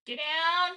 Get down!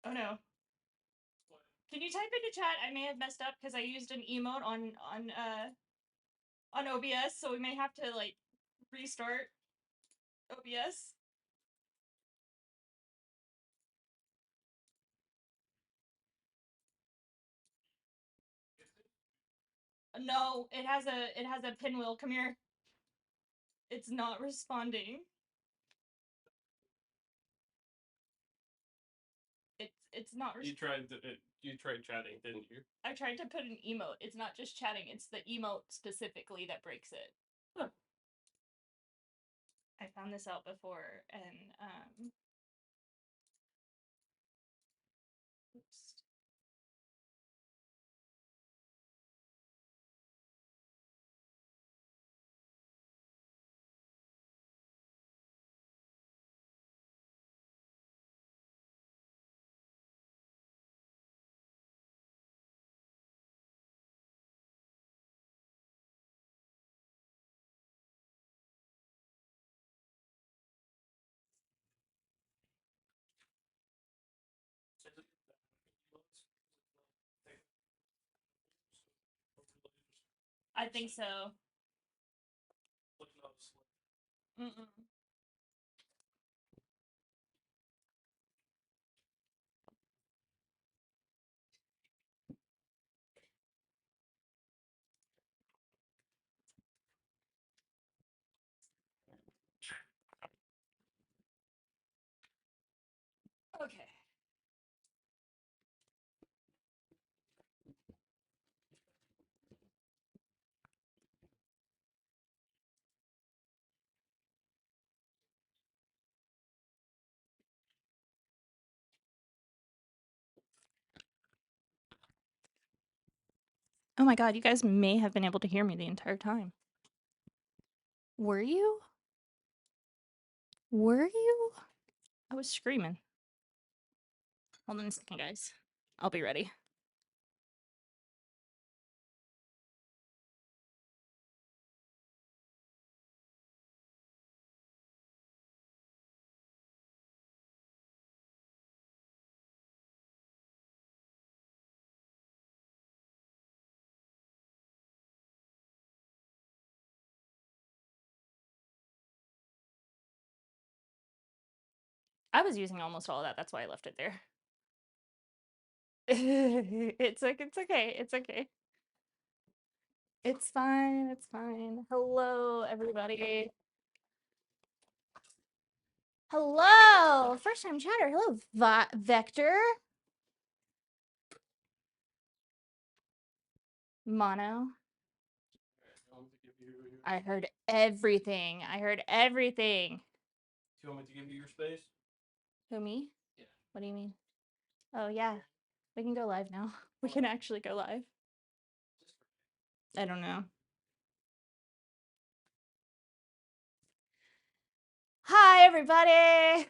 Oh no. Can you type into chat? I may have messed up because I used an emote on OBS, so we may have to like restart OBS. No, it has a pinwheel. Come here. It's not responding. It's not. You tried chatting, didn't you? I tried to put an emote. It's not just chatting. It's the emote specifically that breaks it. Huh. I found this out before, and oops. I think so. Mm-mm. Okay. Oh my god, you guys may have been able to hear me the entire time. Were you? Were you? I was screaming. Hold on a second, guys. I'll be ready. I was using almost all of that. That's why I left it there. It's like it's okay. It's okay. It's fine. It's fine. Hello, everybody. Hello, first time chatter. Hello, Vector. Mono. I heard everything. I heard everything. Do you want me to give you your space? Who, me? Yeah. What do you mean? Oh, yeah. We can go live now. We can actually go live. I don't know. Hi, everybody.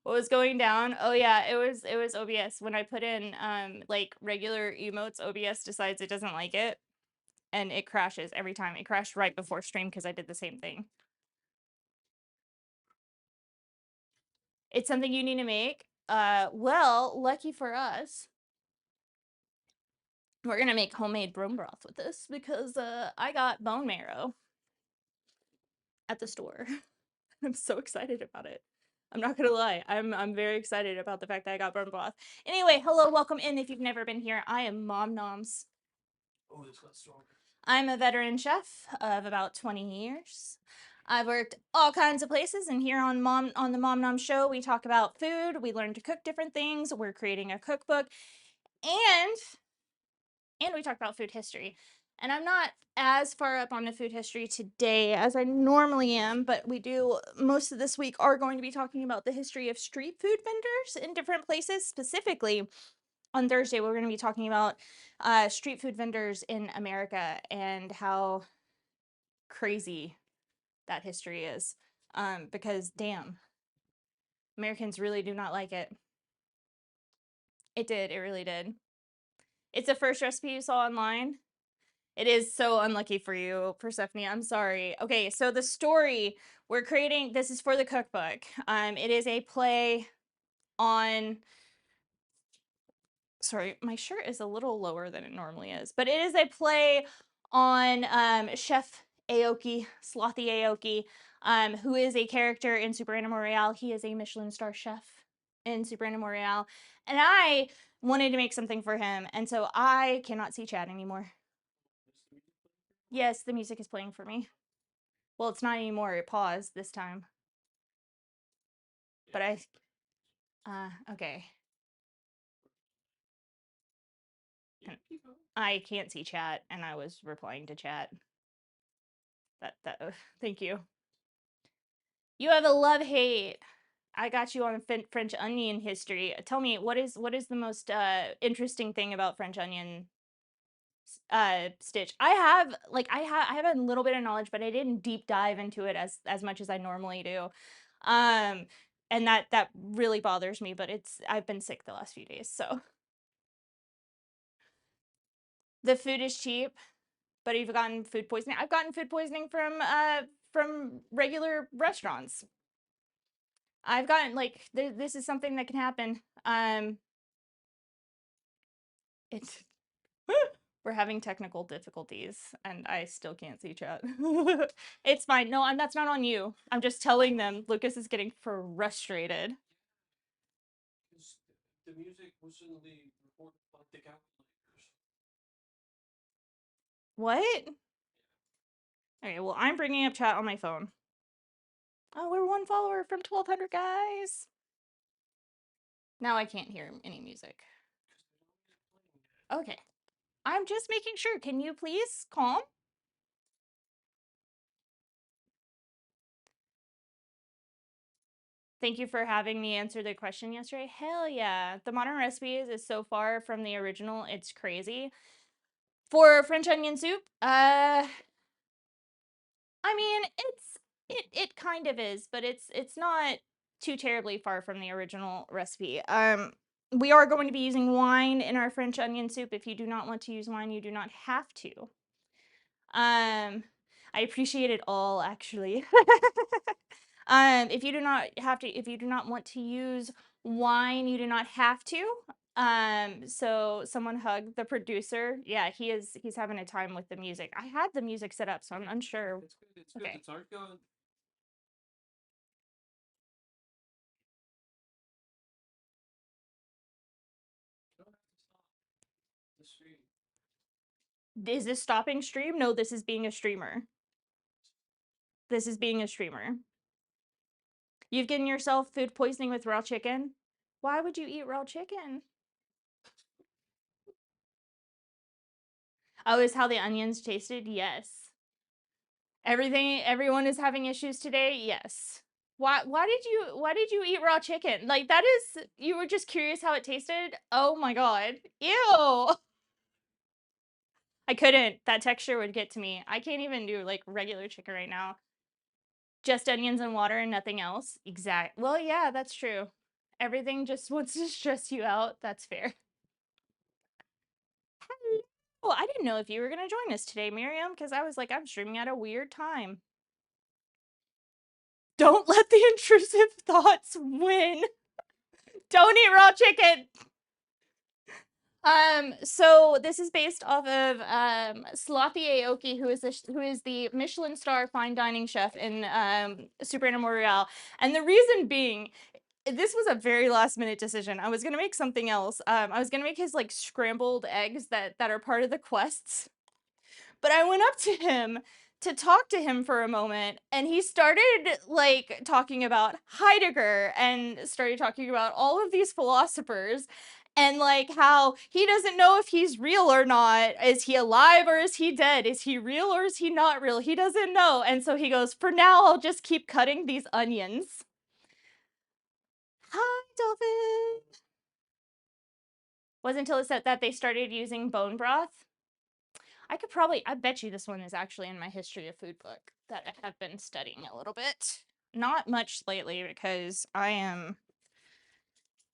What was going down? Oh yeah, it was OBS. When I put in like regular emotes, OBS decides it doesn't like it and it crashes every time. It crashed right before stream because I did the same thing. It's something you need to make. Well, lucky for us, we're gonna make homemade bone broth with this because I got bone marrow at the store. I'm so excited about it. I'm not gonna lie. I'm very excited about the fact that I got bone broth. Anyway, hello, welcome in. If you've never been here, I am Mom Noms. Oh, this got stronger. I'm a veteran chef of about 20 years. I've worked all kinds of places, and here on the Mom Nom Show, we talk about food. We learn to cook different things. We're creating a cookbook, and we talk about food history. And I'm not as far up on the food history today as I normally am, but we do most of this week are going to be talking about the history of street food vendors in different places. Specifically, on Thursday, we're going to be talking about street food vendors in America and how crazy that history is. Because damn, Americans really do not like it. It did. It really did. It's the first recipe you saw online. It is so unlucky for you, Persephone. I'm sorry. Okay, so the story we're creating, this is for the cookbook. It is a play on, sorry, my shirt is a little lower than it normally is, but it is a play on Chef Aioki, Slothy Aioki, who is a character in Super Animal Royale. He is a Michelin star chef in Super Animal Royale, and I wanted to make something for him, and so I cannot see chat anymore. Yes, the music is playing for me. Well, it's not anymore. It paused this time. But okay. I can't see chat, and I was replying to chat. Thank you. You have a love-hate. I got you on French onion history. Tell me, what is the most interesting thing about French onion Stitch? I have a little bit of knowledge, but I didn't deep dive into it as much as I normally do. And that really bothers me, but I've been sick the last few days, so the food is cheap. But you've gotten food poisoning. I've gotten food poisoning from regular restaurants. I've gotten like this is something that can happen. It's we're having technical difficulties and I still can't see chat. It's fine. No, that's not on you. I'm just telling them Lucas is getting frustrated. The music was suddenly recorded by the calculators. What? Okay, well, I'm bringing up chat on my phone. Oh, we're one follower from 1,200 guys. Now I can't hear any music. Okay. I'm just making sure. Can you please calm? Thank you for having me answer the question yesterday. Hell yeah. The modern recipes is so far from the original. It's crazy. For French onion soup, I mean, it kind of is, but it's not too terribly far from the original recipe. We are going to be using wine in our French onion soup. If you do not want to use wine, you do not have to. I appreciate it all, actually. If you do not have to, if you do not want to use wine, you do not have to. So someone hug the producer. Yeah, he's having a time with the music. I had the music set up, so I'm unsure. It's good. It's good. Okay. It's hard going. You don't have to stop the stream. Is this stopping stream? No, this is being a streamer. This is being a streamer. You've given yourself food poisoning with raw chicken? Why would you eat raw chicken? Oh, is how the onions tasted? Yes. Everyone is having issues today? Yes. Why did you eat raw chicken? Like that is you were just curious how it tasted? Oh my god. Ew. I couldn't. That texture would get to me. I can't even do like regular chicken right now. Just onions and water and nothing else. Exact. Well, yeah, that's true. Everything just wants to stress you out. That's fair. Well, I didn't know if you were going to join us today, Miriam, because I was like, I'm streaming at a weird time. Don't let the intrusive thoughts win. Don't eat raw chicken. So this is based off of Slothy Aioki, who is the Michelin star fine dining chef in Super Animal Royale. And the reason being, this was a very last minute decision. I was gonna make something else. I was gonna make his like scrambled eggs that are part of the quests. But I went up to him to talk to him for a moment, and he started like talking about Heidegger and started talking about all of these philosophers and like how he doesn't know if he's real or not. Is he alive or is he dead? Is he real or is he not real? He doesn't know. And so he goes, for now, I'll just keep cutting these onions. Hi, Dolphin. Wasn't until it said that they started using bone broth. I bet you this one is actually in my history of food book that I have been studying a little bit. Not much lately because I am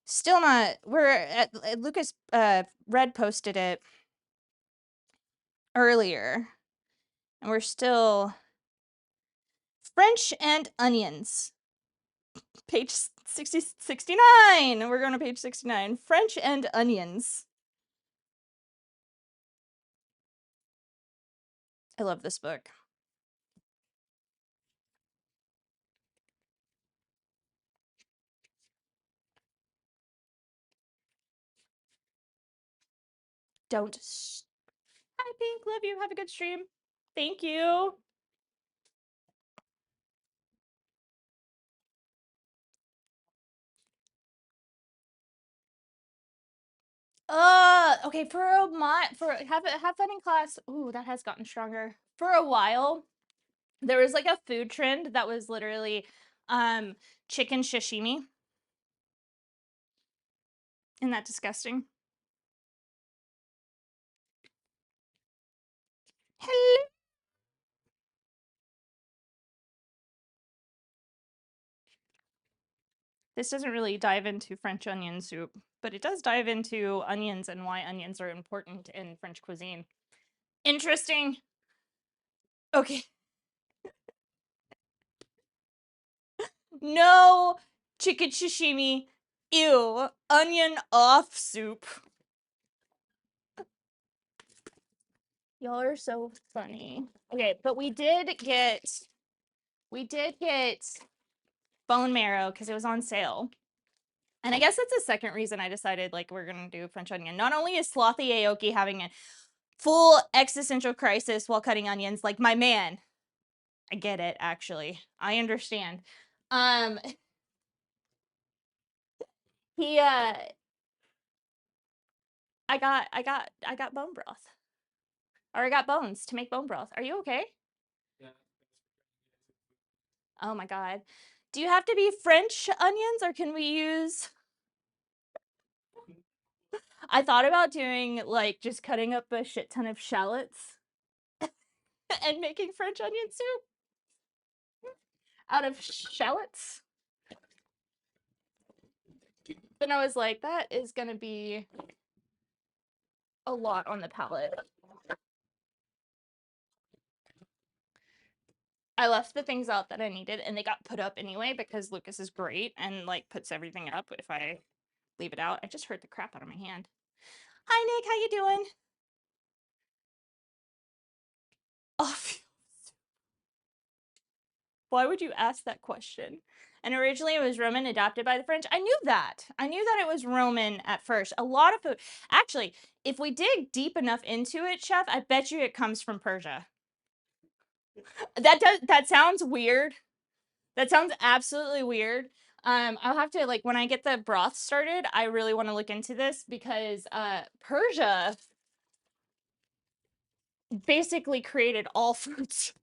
still not, Lucas, Red posted it earlier, and we're still French and onions. Page 69. We're going to page 69. French and onions. I love this book. Don't. Hi, Pink. Love you. Have a good stream. Thank you. Okay, have fun in class. Ooh, that has gotten stronger. For a while, there was like a food trend that was literally chicken sashimi. Isn't that disgusting? Hello. This doesn't really dive into French onion soup, but it does dive into onions and why onions are important in French cuisine. Interesting. Okay. No chicken sashimi. Ew. Onion off soup. Y'all are so funny. Okay, but we did get bone marrow because it was on sale. And I guess that's the second reason I decided like we're gonna do French onion. Not only is Slothy Aioki having a full existential crisis while cutting onions, like my man. I get it, actually. I understand. Um he I got bone broth. Or I got bones to make bone broth. Are you okay? Yeah. Oh my god. Do you have to be French onions or can we use I thought about doing like just cutting up a shit ton of shallots and making French onion soup out of shallots. Then I was like, that is gonna be a lot on the palate. I left the things out that I needed and they got put up anyway because Lucas is great and like puts everything up if I leave it out. I just hurt the crap out of my hand. Hi Nick, how you doing? Oh, why would you ask that question? And originally it was Roman, adopted by the French. I knew that. I knew that it was Roman at first. A lot of food. Actually, if we dig deep enough into it, Chef, I bet you it comes from Persia. That sounds weird. That sounds absolutely weird. I'll have to like when I get the broth started, I really want to look into this because Persia basically created all foods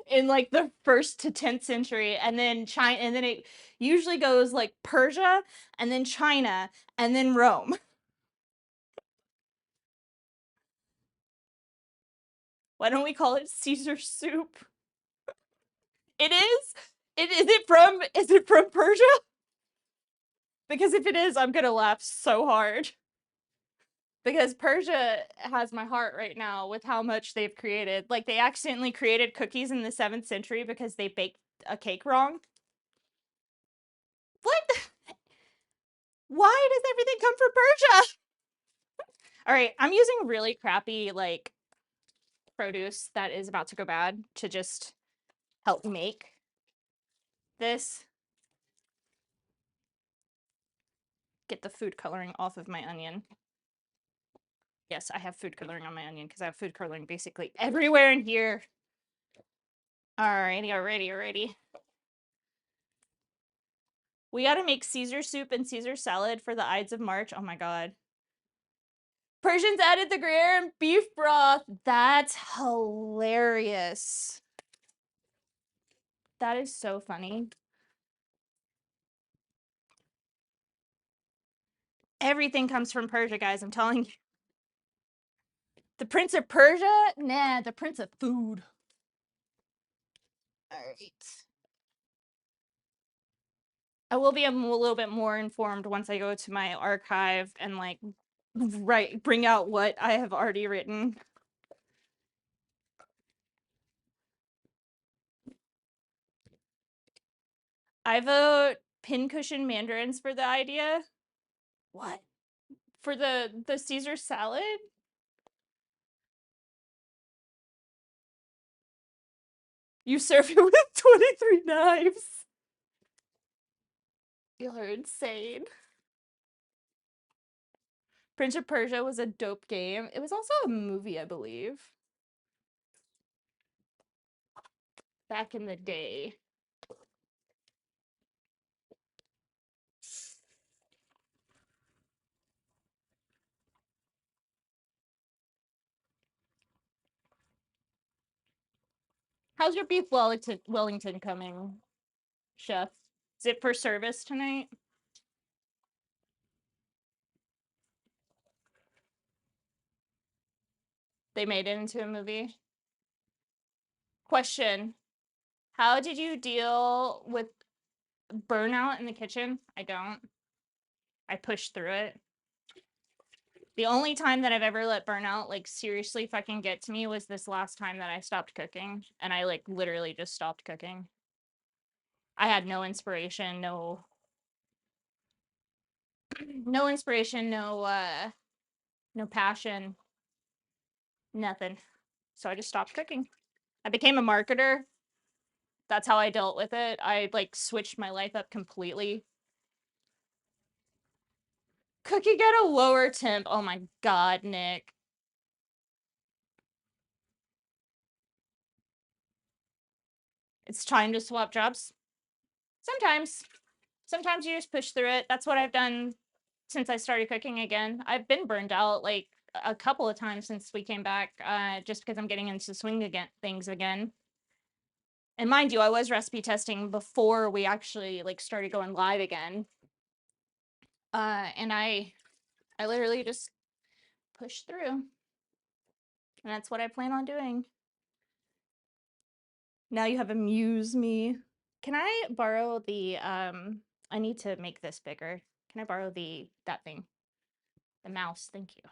in like the 1st to 10th century, and then China, and then it usually goes like Persia and then China and then Rome. Why don't we call it Caesar soup? It is. Is it from Persia? Because if it is, I'm gonna laugh so hard. Because Persia has my heart right now with how much they've created. Like they accidentally created cookies in the 7th century because they baked a cake wrong. What? Why does everything come from Persia? All right, I'm using really crappy like produce that is about to go bad to just help make this. Get the food coloring off of my onion. Yes, I have food coloring on my onion because I have food coloring basically everywhere in here. Alrighty. We gotta make Caesar soup and Caesar salad for the Ides of March. Oh my god. Persians added the Gruyere and beef broth. That's hilarious. That is so funny. Everything comes from Persia, guys. I'm telling you. The Prince of Persia? Nah, the Prince of Food. All right. I will be a little bit more informed once I go to my archive and like bring out what I have already written. I vote pincushion mandarins for the idea. What? For the Caesar salad? You serve it with 23 knives. You're insane. Prince of Persia was a dope game. It was also a movie, I believe, back in the day. How's your beef Wellington coming, Chef? Is it for service tonight? They made it into a movie. Question: how did you deal with burnout in the kitchen? I don't. I pushed through it. The only time that I've ever let burnout like seriously fucking get to me was this last time that I stopped cooking, and I like literally just stopped cooking. I had no inspiration, no inspiration, no passion, nothing. So I just stopped cooking. I became a marketer. That's how I dealt with it. I like switched my life up completely. Cooking at a lower temp. Oh my god, Nick. It's time to swap jobs. Sometimes. Sometimes you just push through it. That's what I've done since I started cooking again. I've been burned out like a couple of times since we came back, just because I'm getting into swing again things again. And mind you, I was recipe testing before we actually like started going live again. And I literally just pushed through. And that's what I plan on doing. Now you have amuse me. Can I borrow the I need to make this bigger. Can I borrow that thing? The mouse, thank you.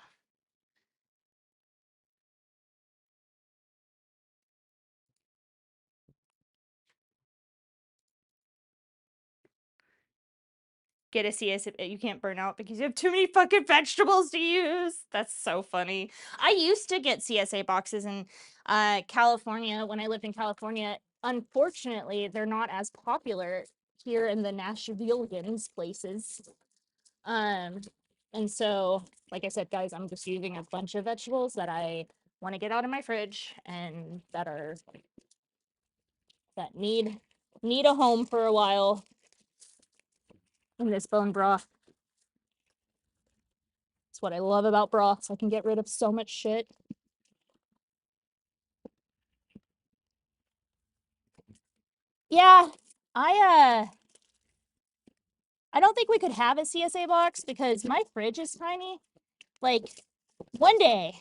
Get a CSA, you can't burn out because you have too many fucking vegetables to use. That's so funny. I used to get CSA boxes in California when I lived in California. Unfortunately, they're not as popular here in the Nashvillians places. Um, and so, like I said, guys, I'm just using a bunch of vegetables that I want to get out of my fridge and that need a home for a while in this bone broth. It's what I love about broths. I can get rid of so much shit. Yeah, I I don't think we could have a CSA box because my fridge is tiny. Like one day,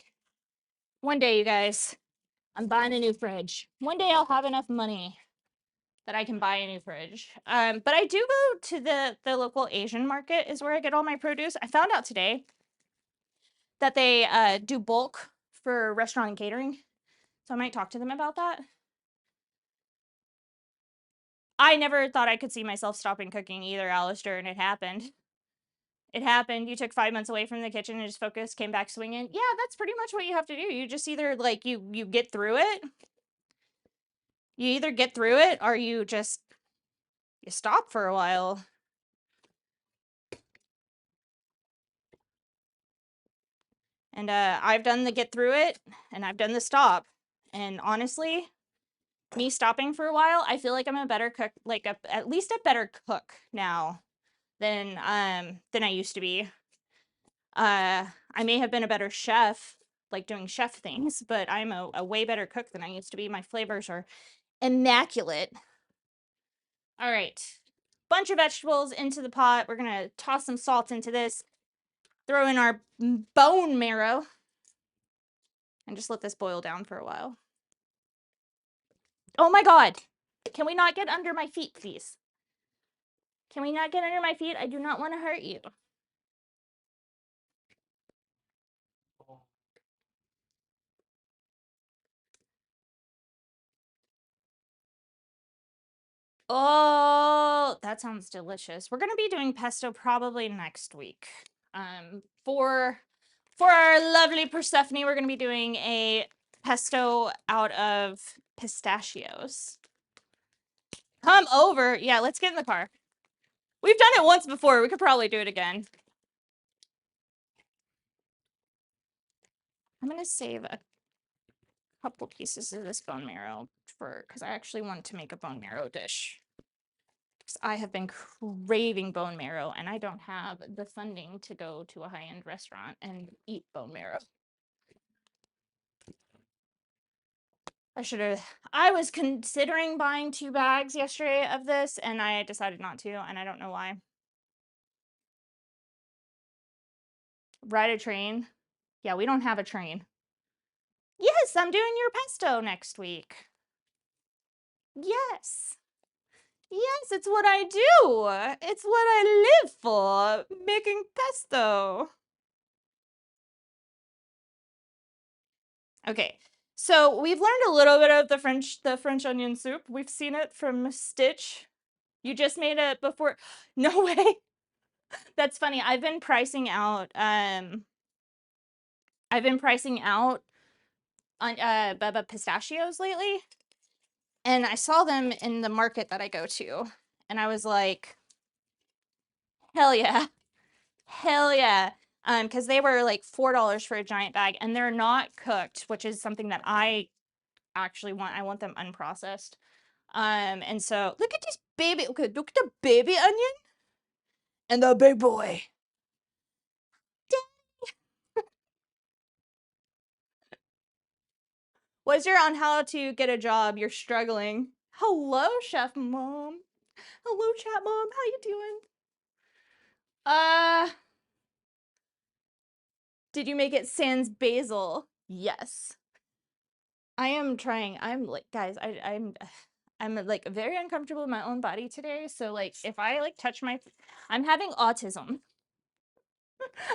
one day, you guys, I'm buying a new fridge. One day I'll have enough money that I can buy a new fridge. But I do go to the local Asian market is where I get all my produce. I found out today that they do bulk for restaurant and catering. So I might talk to them about that. I never thought I could see myself stopping cooking either, Alistair, and it happened. It happened. You took 5 months away from the kitchen and just focused, came back swinging. Yeah, that's pretty much what you have to do. You just either like you get through it. You either get through it or you stop for a while. And I've done the get through it and I've done the stop. And honestly, me stopping for a while, I feel like I'm a better cook, like at least a better cook now than I used to be. I may have been a better chef, like doing chef things, but I'm a way better cook than I used to be. My flavors are immaculate. All right, bunch of vegetables into the pot. We're gonna toss some salt into this, throw in our bone marrow, and just let this boil down for a while. Oh my god! Can we not get under my feet, please? Can we not get under my feet? I do not want to hurt you. Oh, that sounds delicious. We're gonna be doing pesto probably next week. For our lovely Persephone, we're gonna be doing a pesto out of pistachios. Come over. Yeah, let's get in the car. We've done it once before. We could probably do it again. I'm gonna save a couple pieces of this bone marrow because I actually want to make a bone marrow dish. I have been craving bone marrow and I don't have the funding to go to a high-end restaurant and eat bone marrow. I was considering buying 2 bags yesterday of this and I decided not to, and I don't know why. Ride a train? Yeah, we don't have a train. Yes, I'm doing your pesto next week. Yes. Yes, it's what I do. It's what I live for, making pesto. Okay, so we've learned a little bit of the French onion soup. We've seen it from Stitch. You just made it before. No way. That's funny. I've been pricing out pistachios lately, and I saw them in the market that I go to, and I was like, hell yeah. Hell yeah. Because they were like $4 for a giant bag, and they're not cooked, which is something that I actually want. I want them unprocessed. And so look at this baby. Okay, look at the baby onion and the big boy. What's your on how to get a job? You're struggling. Hello, Chef Mom. Hello, Chat Mom. How you doing? Did you make it sans basil? Yes. I am trying. I'm like, guys, I'm I'm like very uncomfortable in my own body today. So like if I like touch my I'm having autism.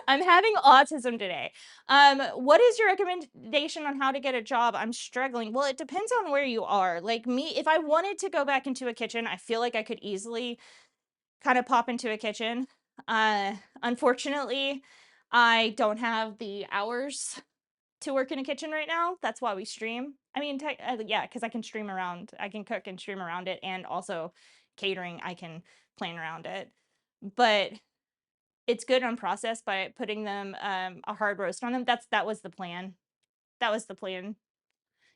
I'm having autism today. What is your recommendation on how to get a job? I'm struggling. Well, it depends on where you are. Like me, if I wanted to go back into a kitchen, I feel like I could easily kind of pop into a kitchen. Unfortunately, I don't have the hours to work in a kitchen right now. That's why we stream. I mean, yeah, because I can stream around. I can cook and stream around it, and also catering. I can plan around it. But it's good unprocessed by putting them a hard roast on them. That was the plan. That was the plan.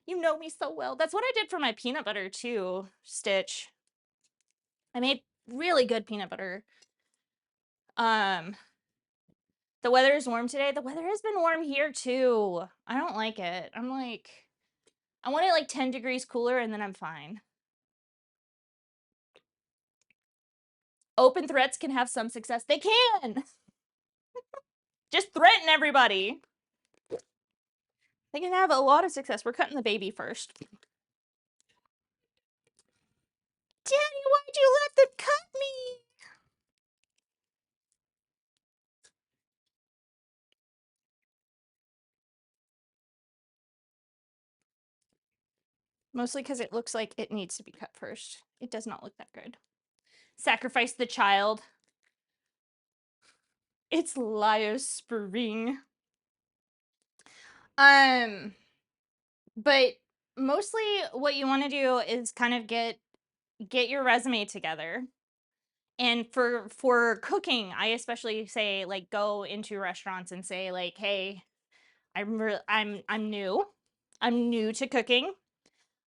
You know me so well. That's what I did for my peanut butter too, Stitch. I made really good peanut butter. Um, the weather is warm today. The weather has been warm here too. I don't like it. I'm like, I want it like 10 degrees cooler and then I'm fine. Open threats can have some success. They can. Just threaten everybody. They can have a lot of success. We're cutting the baby first. Daddy, why'd you let them cut me? Mostly because it looks like it needs to be cut first. It does not look that good. Sacrifice the child. It's Lio Spring. But mostly what you want to do is kind of get your resume together. And for cooking, I especially say like go into restaurants and say like, "Hey, I'm new. I'm new to cooking.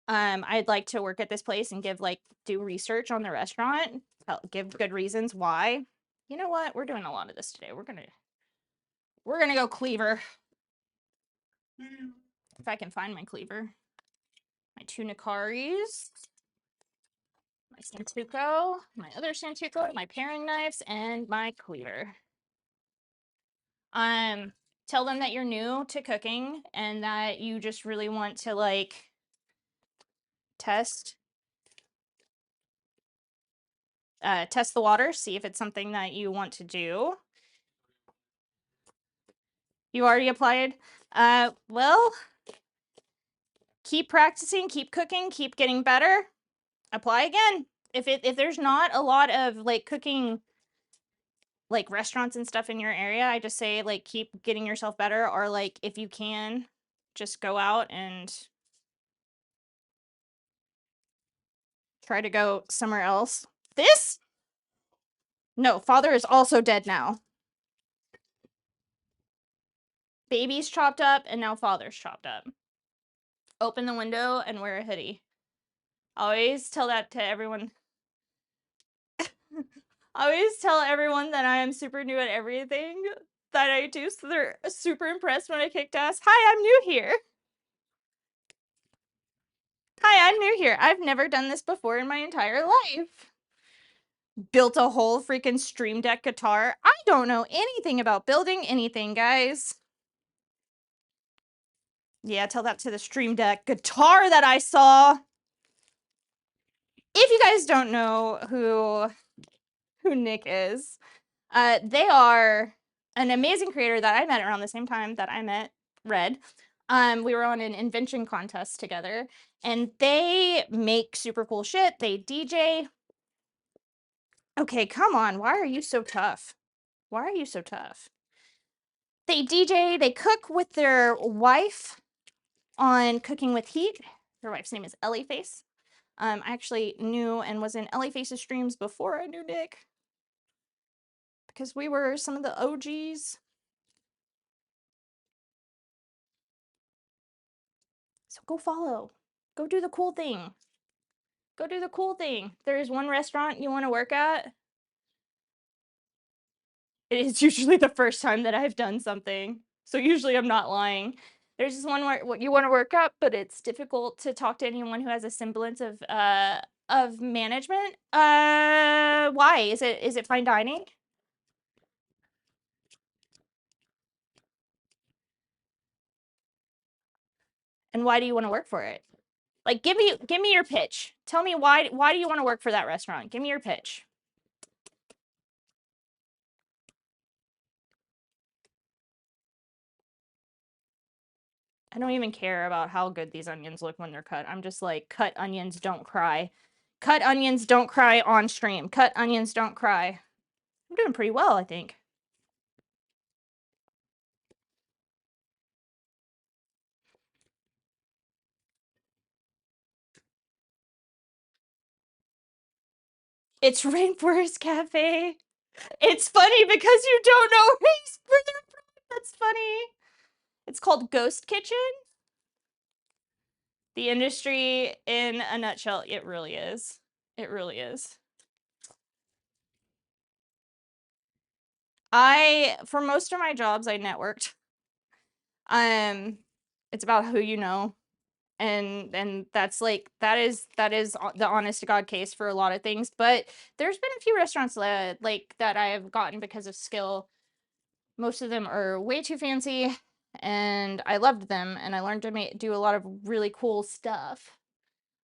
I'd like to work at this place and give like do research on the restaurant, give good reasons why." You know what? We're doing a lot of this today. We're gonna go cleaver. If I can find my cleaver. My two Nakaris, my Santuko, my other Santuko, my paring knives, and my cleaver. Um, Tell them that you're new to cooking and that you just really want to like test test the water, see if it's something that you want to do. You already applied? Well, keep practicing, keep cooking, keep getting better. Apply again. If there's not a lot of like cooking like restaurants and stuff in your area, I just say like keep getting yourself better, or like if you can just go out and try to go somewhere else. This? No, father is also dead now. Baby's chopped up and now father's chopped up. Open the window and wear a hoodie. Always tell that to everyone. I always tell everyone that I am super new at everything that I do, so they're super impressed when I kicked ass. Hi, I'm new here. Hi, I'm new here. I've never done this before in my entire life. Built a whole freaking Stream Deck guitar. I don't know anything about building anything, guys. Yeah, tell that to the Stream Deck guitar that I saw. If you guys don't know who Nick is, they are an amazing creator that I met around the same time that I met Red. We were on an invention contest together, and they make super cool shit. They DJ. Okay, come on. Why are you so tough? Why are you so tough? They DJ, they cook with their wife on Cooking with Heat. Their wife's name is Ellie Face. I actually knew and was in Ellie Face's streams before I knew Nick, because we were some of the OGs. So go follow. Go do the cool thing. Go do the cool thing. There is one restaurant you want to work at. It is usually the first time that I've done something. So usually I'm not lying. There's this one where what you want to work at, but it's difficult to talk to anyone who has a semblance of management. Why? Is it fine dining? And why do you want to work for it? Like, give me your pitch. Tell me why do you want to work for that restaurant? Give me your pitch. I don't even care about how good these onions look when they're cut. I'm just like, cut onions, don't cry. Cut onions, don't cry on stream. Cut onions, don't cry. I'm doing pretty well, I think. It's Rainforest Cafe. It's funny because you don't know where they're from. That's funny. It's called Ghost Kitchen. The industry in a nutshell. It really is. It really is. For most of my jobs, I networked. It's about who you know, and that's like that is the honest to God case for a lot of things. But there's been a few restaurants like that I have gotten because of skill. Most of them are way too fancy, and I loved them, and I learned to do a lot of really cool stuff.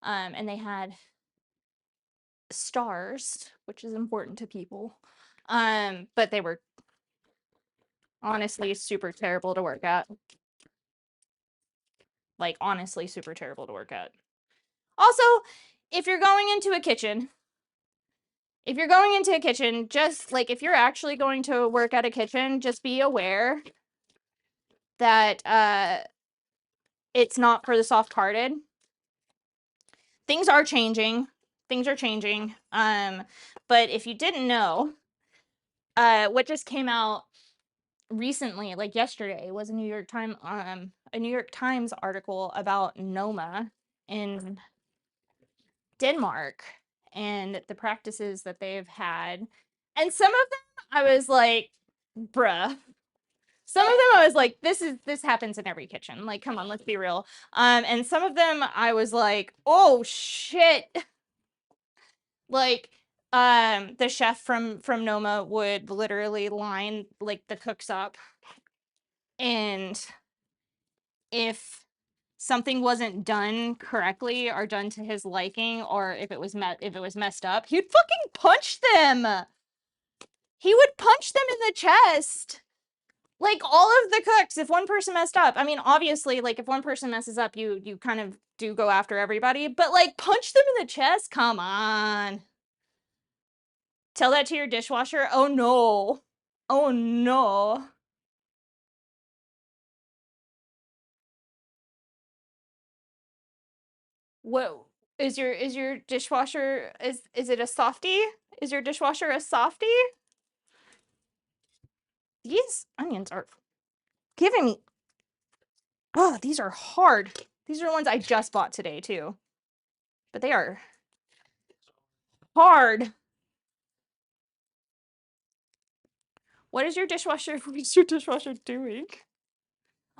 And they had stars, which is important to people. But they were honestly super terrible to work at. Like, honestly super terrible to work at. Also, if you're going into a kitchen, just like if you're actually going to work at a kitchen, just be aware that it's not for the soft-hearted. Things are changing. But if you didn't know, what just came out recently, like yesterday, was a New York Times article about Noma in Denmark and the practices that they've had. And some of them I was like, bruh. Some of them I was like, this happens in every kitchen. Like, come on, let's be real. And some of them I was like, oh shit. Like, the chef from Noma would literally line like the cooks up, and if something wasn't done correctly or done to his liking, or if it was messed up, he'd fucking punch them. He would punch them in the chest. Like, all of the cooks, if one person messed up, I mean, obviously, like, if one person messes up, you kind of do go after everybody, but like, punch them in the chest? Come on. Tell that to your dishwasher? Oh no. Oh no. What is your dishwasher, is it a softie? Is your dishwasher a softie? These onions are giving me, oh, these are hard. These are the ones I just bought today too. But they are hard. What is your dishwasher doing?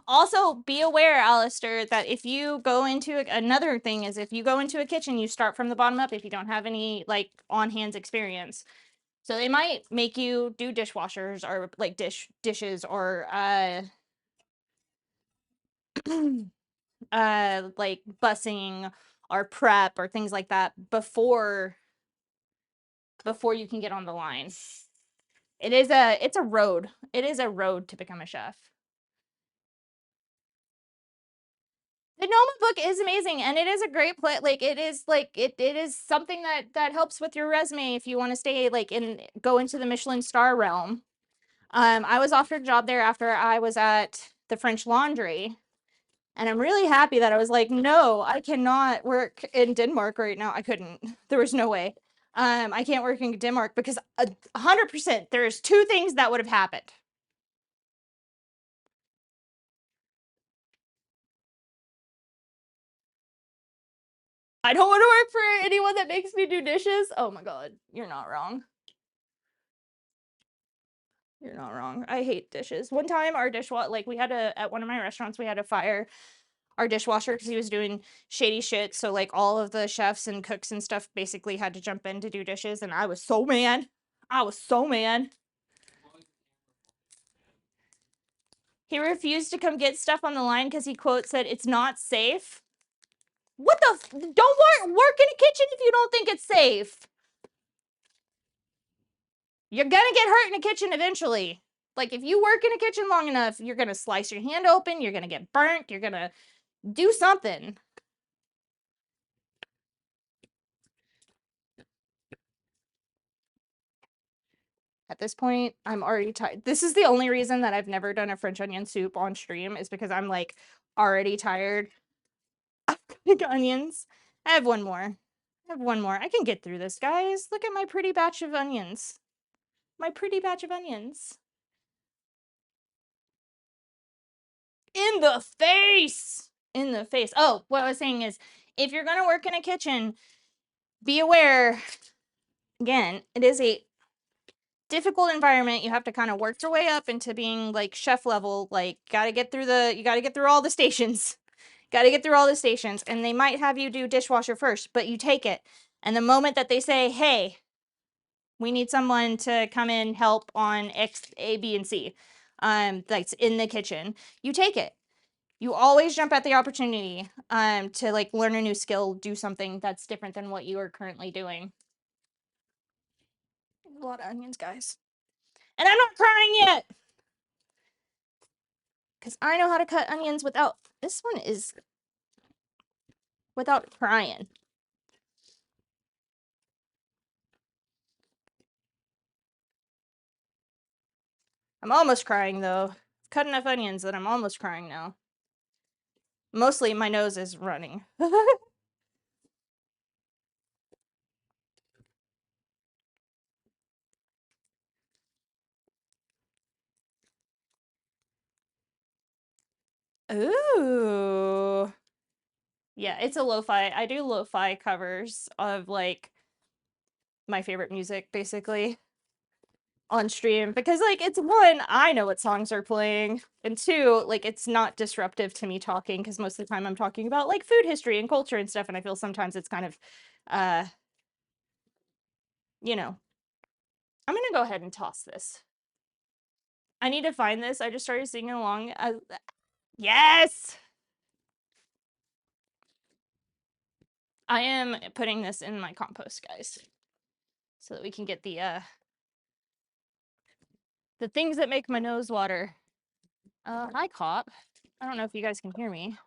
Also, be aware, Alistair, that if you go into another thing is if you go into a kitchen, you start from the bottom up if you don't have any like on-hands experience. So they might make you do dishwashers or like dishes or like bussing or prep or things like that before you can get on the line. It's a road. It is a road to become a chef. The Noma book is amazing, and it is a great play. Like, it is like it is something that helps with your resume if you want to stay like go into the Michelin star realm. I was offered a job there after I was at the French Laundry, and I'm really happy that I was like, no, I cannot work in Denmark right now. I couldn't. There was no way. I can't work in Denmark because 100% there's two things that would have happened. I don't want to work for anyone that makes me do dishes. Oh my god, you're not wrong. You're not wrong. I hate dishes. One time our dishwasher, like we had at one of my restaurants, we had to fire our dishwasher because he was doing shady shit. So like all of the chefs and cooks and stuff basically had to jump in to do dishes, and I was so mad. I was so mad. He refused to come get stuff on the line because he quote said it's not safe. What the? Don't work in a kitchen if you don't think it's safe. You're gonna get hurt in a kitchen eventually. Like, if you work in a kitchen long enough, you're gonna slice your hand open, you're gonna get burnt, you're gonna do something. At this point, I'm already tired. This is the only reason that I've never done a French onion soup on stream, is because I'm like already tired of cooking onions. I have one more. I have one more. I can get through this, guys. Look at my pretty batch of onions. My pretty batch of onions. In the face! In the face. Oh, what I was saying is, if you're gonna work in a kitchen, be aware, again, it is a difficult environment. You have to kind of work your way up into being like chef level. Like, you gotta get through all the stations. Gotta get through all the stations. And they might have you do dishwasher first, but you take it. And the moment that they say, hey, we need someone to come in, help on X, A, B, and C, that's in the kitchen, you take it. You always jump at the opportunity to like learn a new skill, do something that's different than what you are currently doing. A lot of onions, guys. And I'm not crying yet, because I know how to cut onions without, this one is without crying. I'm almost crying though. I've cut enough onions that I'm almost crying now. Mostly my nose is running. Ooh. Yeah, it's a lo-fi. I do lo-fi covers of like my favorite music, basically, on stream, because like, it's one, I know what songs are playing, and two, like, it's not disruptive to me talking, because most of the time I'm talking about like food history and culture and stuff, and I feel sometimes it's kind of you know. I'm gonna go ahead and toss this. I need to find this. I just started singing along. Yes! I am putting this in my compost, guys, so that we can get the things that make my nose water. Hi, cop. I don't know if you guys can hear me.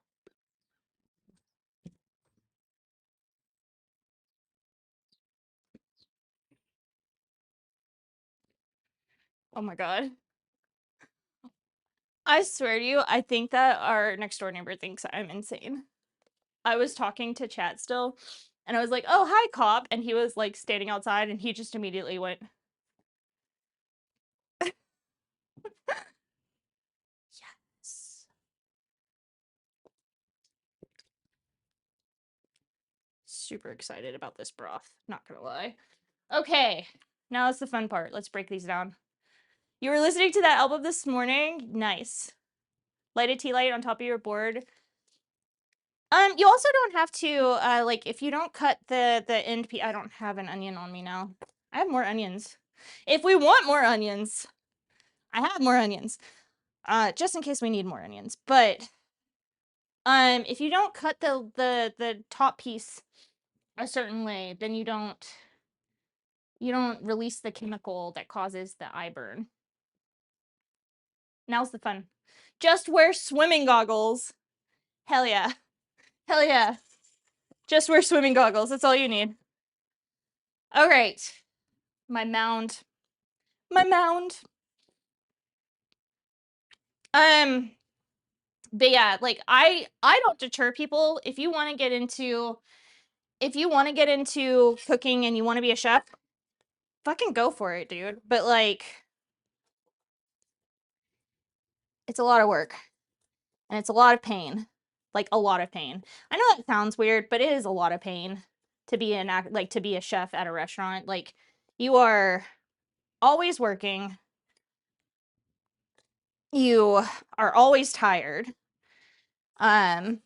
Oh my god. I swear to you, I think that our next door neighbor thinks I'm insane. I was talking to chat still, and I was like, oh, hi, cop. And he was like standing outside, and he just immediately went, yes. Super excited about this broth, not gonna lie. Okay, now it's the fun part. Let's break these down. You were listening to that album this morning? Nice. Light a tea light on top of your board. You also don't have to, like, if you don't cut the end I don't have an onion on me now. I have more onions. If we want more onions, I have more onions. Just in case we need more onions. But, if you don't cut the top piece a certain way, then you don't release the chemical that causes the eye burn. Now's the fun. Just wear swimming goggles. Hell yeah. Hell yeah. Just wear swimming goggles. That's all you need. All right. My mound. My mound. But yeah, like, I don't deter people. If you want to get into cooking and you want to be a chef, fucking go for it, dude. But like, it's a lot of work and it's a lot of pain. Like, a lot of pain. I know that sounds weird, but it is a lot of pain to be to be a chef at a restaurant. Like, you are always working. You are always tired. And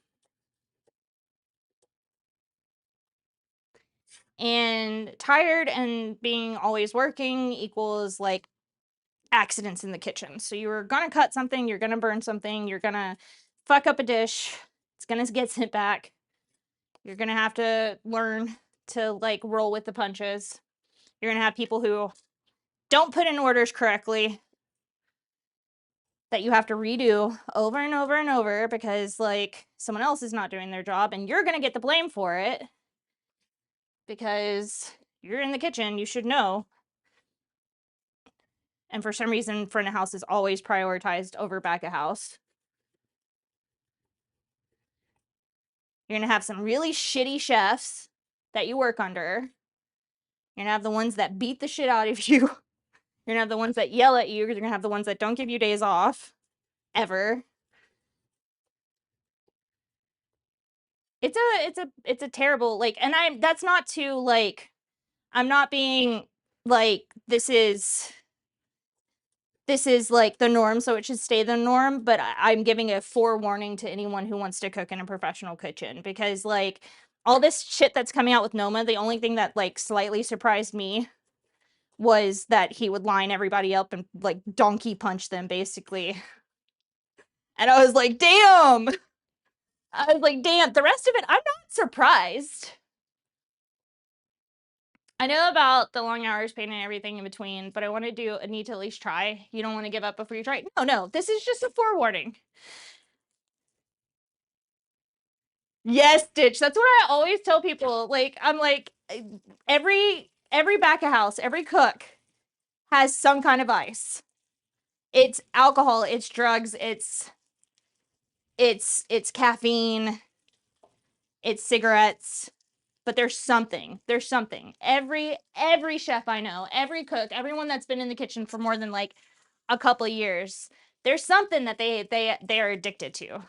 tired and being always working equals like accidents in the kitchen. So you're gonna cut something, you're gonna burn something, you're gonna fuck up a dish, it's gonna get sent back. You're gonna have to learn to like roll with the punches. You're gonna have people who don't put in orders correctly that you have to redo over and over and over because like someone else is not doing their job and you're gonna get the blame for it because you're in the kitchen, you should know. And for some reason, front of house is always prioritized over back of house. You're gonna have some really shitty chefs that you work under. You're gonna have the ones that beat the shit out of you. You're gonna have the ones that yell at you. You're gonna have the ones that don't give you days off ever. It's a terrible like, and that's not to like, I'm not being like this is like the norm, so it should stay the norm. But I'm giving a forewarning to anyone who wants to cook in a professional kitchen because like all this shit that's coming out with Noma, the only thing that like slightly surprised me was that he would line everybody up and like donkey punch them basically. And I was like, damn. I was like, damn. The rest of it, I'm not surprised. I know about the long hours, pain, and everything in between, but I want to do a need to at least try. You don't want to give up before you try. No, this is just a forewarning. Yes, Stitch. That's what I always tell people. Like, I'm like, every back of house, every cook has some kind of vice. It's alcohol, it's drugs, it's caffeine, it's cigarettes, but there's something. There's something. Every chef I know, every cook, everyone that's been in the kitchen for more than like a couple of years, there's something that they are addicted to.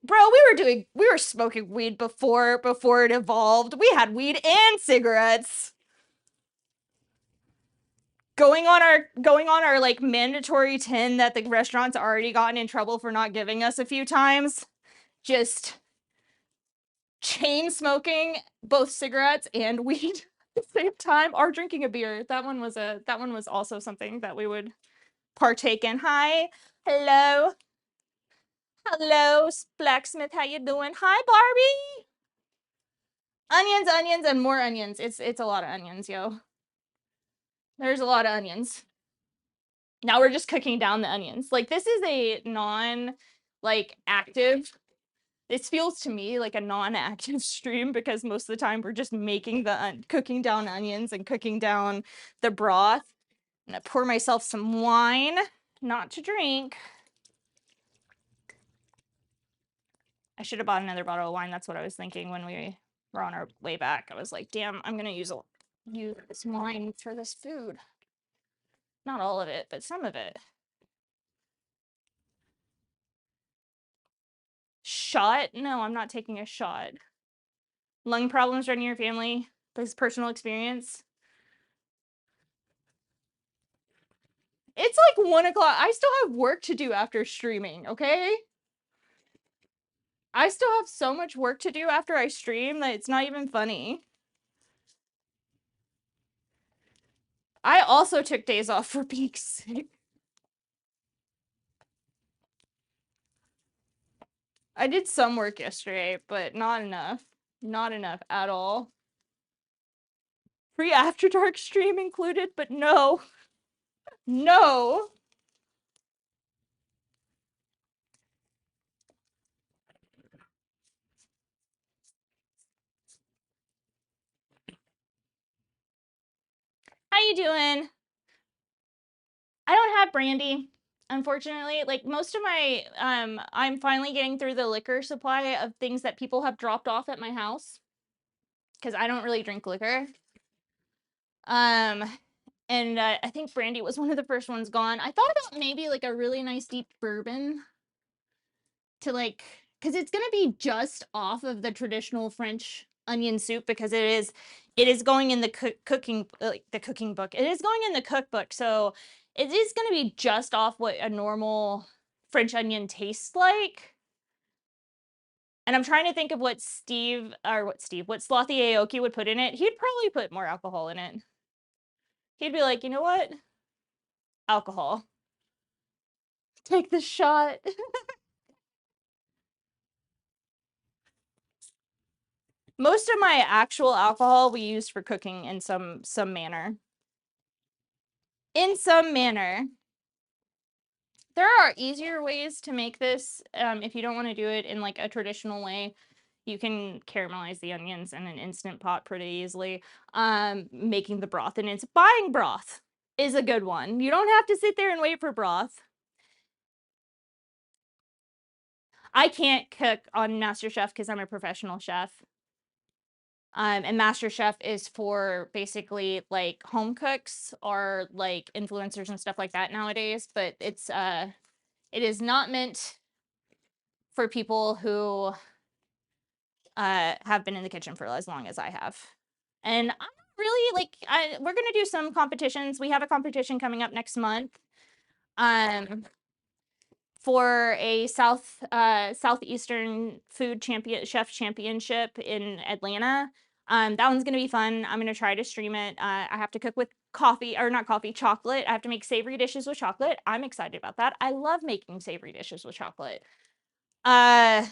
Bro, we were smoking weed before it evolved. We had weed and cigarettes. Going on our like mandatory 10 that the restaurant's already gotten in trouble for not giving us a few times. Just chain smoking both cigarettes and weed at the same time, or drinking a beer. That one was also something that we would partake in. Hi. Hello. Hello, Blacksmith. How you doing? Hi, Barbie. Onions, and more onions. It's a lot of onions, yo. There's a lot of onions. Now we're just cooking down the onions. Like this is a non like active. This feels to me like a non-active stream because most of the time we're just making the cooking down onions and cooking down the broth. I'm gonna pour myself some wine, not to drink. I should have bought another bottle of wine. That's what I was thinking when we were on our way back. I was like, damn, I'm gonna use this wine for this food. Not all of it, but some of it. Shot? No, I'm not taking a shot. Lung problems running your family? This personal experience? It's like 1 o'clock. I still have work to do after streaming, okay? I still have so much work to do after I stream that it's not even funny. I also took days off for being sick. I did some work yesterday, but not enough. Not enough at all. Free After Dark stream included, but no. No. How you doing? I don't have brandy, unfortunately. Like most of my I'm finally getting through the liquor supply of things that people have dropped off at my house because I don't really drink liquor. Um and I think brandy was one of the first ones gone. I thought about maybe like a really nice deep bourbon to like, because it's gonna be just off of the traditional French onion soup because it is going in the cooking like the cooking book. It is going in the cookbook, so it is gonna be just off what a normal French onion tastes like. And I'm trying to think of what Slothy Aioki would put in it. He'd probably put more alcohol in it. He'd be like, you know what? Alcohol. Take the shot. Most of my actual alcohol we used for cooking in some manner. In some manner. There are easier ways to make this if you don't want to do it in like a traditional way. You can caramelize the onions in an instant pot pretty easily. Making the broth, and it's buying broth is a good one. You don't have to sit there and wait for broth. I can't cook on MasterChef because I'm a professional chef. And MasterChef is for basically like home cooks or like influencers and stuff like that nowadays, but it is not meant for people who have been in the kitchen for as long as I have. And I'm really like we're gonna do some competitions. We have a competition coming up next month. For a southeastern food chef championship in Atlanta. That one's gonna be fun. I'm gonna try to stream it. I have to cook with coffee, or not coffee, chocolate. I have to make savory dishes with chocolate. I'm excited about that. I love making savory dishes with chocolate. But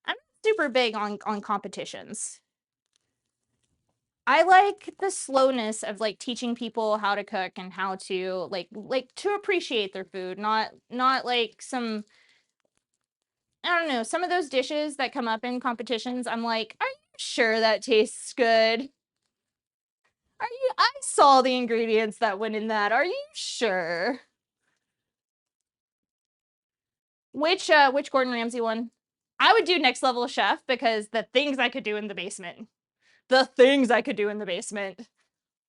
I'm super big on competitions. I like the slowness of like teaching people how to cook and how to like to appreciate their food, not like some, I don't know, some of those dishes that come up in competitions, I'm like, are you sure that tastes good? I saw the ingredients that went in that. Are you sure? Which Gordon Ramsay one? I would do Next Level Chef because the things I could do in the basement. The things I could do in the basement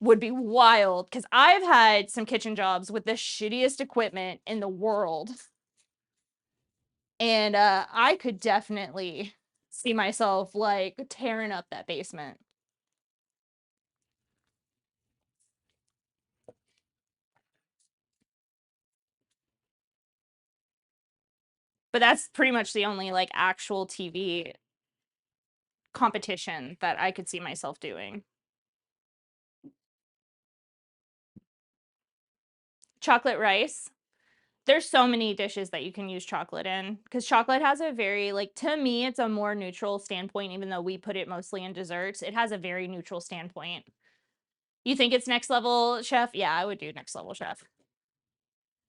would be wild because I've had some kitchen jobs with the shittiest equipment in the world. And I could definitely see myself like tearing up that basement. But that's pretty much the only like actual TV competition that I could see myself doing. Chocolate rice. There's so many dishes that you can use chocolate in because chocolate has a very, like, to me, it's a more neutral standpoint, even though we put it mostly in desserts. It has a very neutral standpoint. You think it's Next Level Chef? Yeah, I would do Next Level Chef.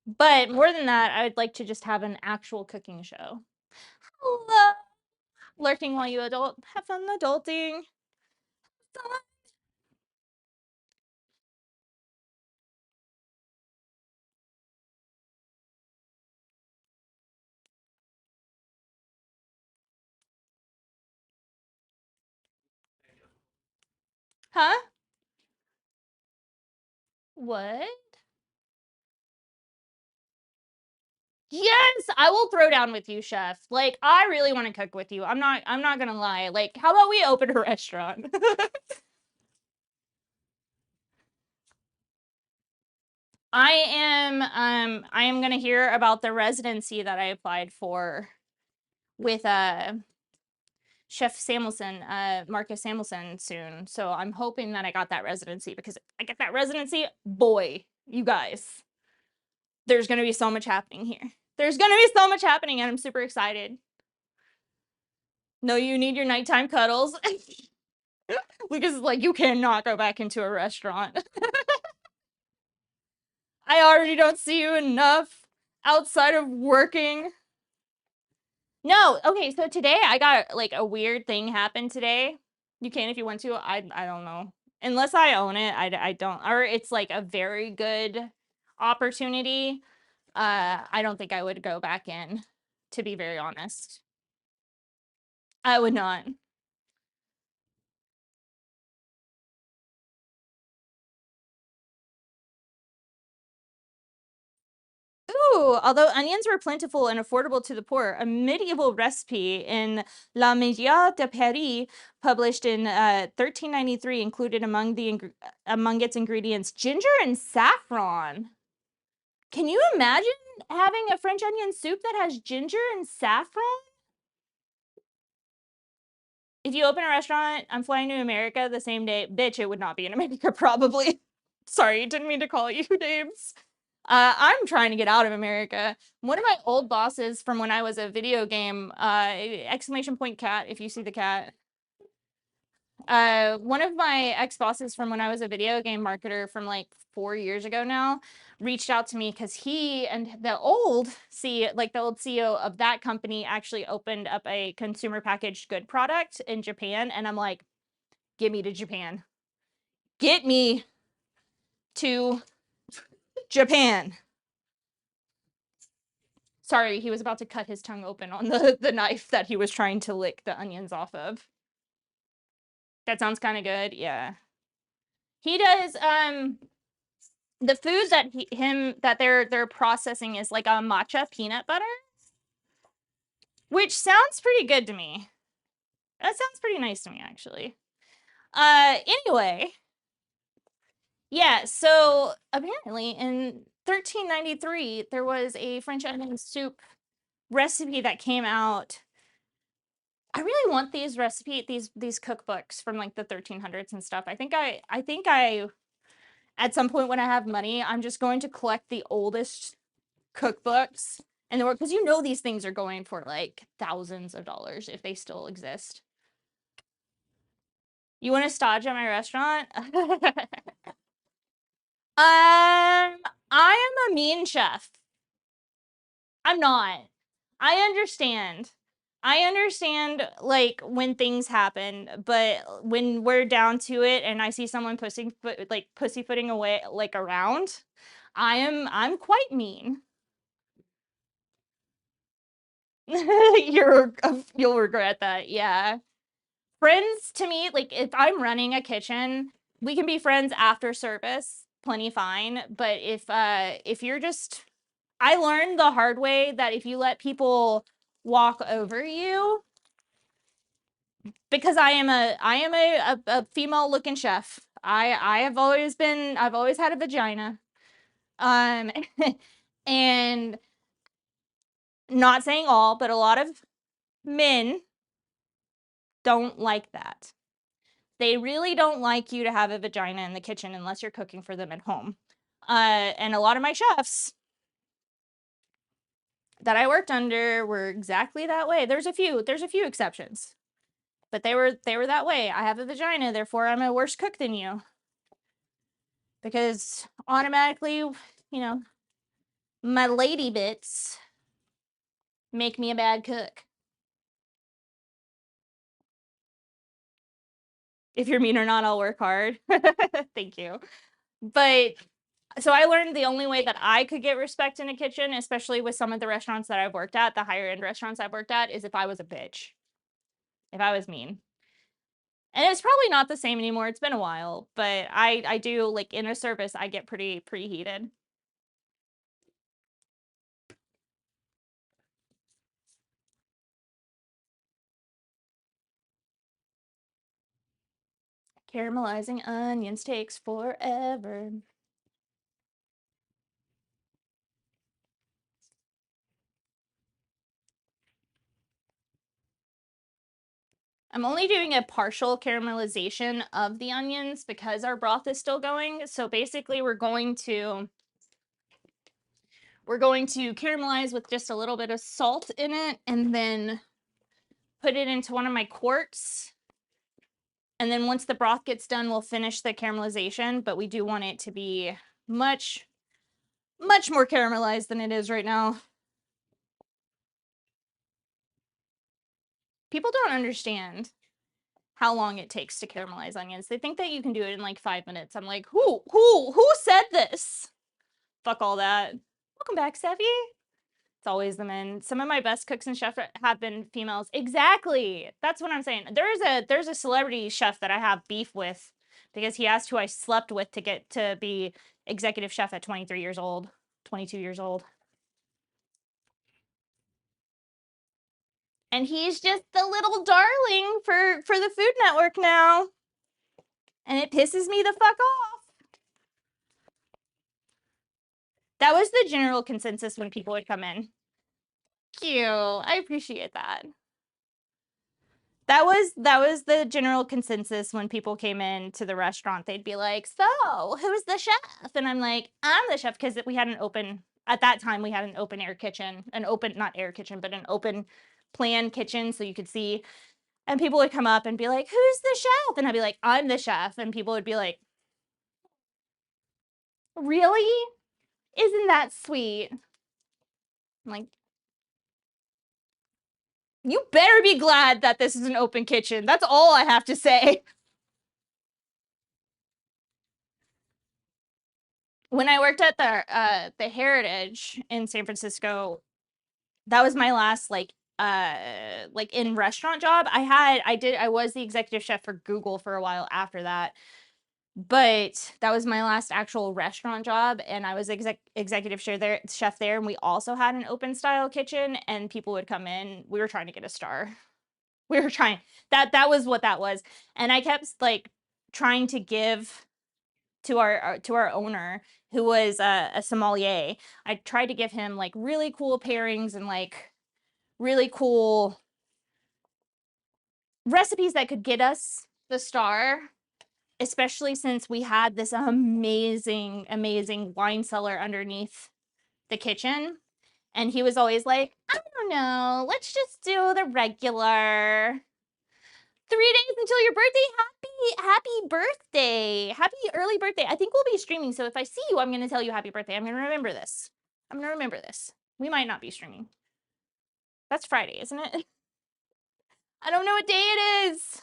But more than that, I would like to just have an actual cooking show. Hello. Lurking while you adult. Have fun adulting. Huh? What? Yes, I will throw down with you, chef. Like, I really want to cook with you. I'm not gonna lie. Like, how about we open a restaurant? I am gonna hear about the residency that I applied for with Chef Samuelson, Marcus Samuelson soon. So I'm hoping that I got that residency because if I get that residency, boy, you guys, there's gonna be so much happening here. There's gonna be so much happening, and I'm super excited. No, you need your nighttime cuddles. Lucas is like, you cannot go back into a restaurant. I already don't see you enough outside of working. No, okay, so today I got like a weird thing happen today. You can if you want to. I don't know. Unless I own it, I don't, or it's like a very good opportunity. I don't think I would go back in, to be very honest. I would not. Ooh, although onions were plentiful and affordable to the poor, a medieval recipe in La Média de Paris, published in 1393, included among its ingredients ginger and saffron. Can you imagine having a French onion soup that has ginger and saffron? If you open a restaurant, I'm flying to America the same day. Bitch, it would not be in America, probably. Sorry, didn't mean to call you names. I'm trying to get out of America. One of my old bosses from when I was a video game, exclamation point cat, if you see the cat. One of my ex-bosses from when I was a video game marketer from like 4 years ago now reached out to me because he and the old CEO of that company actually opened up a consumer packaged good product in Japan. And I'm like, get me to Japan. Get me to Japan. Sorry, he was about to cut his tongue open on the knife that he was trying to lick the onions off of. That sounds kind of good. Yeah. He does the food that they're processing is like a matcha peanut butter, which sounds pretty good to me. That sounds pretty nice to me, actually. Anyway, yeah, so apparently in 1393 there was a French onion soup recipe that came out. I really want these these cookbooks from like the 1300s and stuff. I think I at some point when I have money, I'm just going to collect the oldest cookbooks in the world, because you know these things are going for like thousands of dollars if they still exist. You want to stage at my restaurant? I am a mean chef. I'm not. I understand. I understand like when things happen, but when we're down to it and I see someone pussyfooting away like around, I'm quite mean. You'll regret that. Yeah. Friends to me, like if I'm running a kitchen, we can be friends after service, plenty fine. But if you're just I learned the hard way that if you let people walk over you, because I am a female looking chef. I've always had a vagina. Um and not saying all, but a lot of men don't like that. They really don't like you to have a vagina in the kitchen unless you're cooking for them at home. And a lot of my chefs that I worked under were exactly that way. There's a few exceptions, but they were that way. I have a vagina, therefore I'm a worse cook than you. Because automatically, my lady bits make me a bad cook. If you're mean or not, I'll work hard. Thank you. But so I learned the only way that I could get respect in a kitchen, especially with some of the restaurants that I've worked at, the higher end restaurants I've worked at, is if I was a bitch. If I was mean. And it's probably not the same anymore. It's been a while, but I do like in a service I get pretty heated. Caramelizing onions takes forever. I'm only doing a partial caramelization of the onions because our broth is still going. So basically we're going to caramelize with just a little bit of salt in it and then put it into one of my quarts. And then once the broth gets done, we'll finish the caramelization, but we do want it to be much more caramelized than it is right now. People don't understand how long it takes to caramelize onions. They think that you can do it in like 5 minutes. I'm like, who said this? Fuck all that. Welcome back, Steffi. It's always the men. Some of my best cooks and chefs have been females. Exactly. That's what I'm saying. There's a celebrity chef that I have beef with because he asked who I slept with to get to be executive chef at 23 years old, 22 years old. And he's just the little darling for the Food Network now. And it pisses me the fuck off. That was the general consensus when people would come in. Thank you. I appreciate that. That was the general consensus when people came in to the restaurant. They'd be like, "So, who's the chef?" And I'm like, "I'm the chef," because we had an open at that time. We had an open air kitchen, not air kitchen, but an open plan kitchen, so you could see And people would come up and be like, "Who's the chef?" And I'd be like, "I'm the chef." And people would be like, "Really? Isn't that sweet?" I'm like, "You better be glad that this is an open kitchen. That's all I have to say." When I worked at the Heritage in San Francisco, that was my last like in restaurant job. I was the executive chef for Google for a while after that. But that was my last actual restaurant job, and I was executive chef there, and we also had an open style kitchen, and people would come in. We were trying to get a star. We were trying that was what that was, and I kept like trying to give to our owner, who was a sommelier. I tried to give him like really cool pairings and like really cool recipes that could get us the star, especially since we had this amazing, amazing wine cellar underneath the kitchen. And he was always like, "I don't know, let's just do the regular 3 days until your birthday. Happy birthday. Happy early birthday. I think we'll be streaming. So if I see you, I'm going to tell you happy birthday. I'm going to remember this. I'm going to remember this. We might not be streaming. That's Friday, isn't it? I don't know what day it is.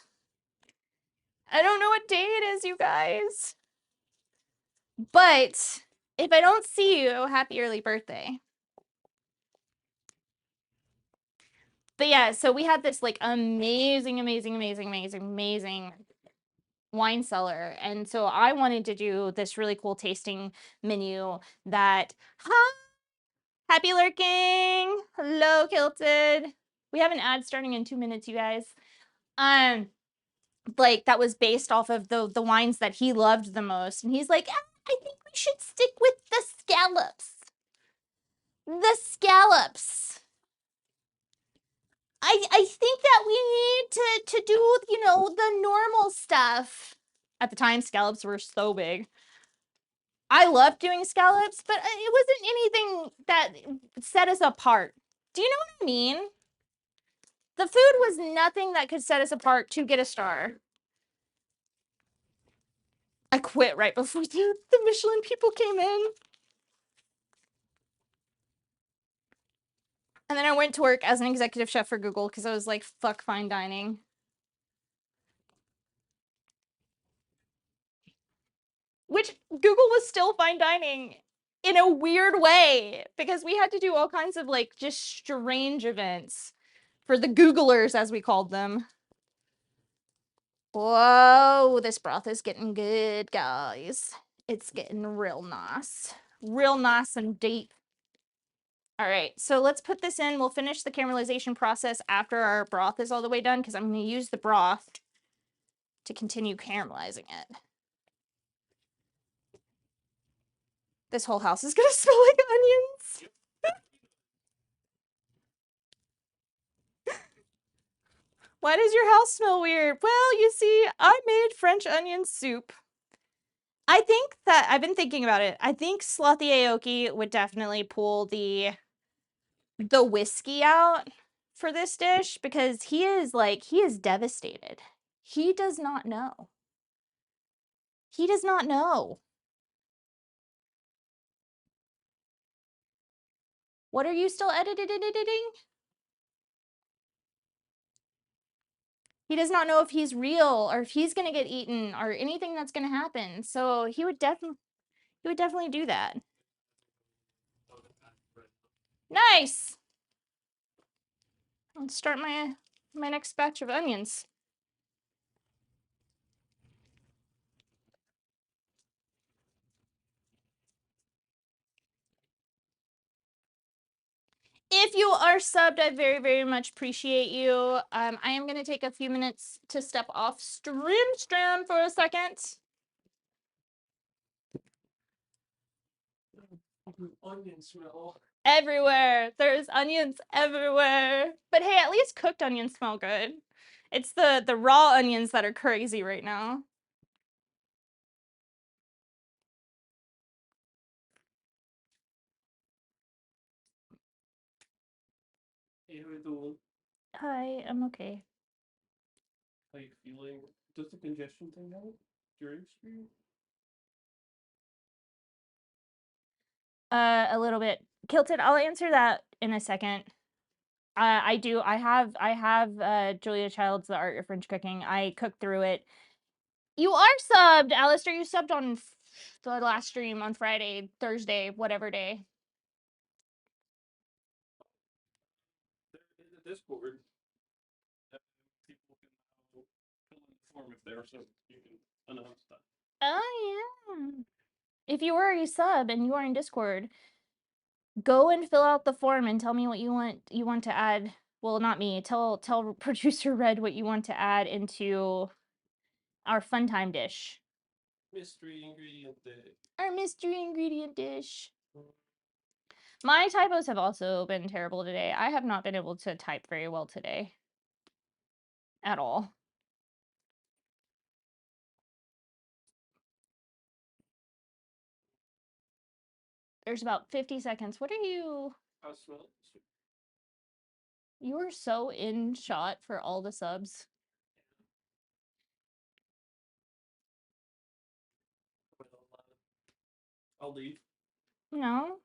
I don't know what day it is, you guys. But if I don't see you, happy early birthday. But yeah, so we had this like amazing, amazing, amazing, amazing, amazing wine cellar. And so I wanted to do this really cool tasting menu that, hi, happy lurking, hello, Kilted. We have an ad starting in 2 minutes, you guys. Um, like that was based off of the wines that he loved the most. And he's like, I think we should stick with the scallops. The scallops. I think that we need to do, you know, the normal stuff. At the time, scallops were so big. I loved doing scallops, but it wasn't anything that set us apart. Do you know what I mean? The food was nothing that could set us apart to get a star. I quit right before the Michelin people came in. And then I went to work as an executive chef for Google because I was like, fuck fine dining. Which Google was still fine dining in a weird way because we had to do all kinds of like just strange events for the Googlers, as we called them. Whoa, this broth is getting good, guys. It's getting real nice. Real nice and deep. All right, so let's put this in. We'll finish the caramelization process after our broth is all the way done because I'm going to use the broth to continue caramelizing it. This whole house is going to smell like onions. Why does your house smell weird? Well, you see, I made French onion soup. I think that I've been thinking about it. I think Slothy Aioki would definitely pull the whiskey out for this dish because he is devastated. He does not know. He does not know. What are you still editing? He does not know if he's real or if he's gonna get eaten or anything that's gonna happen. So he would definitely do that. Nice. Let's start my next batch of onions. If you are subbed, I very, very much appreciate you. I am going to take a few minutes to step off stream for a second. Onion smell. Everywhere. There's onions everywhere. But hey, at least cooked onions smell good. It's the raw onions that are crazy right now. Hey, how you doing? Hi, I'm okay. How you feeling? Does the congestion thing help during stream? A little bit. Kilted, I'll answer that in a second. I do. I have Julia Child's The Art of French Cooking. I cooked through it. You are subbed, Alistair. You subbed on the last stream on Friday, Thursday, whatever day. They're in the Discord. People can now fill in the form if they're so you can announce that. Oh yeah. If you were a sub and you are in Discord, go and fill out the form and tell me what you want to add. Well, not me. Tell producer Red what you want to add into our fun time dish. Mystery ingredient day. Our mystery ingredient dish. My typos have also been terrible today. I have not been able to type very well today. At all. There's about 50 seconds. What are you? I smell it. You are so in shot for all the subs. I'll leave. No,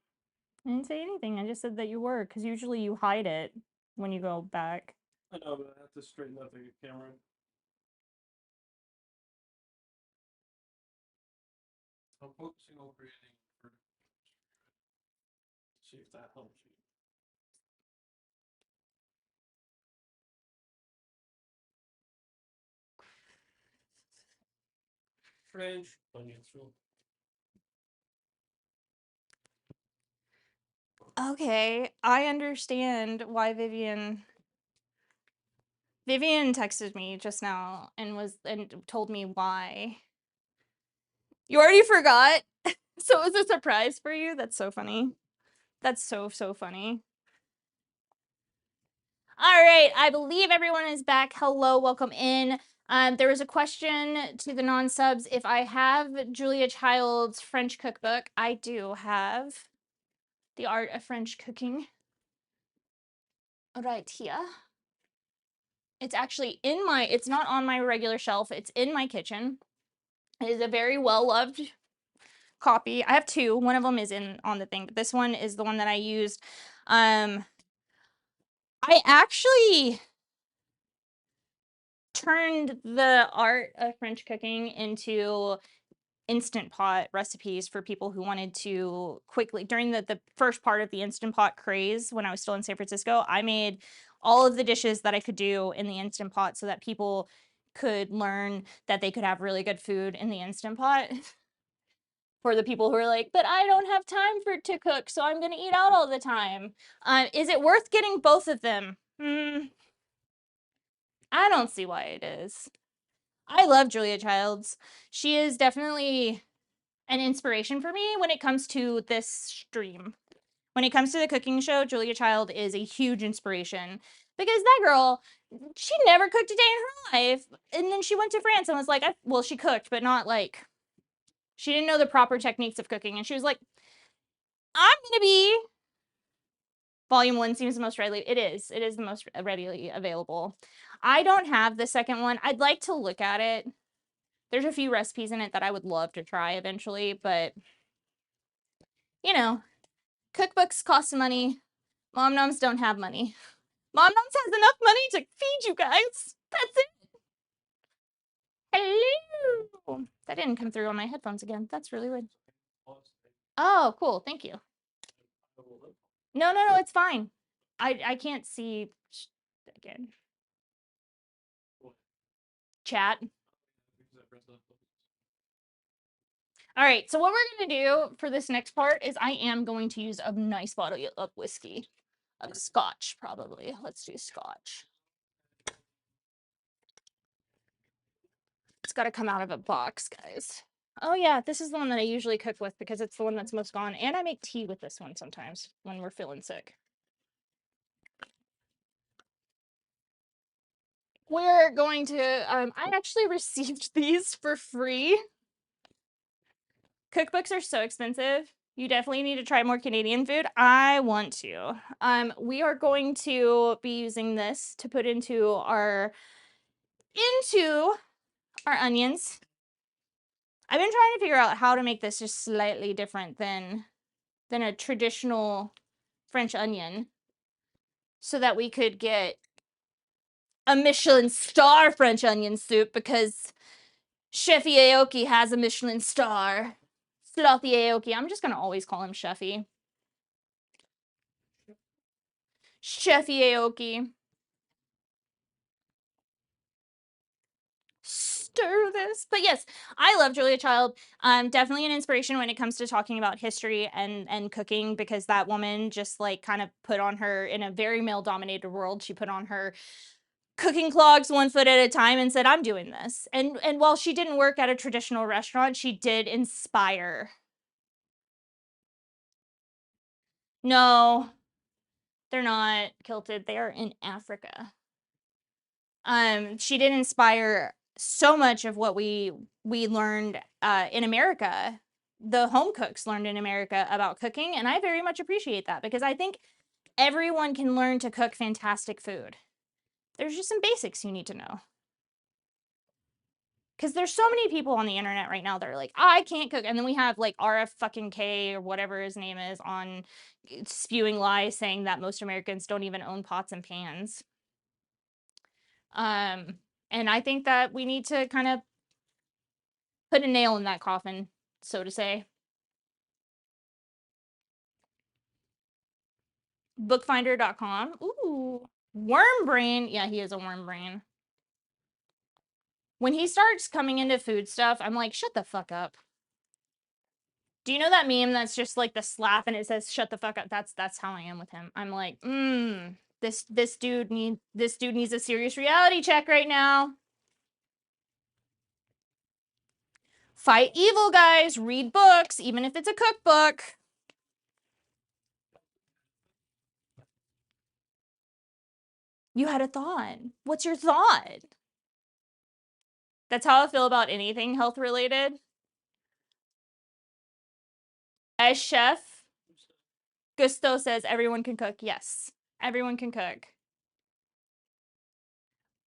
I didn't say anything. I just said that you were, because usually you hide it when you go back. I know, but I have to straighten out the camera. I'm focusing on creating for see if that helps you. French onion soup. Okay, I understand why Vivian texted me just now and told me why. You already forgot? So it was a surprise for you? That's so funny. That's so funny. All right, I believe everyone is back. Hello, welcome in. There was a question to the non-subs. If I have Julia Child's French cookbook, I do have The Art of French Cooking right here. It's actually it's not on my regular shelf. It's in my kitchen. It is a very well-loved copy. I have two. One of them is on the thing, but this one is the one that I used. I actually turned the Art of French Cooking into Instant Pot recipes for people who wanted to quickly, during the first part of the Instant Pot craze when I was still in San Francisco, I made all of the dishes that I could do in the Instant Pot so that people could learn that they could have really good food in the Instant Pot. For the people who are like, but I don't have time to cook, so I'm gonna eat out all the time. Is it worth getting both of them? I don't see why it is. I love Julia Childs. She is definitely an inspiration for me when it comes to this stream. When it comes to the cooking show, Julia Child is a huge inspiration because that girl, she never cooked a day in her life. And then she went to France and was like, well, she cooked, but not like, she didn't know the proper techniques of cooking. And she was like, I'm going to be. Volume 1 seems the most readily. It is the most readily available. I don't have the second one. I'd like to look at it. There's a few recipes in it that I would love to try eventually, but you know, cookbooks cost money. Mom noms don't have money. Mom noms has enough money to feed you guys. That's it. Hello. That didn't come through on my headphones again. That's really weird. Oh, cool. Thank you. No, it's fine. I can't see again. Chat. All right, so what we're gonna do for this next part is I am going to use a nice bottle of whiskey, of scotch probably. Let's do scotch. It's got to come out of a box, guys. Oh yeah, this is the one that I usually cook with because it's the one that's most gone, and I make tea with this one sometimes when we're feeling sick. We're going to, I actually received these for free. Cookbooks are so expensive. You definitely need to try more Canadian food. I want to. We are going to be using this to put into our into our onions. I've been trying to figure out how to make this just slightly different than a traditional French onion so that we could get a Michelin star French onion soup, because Chefy Aioki has a Michelin star. Slothy Aioki. I'm just gonna always call him Chefy. Chefy Aioki. Stir this. But yes, I love Julia Child. Definitely an inspiration when it comes to talking about history and cooking, because that woman just like kind of put on her, in a very male dominated world, she put on her cooking clogs one foot at a time and said, I'm doing this. And while she didn't work at a traditional restaurant, she did inspire. No, they're not kilted. They are in Africa. She did inspire so much of what we learned in America. The home cooks learned in America about cooking, and I very much appreciate that, because I think everyone can learn to cook fantastic food. There's just some basics you need to know. Because there's so many people on the internet right now that are like, I can't cook. And then we have like RF fucking K or whatever his name is on spewing lies saying that most Americans don't even own pots and pans. And I think that we need to kind of put a nail in that coffin, so to say. Bookfinder.com. Ooh. Worm brain. Yeah, he is a worm brain. When he starts coming into food stuff, I'm like, shut the fuck up. Do you know that meme that's just like the slap and it says shut the fuck up? That's how I am with him. I'm like, this dude needs a serious reality check right now. Fight evil, guys. Read books, even if it's a cookbook. You had a thought. What's your thought? That's how I feel about anything health related. As chef, Gusto says everyone can cook. Yes, everyone can cook.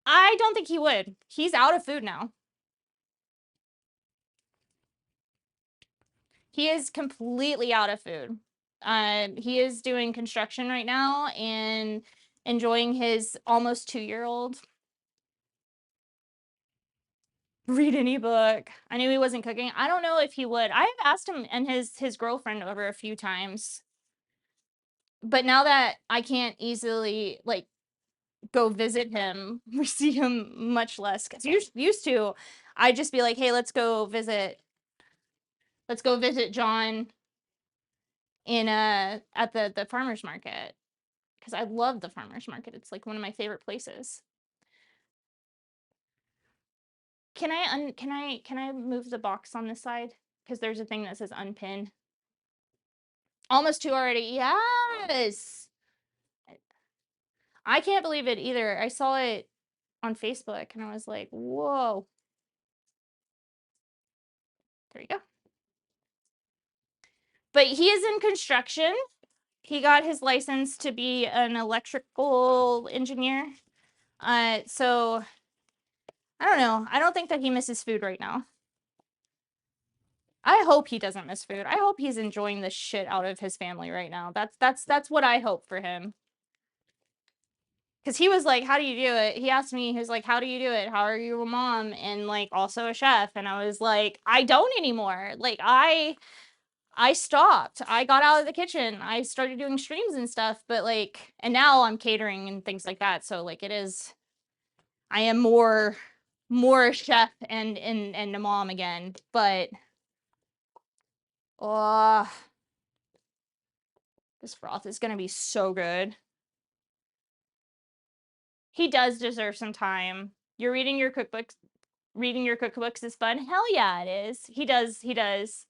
I don't think he would. He's out of food now. He is completely out of food. He is doing construction right now and enjoying his almost 2-year-old. Read any book. I knew he wasn't cooking. I don't know if he would. I have asked him and his girlfriend over a few times. But now that I can't easily like go visit him, we see him much less. Because used to, I'd just be like, hey, let's go visit John in at the farmer's market, because I love the farmer's market. It's like one of my favorite places. Can I move the box on this side? Because there's a thing that says unpin. Almost 2 already. Yes. I can't believe it either. I saw it on Facebook and I was like, whoa. There you go. But he is in construction. He got his license to be an electrical engineer. So I don't know. I don't think that he misses food right now. I hope he doesn't miss food. I hope he's enjoying the shit out of his family right now. That's what I hope for him. Because he was like, how do you do it? He asked me, he was like, how do you do it? How are you a mom and like also a chef? And I was like, I don't anymore. Like I stopped. I got out of the kitchen. I started doing streams and stuff, but like, and now I'm catering and things like that. So like it is, I am more a chef and a mom again. But oh, this broth is gonna be so good. He does deserve some time. You're reading your cookbooks. Reading your cookbooks is fun. Hell yeah, it is. He does.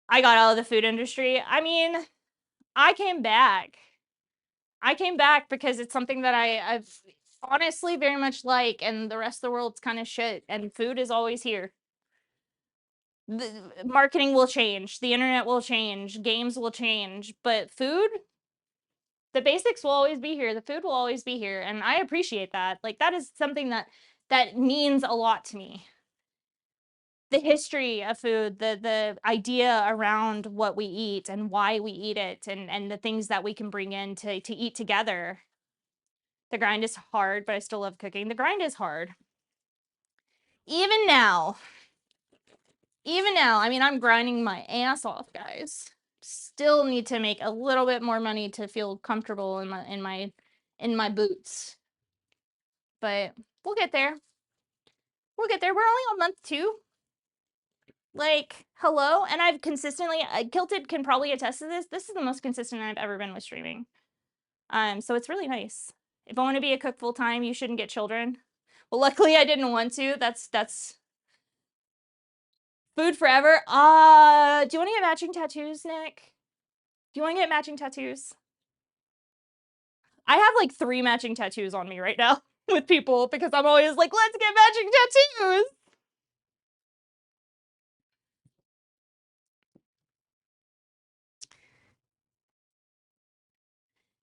I got out of the food industry. I mean, I came back. Because it's something that I've honestly very much like, and the rest of the world's kind of shit, and food is always here. The marketing will change, the internet will change, games will change, but food, the basics will always be here. The food will always be here, and I appreciate that. Like that is something that that means a lot to me. The history of food, the idea around what we eat and why we eat it, and the things that we can bring in to eat together. The grind is hard, but I still love cooking. The grind is hard. Even now, I mean, I'm grinding my ass off, guys. Still need to make a little bit more money to feel comfortable in my boots. But we'll get there. We'll get there. We're only on month 2. Like, hello? And I've consistently, Kilted can probably attest to this. This is the most consistent I've ever been with streaming. So it's really nice. If I want to be a cook full time, you shouldn't get children. Well, luckily I didn't want to. That's food forever. Do you want to get matching tattoos, Nick? Do you want to get matching tattoos? I have like 3 matching tattoos on me right now with people because I'm always like, let's get matching tattoos.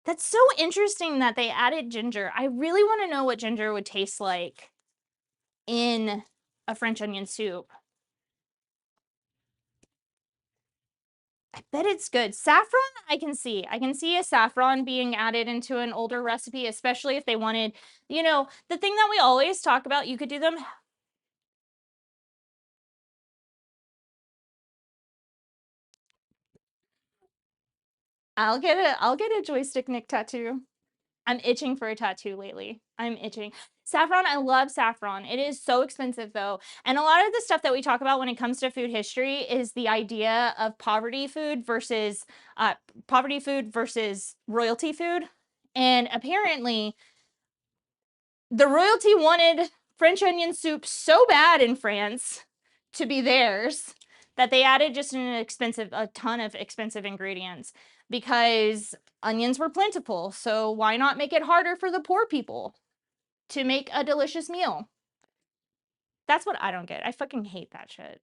That's so interesting that they added ginger. I really want to know what ginger would taste like in a French onion soup. I bet it's good. Saffron, I can see. I can see a saffron being added into an older recipe, especially if they wanted, the thing that we always talk about, you could do them. I'll get a joystick Nick tattoo. I'm itching for a tattoo lately. I'm itching. Saffron, I love saffron. It is so expensive though. And a lot of the stuff that we talk about when it comes to food history is the idea of poverty food versus royalty food. And apparently the royalty wanted French onion soup so bad in France to be theirs that they added just a ton of expensive ingredients because onions were plentiful. So why not make it harder for the poor people to make a delicious meal? That's what I don't get. I fucking hate that shit.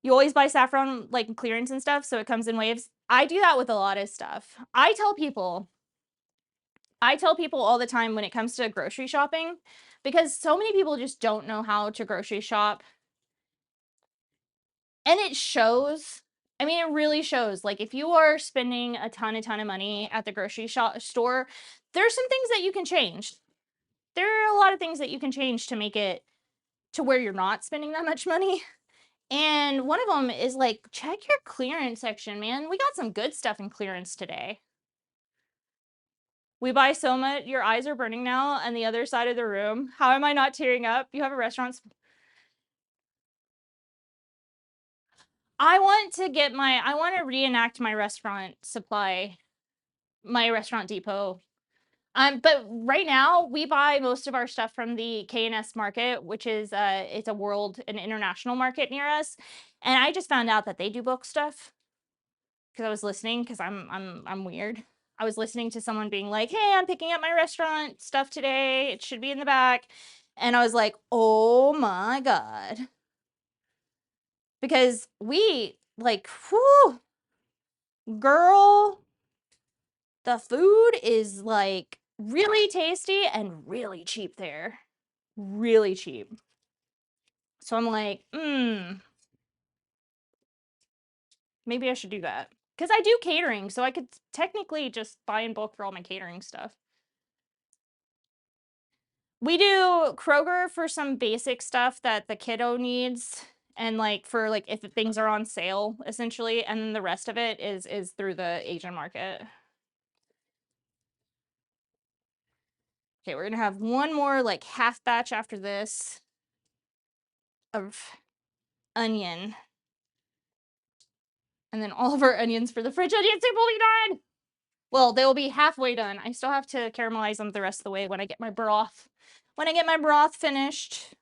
You always buy saffron like clearance and stuff, so it comes in waves. I do that with a lot of stuff. I tell people all the time when it comes to grocery shopping, because so many people just don't know how to grocery shop. And it shows. I mean, it really shows. Like, if you are spending a ton of money at the grocery store, there's some things that you can change. There are a lot of things that you can change to make it to where you're not spending that much money. And one of them is like, check your clearance section, man. We got some good stuff in clearance today. We buy so much. Your eyes are burning now on the other side of the room. How am I not tearing up? You have a restaurant. I want to reenact my restaurant supply, my restaurant depot. But right now we buy most of our stuff from the K&S market, which is it's an international market near us. And I just found out that they do bulk stuff because I was listening, because I'm weird. I was listening to someone being like, "Hey, I'm picking up my restaurant stuff today. It should be in the back." And I was like, "Oh my God." Because we like, whew, girl, the food is like really tasty and really cheap there. Really cheap. So I'm like, maybe I should do that. Because I do catering, so I could technically just buy in bulk for all my catering stuff. We do Kroger for some basic stuff that the kiddo needs, and like for like if things are on sale, essentially, and then the rest of it is through the Asian market. Okay, we're gonna have one more like half batch after this of onion. And then all of our onions for the fridge onion soup will be done. Well, they will be halfway done. I still have to caramelize them the rest of the way when I get my broth. When I get my broth finished.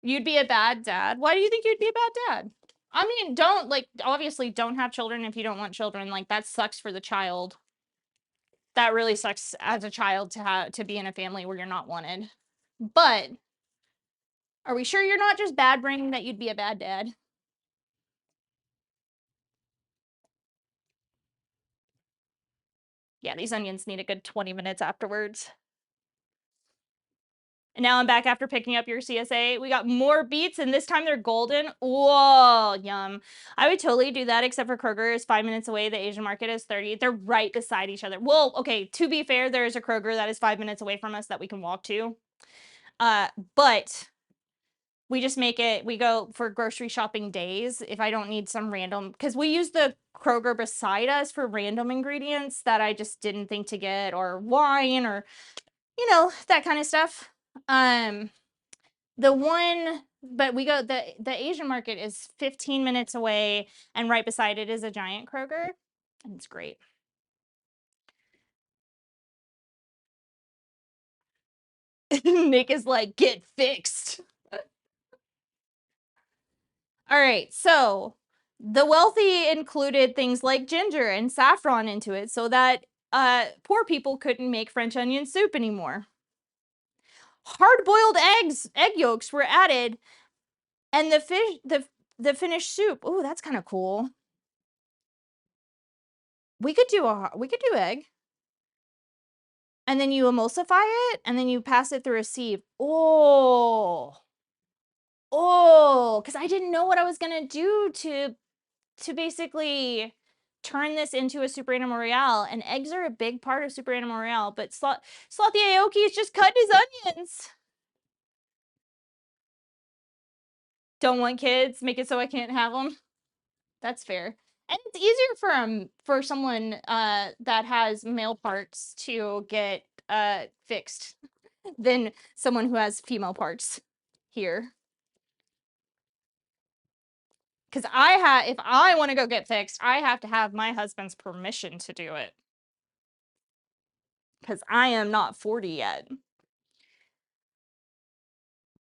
You'd be a bad dad. Why do you think you'd be a bad dad? I mean, obviously don't have children if you don't want children. Like, that sucks for the child. That really sucks as a child to be in a family where you're not wanted. But are we sure you're not just bad brain that you'd be a bad dad? Yeah, these onions need a good 20 minutes afterwards. And now I'm back after picking up your CSA. We got more beets, and this time they're golden. Whoa, yum. I would totally do that, except for Kroger is 5 minutes away. The Asian market is 30. They're right beside each other. Well, okay, to be fair, there is a Kroger that is 5 minutes away from us that we can walk to. But we just make it, we go for grocery shopping days if I don't need some random, because we use the Kroger beside us for random ingredients that I just didn't think to get, or wine, or, you know, that kind of stuff. The one, but we go, the Asian market is 15 minutes away, and right beside it is a giant Kroger, and it's great. Nick is like, get fixed. All right, so the wealthy included things like ginger and saffron into it so that poor people couldn't make French onion soup anymore. Hard-boiled egg yolks were added, and the finished soup. Oh, that's kind of cool. We could do egg, and then you emulsify it, and then you pass it through a sieve. Because I didn't know what I was gonna do to basically turn this into a Super Animal Royale, and eggs are a big part of Super Animal Royale, but Slothy Aioki is just cutting his onions. Don't want kids, make it so I can't have them. That's fair. And it's easier for someone that has male parts to get fixed than someone who has female parts here. Because if I want to go get fixed, I have to have my husband's permission to do it. Because I am not 40 yet.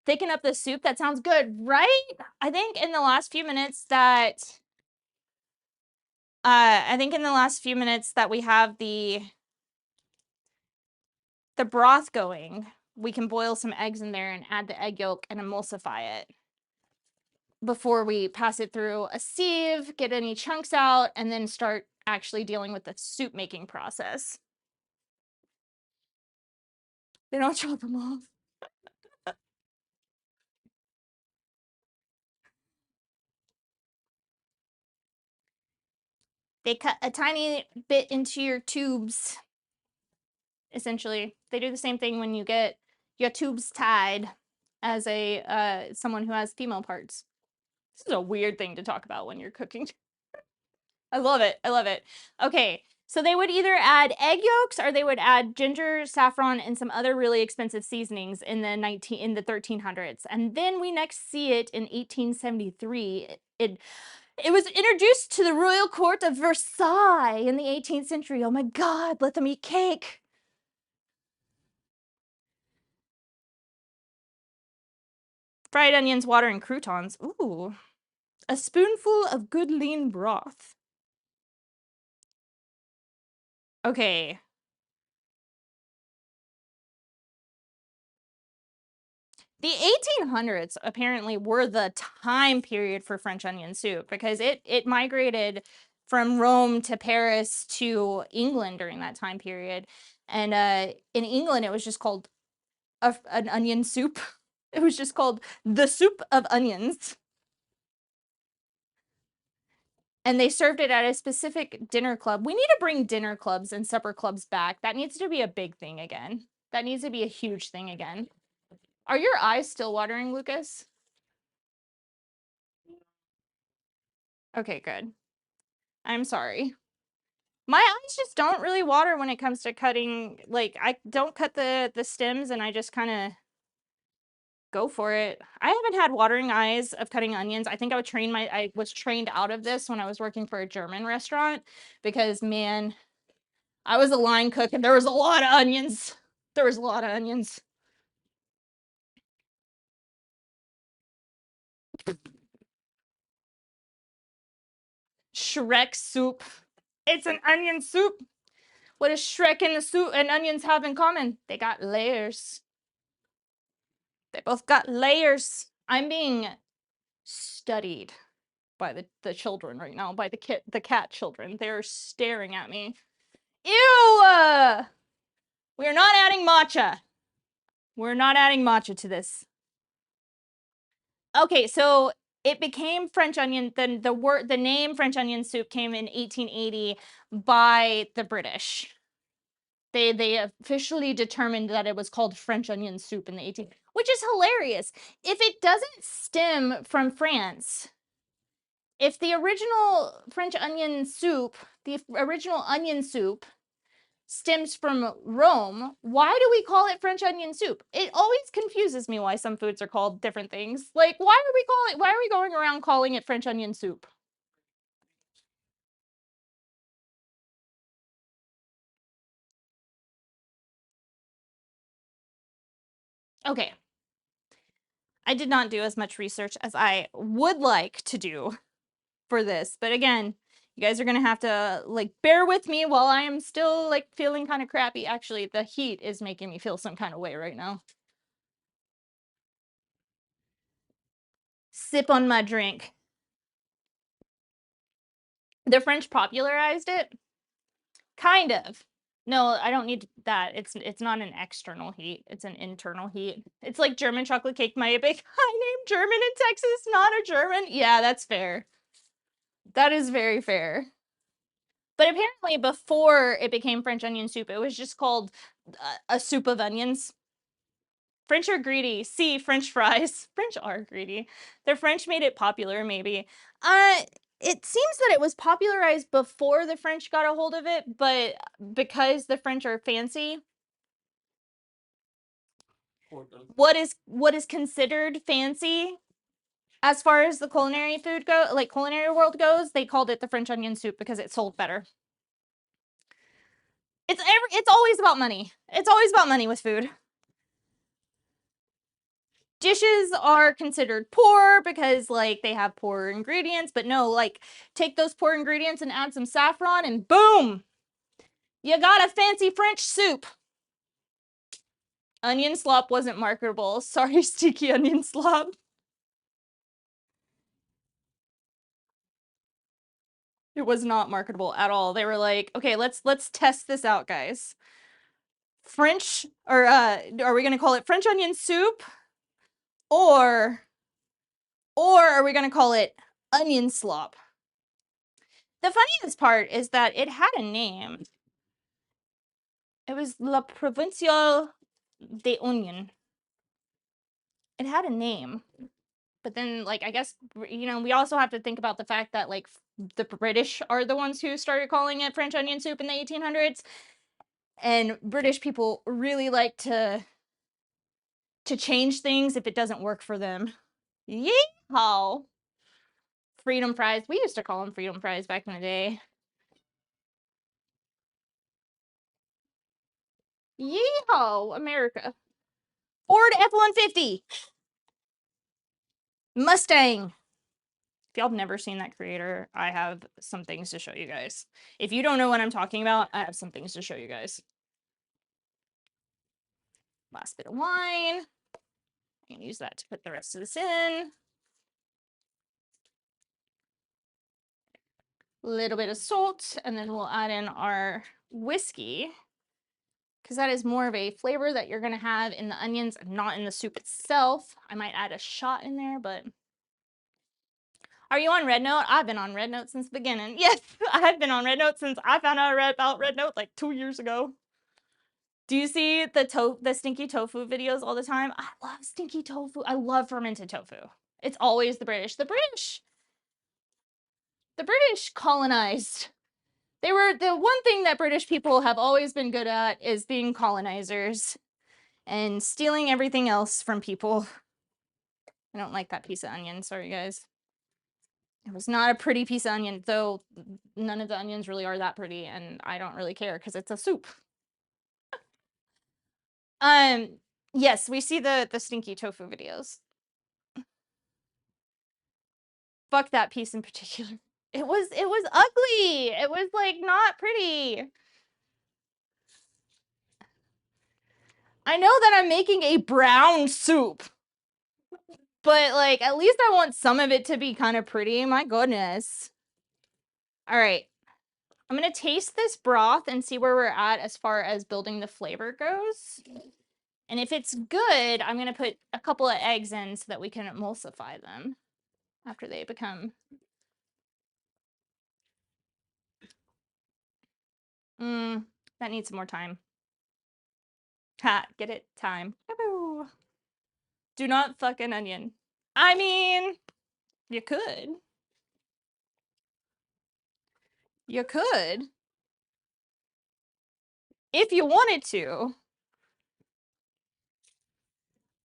Thicken up the soup. That sounds good, right? I think in the last few minutes that we have the broth going, we can boil some eggs in there and add the egg yolk and emulsify it before we pass it through a sieve, get any chunks out, and then start actually dealing with the soup making process. They don't chop them off. They cut a tiny bit into your tubes. Essentially, they do the same thing when you get your tubes tied as a someone who has female parts. This is a weird thing to talk about when you're cooking. I love it. I love it. Okay, so they would either add egg yolks or they would add ginger, saffron, and some other really expensive seasonings in the 1300s. And then we next see it in 1873. It was introduced to the royal court of Versailles in the 18th century. Oh my God, let them eat cake. Fried onions, water, and croutons. Ooh. A spoonful of good lean broth. Okay. The 1800s apparently were the time period for French onion soup because it migrated from Rome to Paris to England during that time period. And in England, it was just called an onion soup. It was just called the soup of onions. And they served it at a specific dinner club. We need to bring dinner clubs and supper clubs back. That needs to be a big thing again. That needs to be a huge thing again. Are your eyes still watering, Lucas? Okay, good. I'm sorry. My eyes just don't really water when it comes to cutting. Like, I don't cut the stems, and I just kind of go for it. I haven't had watering eyes of cutting onions. I think I was trained out of this when I was working for a German restaurant because, man, I was a line cook and there was a lot of onions. There was a lot of onions. Shrek soup. It's an onion soup. What does Shrek and the soup and onions have in common? They got layers. They both got layers. I'm being studied by the children right now, by the cat children. They're staring at me Ew! We're not adding matcha. We're not adding matcha to this. Okay, so it became French onion. The name French onion soup came in 1880 by the British. They officially determined that it was called French onion soup in the 18th, which is hilarious. If it doesn't stem from France, if the original French onion soup, the original onion soup stems from Rome, why do we call it French onion soup? It always confuses me why some foods are called different things. Like, why are we going around calling it French onion soup? Okay. I did not do as much research as I would like to do for this, but again, you guys are gonna have to like bear with me while I am still like feeling kind of crappy. Actually, the heat is making me feel some kind of way right now. Sip on my drink. The French popularized it? Kind of. No, I don't need that. It's not an external heat. It's an internal heat. It's like German chocolate cake might be I named German in Texas, not a German. Yeah, that's fair. That is very fair. But apparently before it became French onion soup, it was just called a soup of onions. French are greedy. See, French fries. French are greedy. The French made it popular, maybe. It seems that it was popularized before the French got a hold of it, but because the French are fancy, what is considered fancy as far as the culinary world goes, they called it the French onion soup because it sold better. It's always about money. It's always about money with food. Dishes are considered poor because like they have poor ingredients, but no, like take those poor ingredients and add some saffron and boom, you got a fancy French soup. Onion slop wasn't marketable. Sorry, sticky onion slop. It was not marketable at all. They were like, okay, let's test this out, guys. French, or are we gonna call it French onion soup, or are we gonna call it onion slop? The funniest part is that it had a name. It was La Provinciale de Onion. It had a name. But then, like, I guess, you know, we also have to think about the fact that, like, the British are the ones who started calling it French onion soup in the 1800s. And British people really like to change things if it doesn't work for them. Yeehaw! Freedom fries. We used to call them freedom fries back in the day. Yeehaw, America. Ford F-150. Mustang. If y'all have never seen that creator, I have some things to show you guys. If you don't know what I'm talking about, I have some things to show you guys. Last bit of wine. I can use that to put the rest of this in. A little bit of salt, and then we'll add in our whiskey, because that is more of a flavor that you're going to have in the onions and not in the soup itself. I might add a shot in there, but... Are you on Red Note? I've been on Red Note since the beginning. Yes, I've been on Red Note since I found out about Red Note like 2 years ago. Do you see the stinky tofu videos all the time? I love stinky tofu. I love fermented tofu. It's always the British. The British colonized. They were the one thing that British people have always been good at is being colonizers and stealing everything else from people. I don't like that piece of onion. Sorry, guys. It was not a pretty piece of onion, though none of the onions really are that pretty, and I don't really care because it's a soup. Yes, we see the stinky tofu videos. Fuck that piece in particular. It was ugly. It was like not pretty. I know that I'm making a brown soup, but like at least I want some of it to be kind of pretty. My goodness. All right. I'm gonna taste this broth and see where we're at as far as building the flavor goes. And if it's good, I'm gonna put a couple of eggs in so that we can emulsify them after they become. That needs some more time. Ha, get it? Time. Do not fuck an onion. I mean, you could. You could. If you wanted to.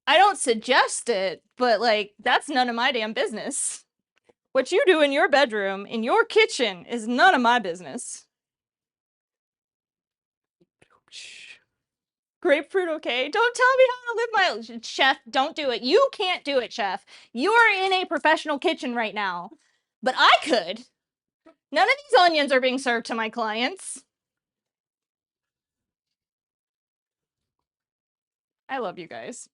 I don't suggest it, but like, that's none of my damn business. What you do in your bedroom, in your kitchen, is none of my business. Grapefruit, okay? Don't tell me how to live my... Chef, don't do it. You can't do it, chef. You are in a professional kitchen right now. But I could. None of these onions are being served to my clients. I love you guys.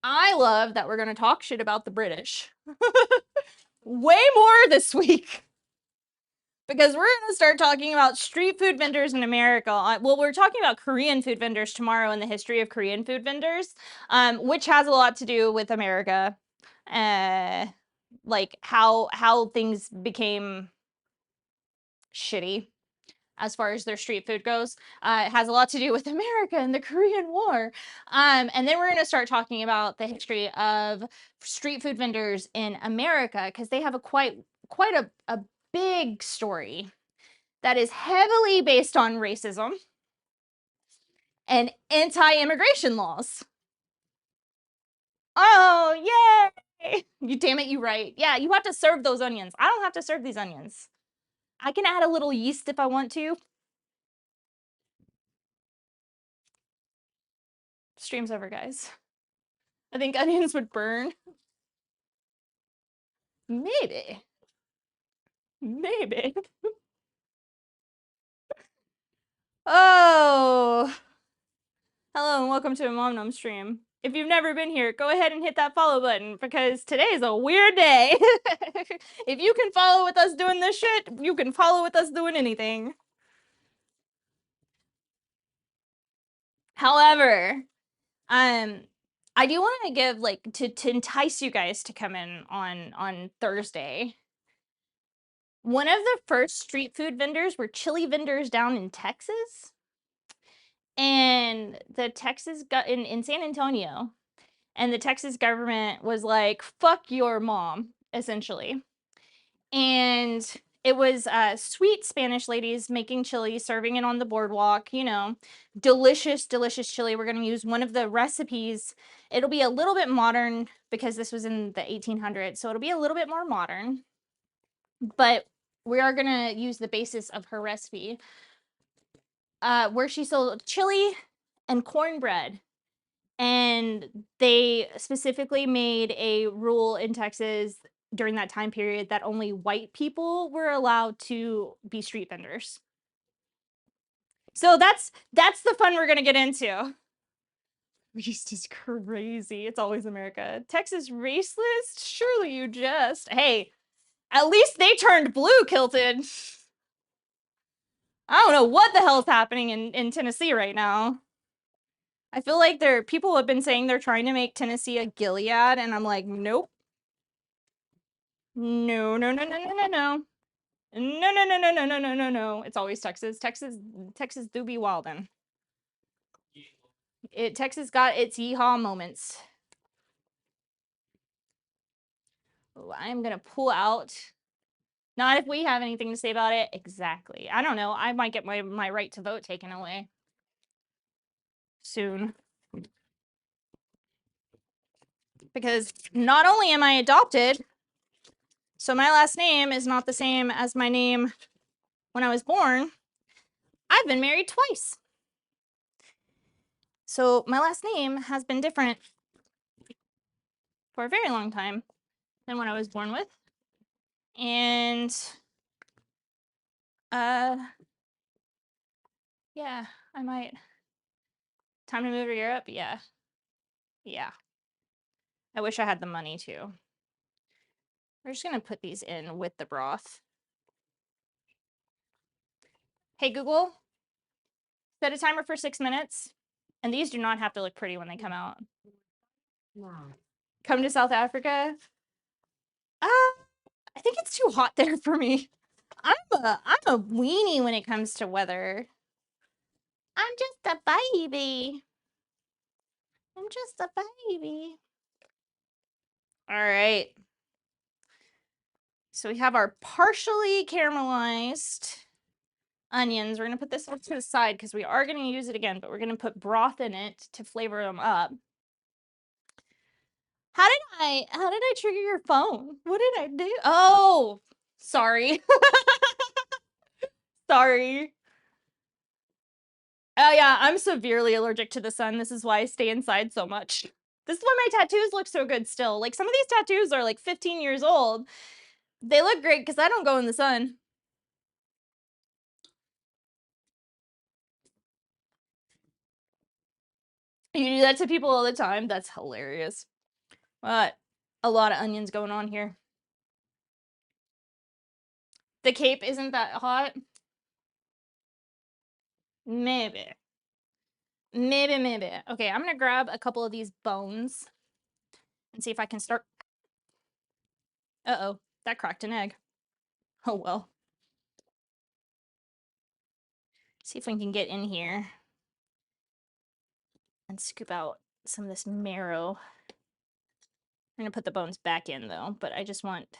I love that we're going to talk shit about the British. Way more this week. Because we're going to start talking about street food vendors in America. Well, we're talking about Korean food vendors tomorrow and the history of Korean food vendors, which has a lot to do with America. Like how things became shitty as far as their street food goes. It has a lot to do with America and the Korean War. And then we're going to start talking about the history of street food vendors in America, because they have a quite a big story that is heavily based on racism and anti-immigration laws. Oh, yay! You damn it, you right. Yeah, you have to serve those onions. I don't have to serve these onions. I can add a little yeast if I want to. Stream's over, guys. I think onions would burn. Maybe. Maybe. Oh. Hello and welcome to a Mom Nom stream. If you've never been here, go ahead and hit that follow button, because today is a weird day. If you can follow with us doing this shit, you can follow with us doing anything. However, I do want to give, like, to entice you guys to come in on Thursday. One of the first street food vendors were chili vendors down in Texas. And the Texas in San Antonio. And the Texas government was like, fuck your mom, essentially. And it was sweet Spanish ladies making chili, serving it on the boardwalk, you know, delicious, delicious chili. We're going to use one of the recipes. It'll be a little bit modern because this was in the 1800s, so it'll be a little bit more modern. But we are going to use the basis of her recipe, where she sold chili and cornbread. And they specifically made a rule in Texas during that time period that only white people were allowed to be street vendors. So that's the fun we're gonna get into. Racist is crazy. It's always America. Texas raceless? Surely you just. Hey, at least they turned blue, Kilted. I don't know what the hell's happening in Tennessee right now. I feel like people have been saying they're trying to make Tennessee a Gilead, and I'm like, nope. No, no, no, no, no, no, no. No, no, no, no, no, no, no, no, no. It's always Texas. Texas do be wildin'. Texas got its yeehaw moments. Oh, I'm gonna pull out. Not if we have anything to say about it. Exactly. I don't know. I might get my right to vote taken away soon. Because not only am I adopted, so my last name is not the same as my name when I was born, I've been married twice. So my last name has been different for a very long time than what I was born with. And yeah, I might. Time to move to Europe? Yeah. Yeah. I wish I had the money to. We're just gonna put these in with the broth. Hey Google, set a timer for 6 minutes. And these do not have to look pretty when they come out. Come to South Africa. I think it's too hot there for me. I'm a weenie when it comes to weather. I'm just a baby. I'm just a baby. All right. So we have our partially caramelized onions. We're going to put this off to the side because we are going to use it again, but we're going to put broth in it to flavor them up. How did I trigger your phone? What did I do? Oh, sorry. Sorry. Oh yeah, I'm severely allergic to the sun. This is why I stay inside so much. This is why my tattoos look so good still. Like some of these tattoos are like 15 years old. They look great because I don't go in the sun. You do that to people all the time. That's hilarious. But a lot of onions going on here. The Cape isn't that hot. Maybe. Maybe. Okay, I'm gonna grab a couple of these bones and see if I can start. Uh-oh, that cracked an egg. Oh well. See if we can get in here and scoop out some of this marrow. I'm gonna put the bones back in though, but I just want.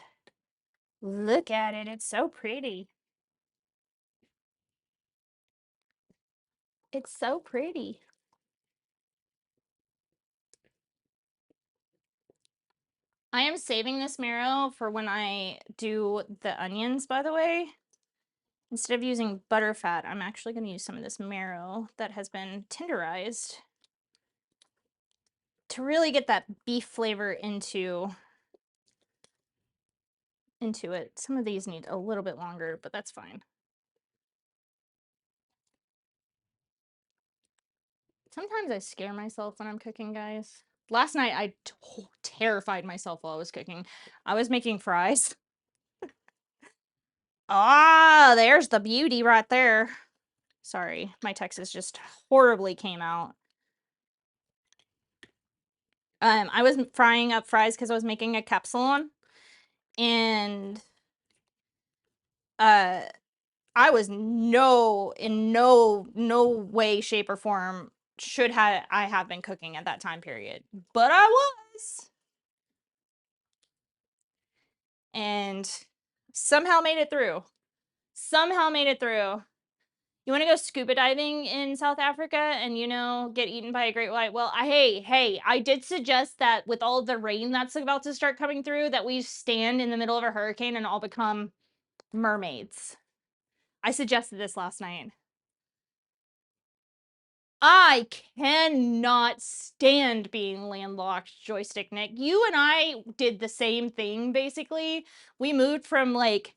Look at it, it's so pretty. It's so pretty. I am saving this marrow for when I do the onions, by the way. Instead of using butter fat, I'm actually going to use some of this marrow that has been tenderized to really get that beef flavor into it. Some of these need a little bit longer, but that's fine. Sometimes I scare myself when I'm cooking, guys. Last night, I terrified myself while I was cooking. I was making fries. Ah, there's the beauty right there. Sorry, my Texas just horribly came out. I was frying up fries because I was making a capsulon, and I was in no way, shape, or form should I have been cooking at that time period, but I was, and somehow made it through. Somehow made it through. You want to go scuba diving in South Africa and, you know, get eaten by a great white? Well, hey, I did suggest that with all the rain that's about to start coming through, that we stand in the middle of a hurricane and all become mermaids. I suggested this last night. I cannot stand being landlocked, Joystick Nick. You and I did the same thing, basically. We moved from, like,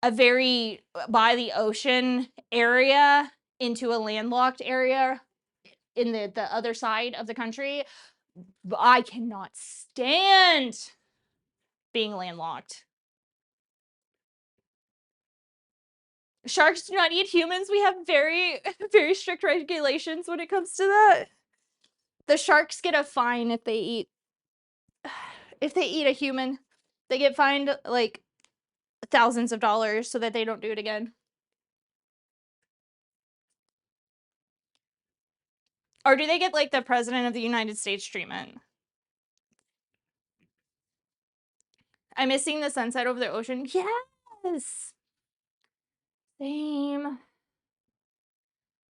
a very by the ocean area into a landlocked area in the other side of the country. I cannot stand being landlocked. Sharks do not eat humans. We have very, very strict regulations when it comes to that. The sharks get a fine if they eat a human. They get fined like thousands of dollars so that they don't do it again. Or do they get like the President of the United States treatment? I'm missing the sunset over the ocean. Yes. Same.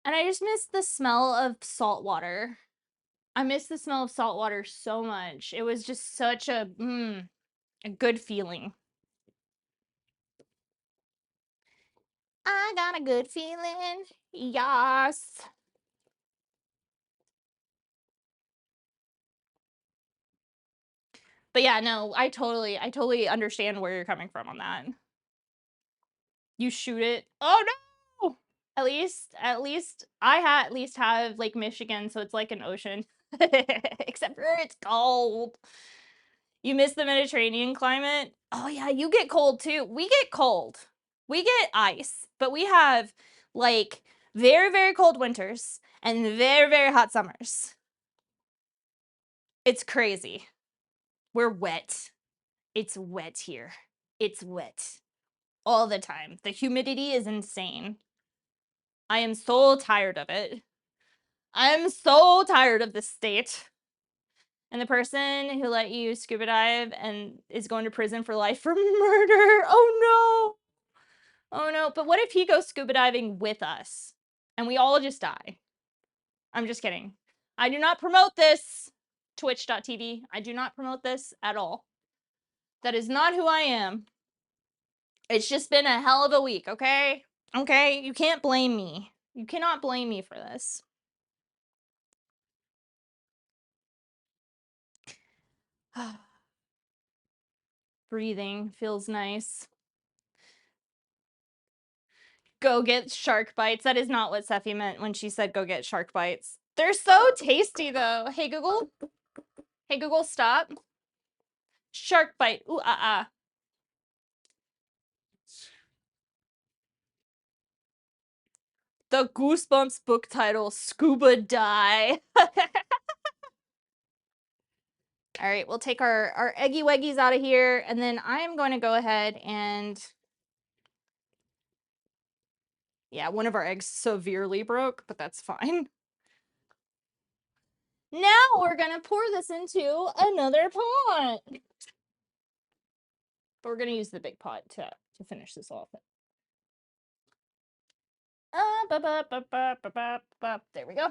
And I just miss the smell of salt water. I miss the smell of salt water so much. It was just such a good feeling. I got a good feeling. Yes. But yeah, no, I totally understand where you're coming from on that. You shoot it. Oh no! At least I at least have Lake Michigan, so it's like an ocean. Except for it's cold. You miss the Mediterranean climate? Oh yeah, you get cold too. We get cold. We get ice, but we have like very, very cold winters and very, very hot summers. It's crazy. We're wet. It's wet here. It's wet all the time. The humidity is insane. I am so tired of it. I'm so tired of this state. And the person who let you scuba dive and is going to prison for life for murder. Oh no. Oh no. But what if he goes scuba diving with us and we all just die? I'm just kidding. I do not promote this. Twitch.tv. I do not promote this at all. That is not who I am. It's just been a hell of a week, okay? Okay? You can't blame me. You cannot blame me for this. Breathing feels nice. Go get shark bites. That is not what Seffi meant when she said go get shark bites. They're so tasty though. Hey Google. Hey Google, stop. Shark bite. Ooh, The Goosebumps book title, Scuba Die. All right, we'll take our eggy weggies out of here, and then I am going to go ahead and... Yeah, one of our eggs severely broke, but that's fine. Now we're going to pour this into another pot. But we're going to use the big pot to finish this off. There we go.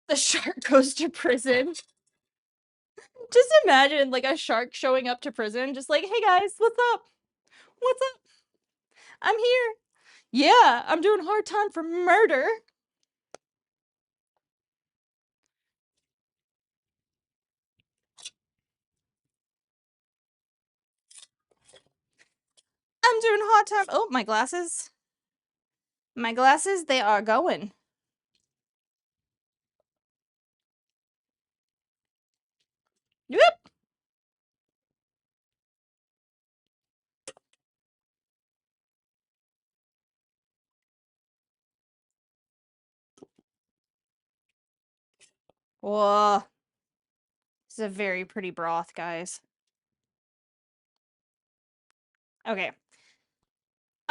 The shark goes to prison. Just imagine like a shark showing up to prison, just like, hey guys, what's up? What's up? I'm here. Yeah, I'm doing hard time for murder. I'm doing hard time. Oh, my glasses. My glasses, they are going. Yep. Whoa. This is a very pretty broth, guys. Okay.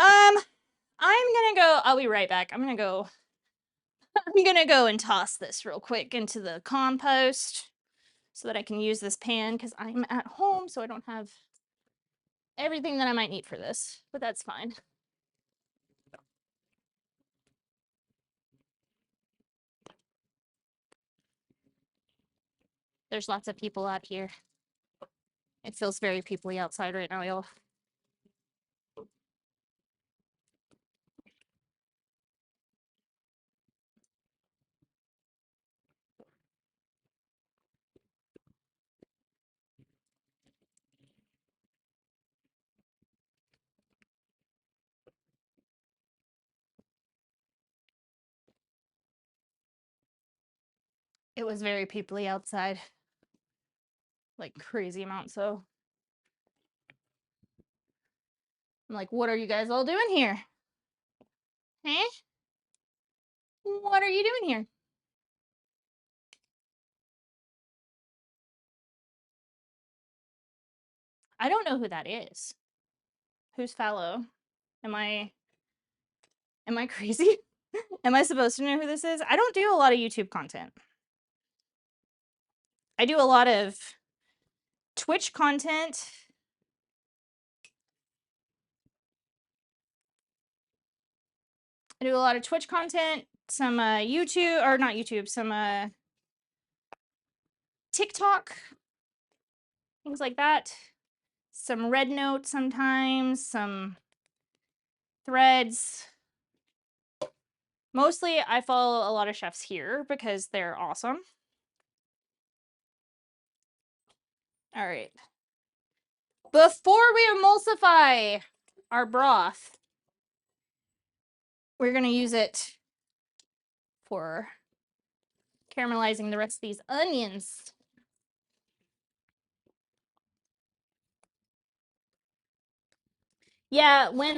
I'm gonna go. I'll be right back. I'm gonna go and toss this real quick into the compost so that I can use this pan because I'm at home, so I don't have everything that I might need for this, but that's fine. There's lots of people out here. It feels very peoply outside right now, y'all. It was very peoply outside. Like crazy amount, so. I'm like, what are you guys all doing here? Huh? What are you doing here? I don't know who that is. Who's Fallow? Am I crazy? Am I supposed to know who this is? I don't do a lot of YouTube content. I do a lot of Twitch content. I do a lot of Twitch content, some YouTube, or not YouTube, some TikTok, things like that. Some Red Note sometimes, some Threads. Mostly I follow a lot of chefs here because they're awesome. All right. Before we emulsify our broth, we're going to use it for caramelizing the rest of these onions. Yeah, when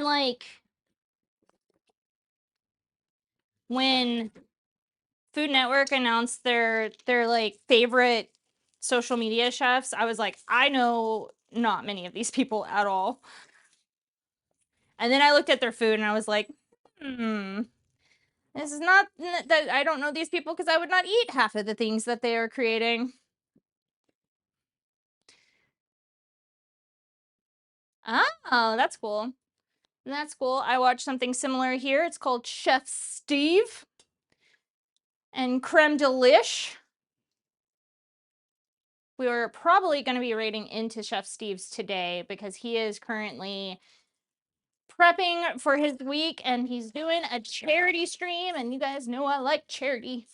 Food Network announced their like favorite social media chefs, I was like, I know not many of these people at all. And then I looked at their food and I was like, this is not that I don't know these people because I would not eat half of the things that they are creating. Oh, that's cool. That's cool. I watched something similar here. It's called Chef Steve and Creme Delish. We were probably going to be raiding into Chef Steve's today because he is currently prepping for his week and he's doing a charity stream, and you guys know I like charity.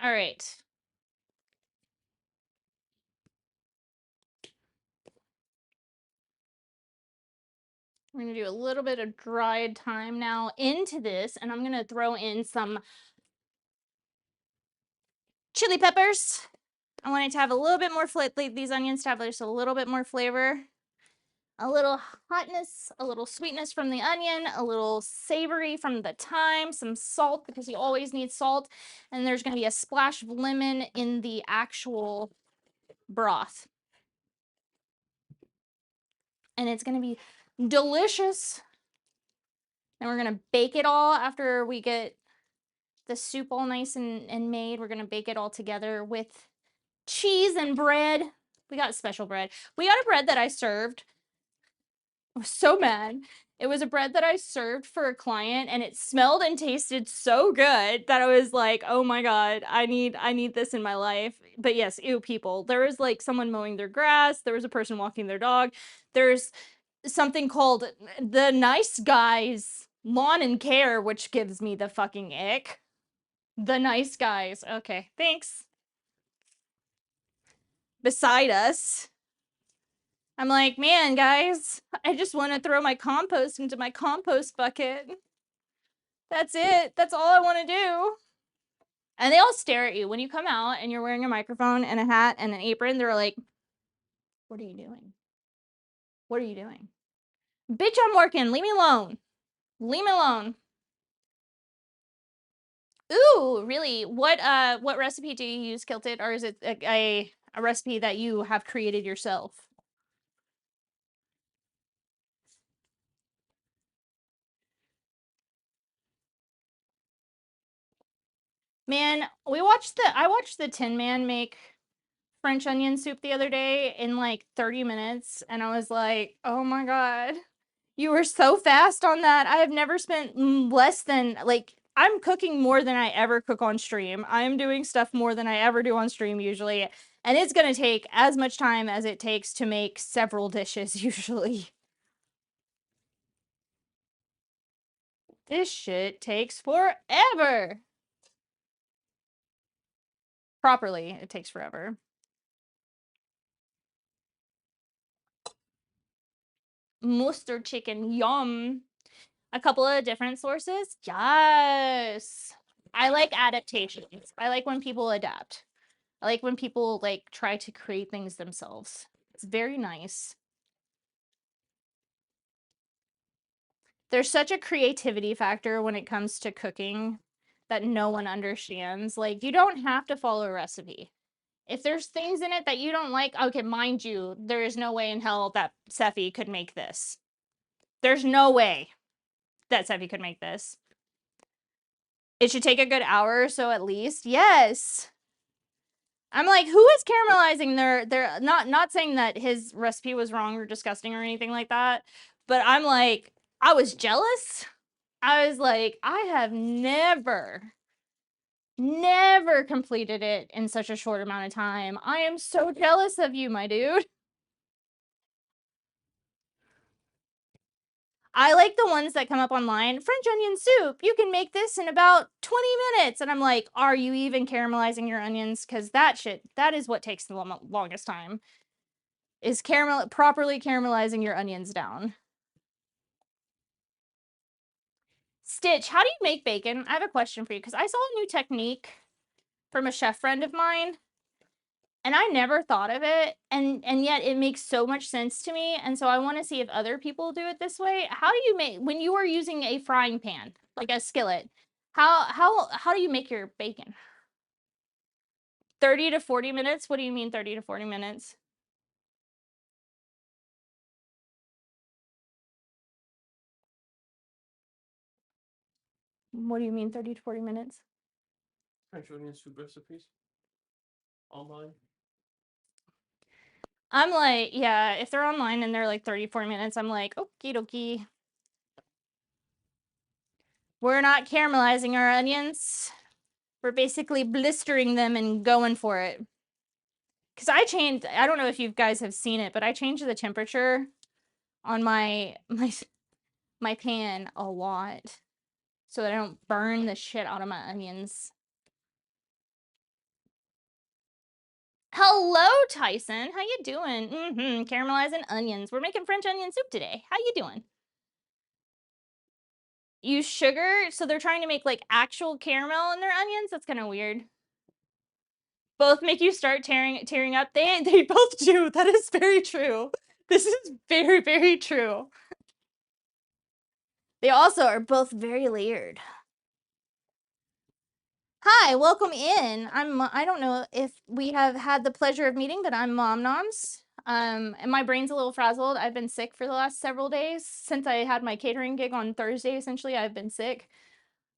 All right. We're going to do a little bit of dried thyme now into this, and I'm going to throw in some chili peppers. I want it to have a little bit more flavor, these onions to have just a little bit more flavor. A little hotness, a little sweetness from the onion, a little savory from the thyme, some salt because you always need salt, and there's going to be a splash of lemon in the actual broth. And it's going to be delicious. And we're going to bake it all after we get the soup all nice and made. We're going to bake it all together with cheese and bread. We got special bread. We got a bread that I served. I was so mad. It was a bread that I served for a client and it smelled and tasted so good that I was like, oh my God, I need this in my life. But yes, ew, people. There was like someone mowing their grass. There was a person walking their dog. There's something called the Nice Guys Lawn and Care, which gives me the fucking ick. The Nice Guys. Okay, thanks. Beside us. I'm like, man, guys, I just want to throw my compost into my compost bucket. That's it. That's all I want to do. And they all stare at you when you come out and you're wearing a microphone and a hat and an apron. They're like, what are you doing? What are you doing? Bitch, I'm working. Leave me alone. Leave me alone. Ooh, really? What recipe do you use, Kilted? Or is it a recipe that you have created yourself? Man, I watched the Tin Man make French onion soup the other day in like 30 minutes, and I was like, oh my God, you were so fast on that. I have never spent less than, like, I'm cooking more than I ever cook on stream. I'm doing stuff more than I ever do on stream usually, and it's gonna take as much time as it takes to make several dishes usually. This shit takes forever. Properly, it takes forever. Mustard chicken, yum. A couple of different sources. Yes. I like adaptations. I like when people adapt. I like when people like try to create things themselves. It's very nice. There's such a creativity factor when it comes to cooking that no one understands. Like, you don't have to follow a recipe. If there's things in it that you don't like, okay, mind you, there is no way in hell that Sephi could make this. There's no way that Sephi could make this. It should take a good hour or so at least. Yes. I'm like, who is caramelizing their not saying that his recipe was wrong or disgusting or anything like that, but I'm like, I was jealous. I was like, I have never completed it in such a short amount of time. I am so jealous of you, my dude. I like the ones that come up online. French onion soup. You can make this in about 20 minutes. And I'm like, are you even caramelizing your onions? Because that is what takes the longest time. Is properly caramelizing your onions down. Stitch, how do you make bacon? I have a question for you because I saw a new technique from a chef friend of mine and I never thought of it, and yet it makes so much sense to me, and so I want to see if other people do it this way. How do you make, when you are using a frying pan, like a skillet, how do you make your bacon? 30 to 40 minutes? What do you mean 30 to 40 minutes? What do you mean 30 to 40 minutes? French onion soup recipes online. I'm like, yeah, if they're online and they're like 30, 40 minutes, I'm like, okie dokie. We're not caramelizing our onions. We're basically blistering them and going for it. Because I don't know if you guys have seen it, but I changed the temperature on my pan a lot so that I don't burn the shit out of my onions. Hello, Tyson. How you doing? Caramelizing onions. We're making French onion soup today. How you doing? Use sugar, so they're trying to make like actual caramel in their onions. That's kind of weird. Both make you start tearing up. They both do. That is very true. This is very, very true. They also are both very layered. Hi, welcome in. I don't know if we have had the pleasure of meeting, but I'm Mom Noms. And my brain's a little frazzled. I've been sick for the last several days. Since I had my catering gig on Thursday, essentially, I've been sick.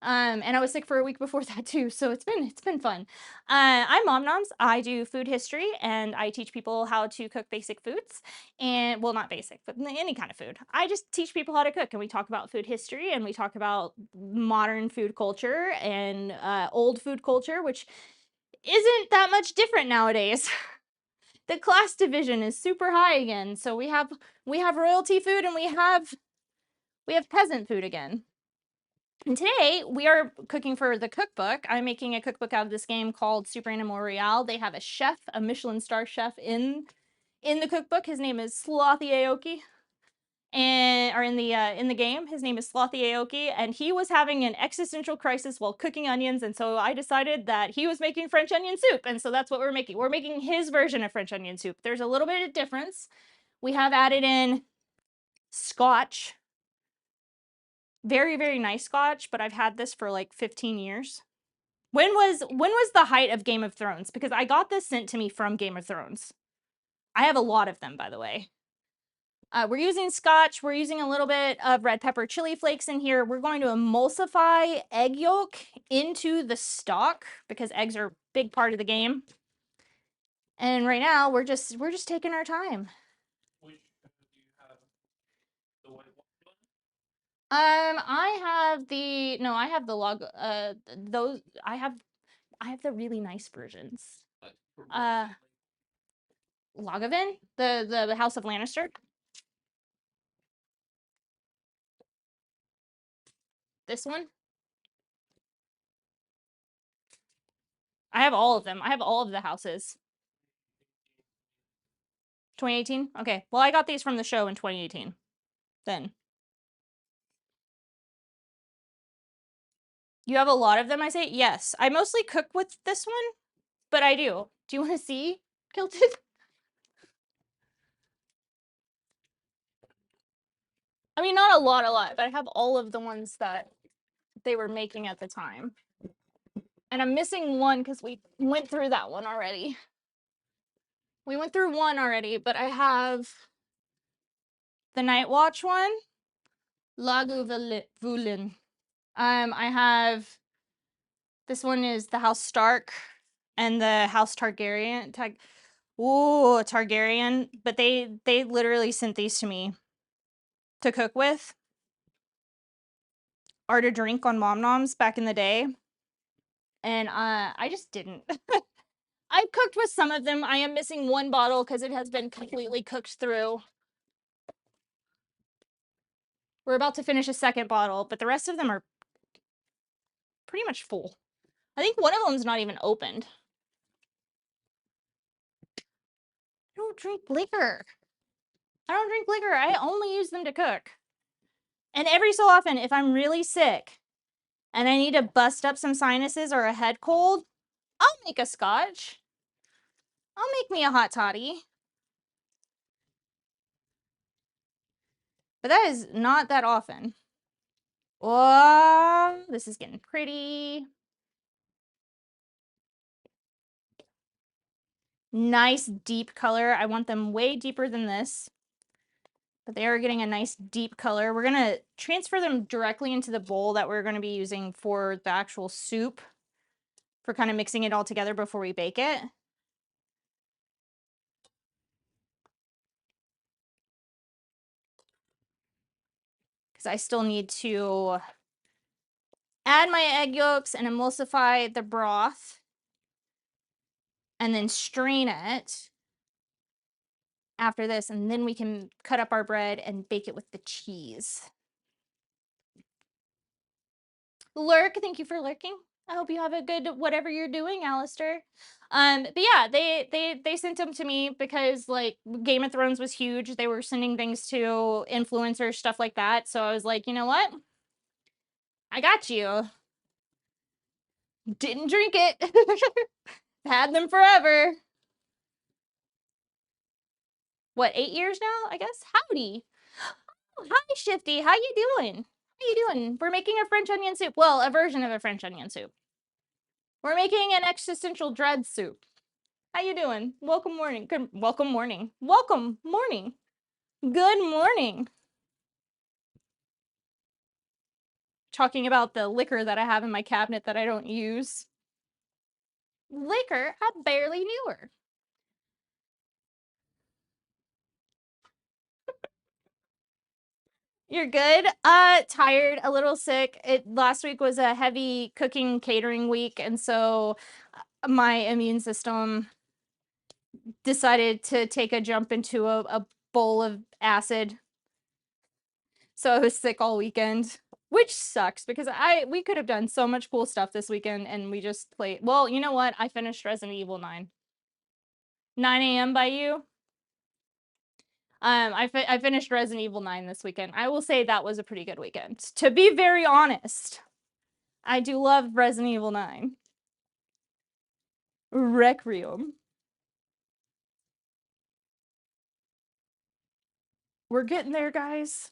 And I was sick for a week before that too, so it's been fun. I'm Mom Noms. I do food history and I teach people how to cook basic foods, and well, not basic, but any kind of food. I just teach people how to cook, and we talk about food history and we talk about modern food culture and old food culture, which isn't that much different nowadays. The class division is super high again, so we have royalty food and we have peasant food again. And today we are cooking for the cookbook. I'm making a cookbook out of this game called Super Animal Royale. They have a chef, a Michelin star chef in the cookbook. His name is Slothy Aioki. And or in the game, his name is Slothy Aioki, and he was having an existential crisis while cooking onions, and so I decided that he was making French onion soup, and so that's what we're making. We're making his version of French onion soup. There's a little bit of difference. We have added in scotch. Very, very nice scotch, but I've had this for like 15 years. When was the height of Game of Thrones? Because I got this sent to me from Game of Thrones. I have a lot of them, by the way. We're using scotch. We're using a little bit of red pepper chili flakes in here. We're going to emulsify egg yolk into the stock because eggs are a big part of the game. And right now we're just taking our time. Which do you have the white one? I have the log those I have the really nice versions. Lagavulin, the House of Lannister. This one. I have all of them. I have all of the houses. 2018? Okay. Well, I got these from the show in 2018. Then. You have a lot of them, I say? Yes. I mostly cook with this one, but I do. Do you want to see, Kilted? I mean, not a lot, but I have all of the ones that they were making at the time. And I'm missing one because we went through that one already. We went through one already, but I have the Night Watch one. Lagavulin. I have this one is the House Stark and the House Targaryen. Targaryen. But they literally sent these to me to cook with or to drink on Mom Noms back in the day. And I just didn't. I've cooked with some of them. I am missing one bottle because it has been completely cooked through. We're about to finish a second bottle, but the rest of them are pretty much full. I think one of them's not even opened. I don't drink liquor. I only use them to cook. And every so often, if I'm really sick and I need to bust up some sinuses or a head cold, I'll make a scotch. I'll make me a hot toddy. But that is not that often. Oh, this is getting pretty. Nice deep color. I want them way deeper than this, but they are getting a nice deep color. We're gonna transfer them directly into the bowl that we're gonna be using for the actual soup, for kind of mixing it all together before we bake it. Because I still need to add my egg yolks and emulsify the broth, and then strain it after this, and then we can cut up our bread and bake it with the cheese. Lurk, thank you for lurking. I hope you have a good whatever you're doing, Alistair. But yeah, they sent them to me because like Game of Thrones was huge. They were sending things to influencers, stuff like that. So I was like, you know what? I got you. Didn't drink it. Had them forever. What, 8 years now, I guess? Howdy. Oh, hi, Shifty. How you doing? How you doing? We're making a French onion soup. Well, a version of a French onion soup. We're making an existential dread soup. How you doing? Welcome morning. Good welcome morning. Welcome morning. Good morning. Talking about the liquor that I have in my cabinet that I don't use. Liquor? I barely knew her. You're good? Tired, a little sick. Last week was a heavy cooking catering week, and so my immune system decided to take a jump into a bowl of acid. So I was sick all weekend, which sucks because we could have done so much cool stuff this weekend, and we just played. Well, you know what? I finished Resident Evil 9. 9 a.m. by you. I finished Resident Evil 9 this weekend. I will say that was a pretty good weekend. To be very honest, I do love Resident Evil 9. Requiem. We're getting there, guys.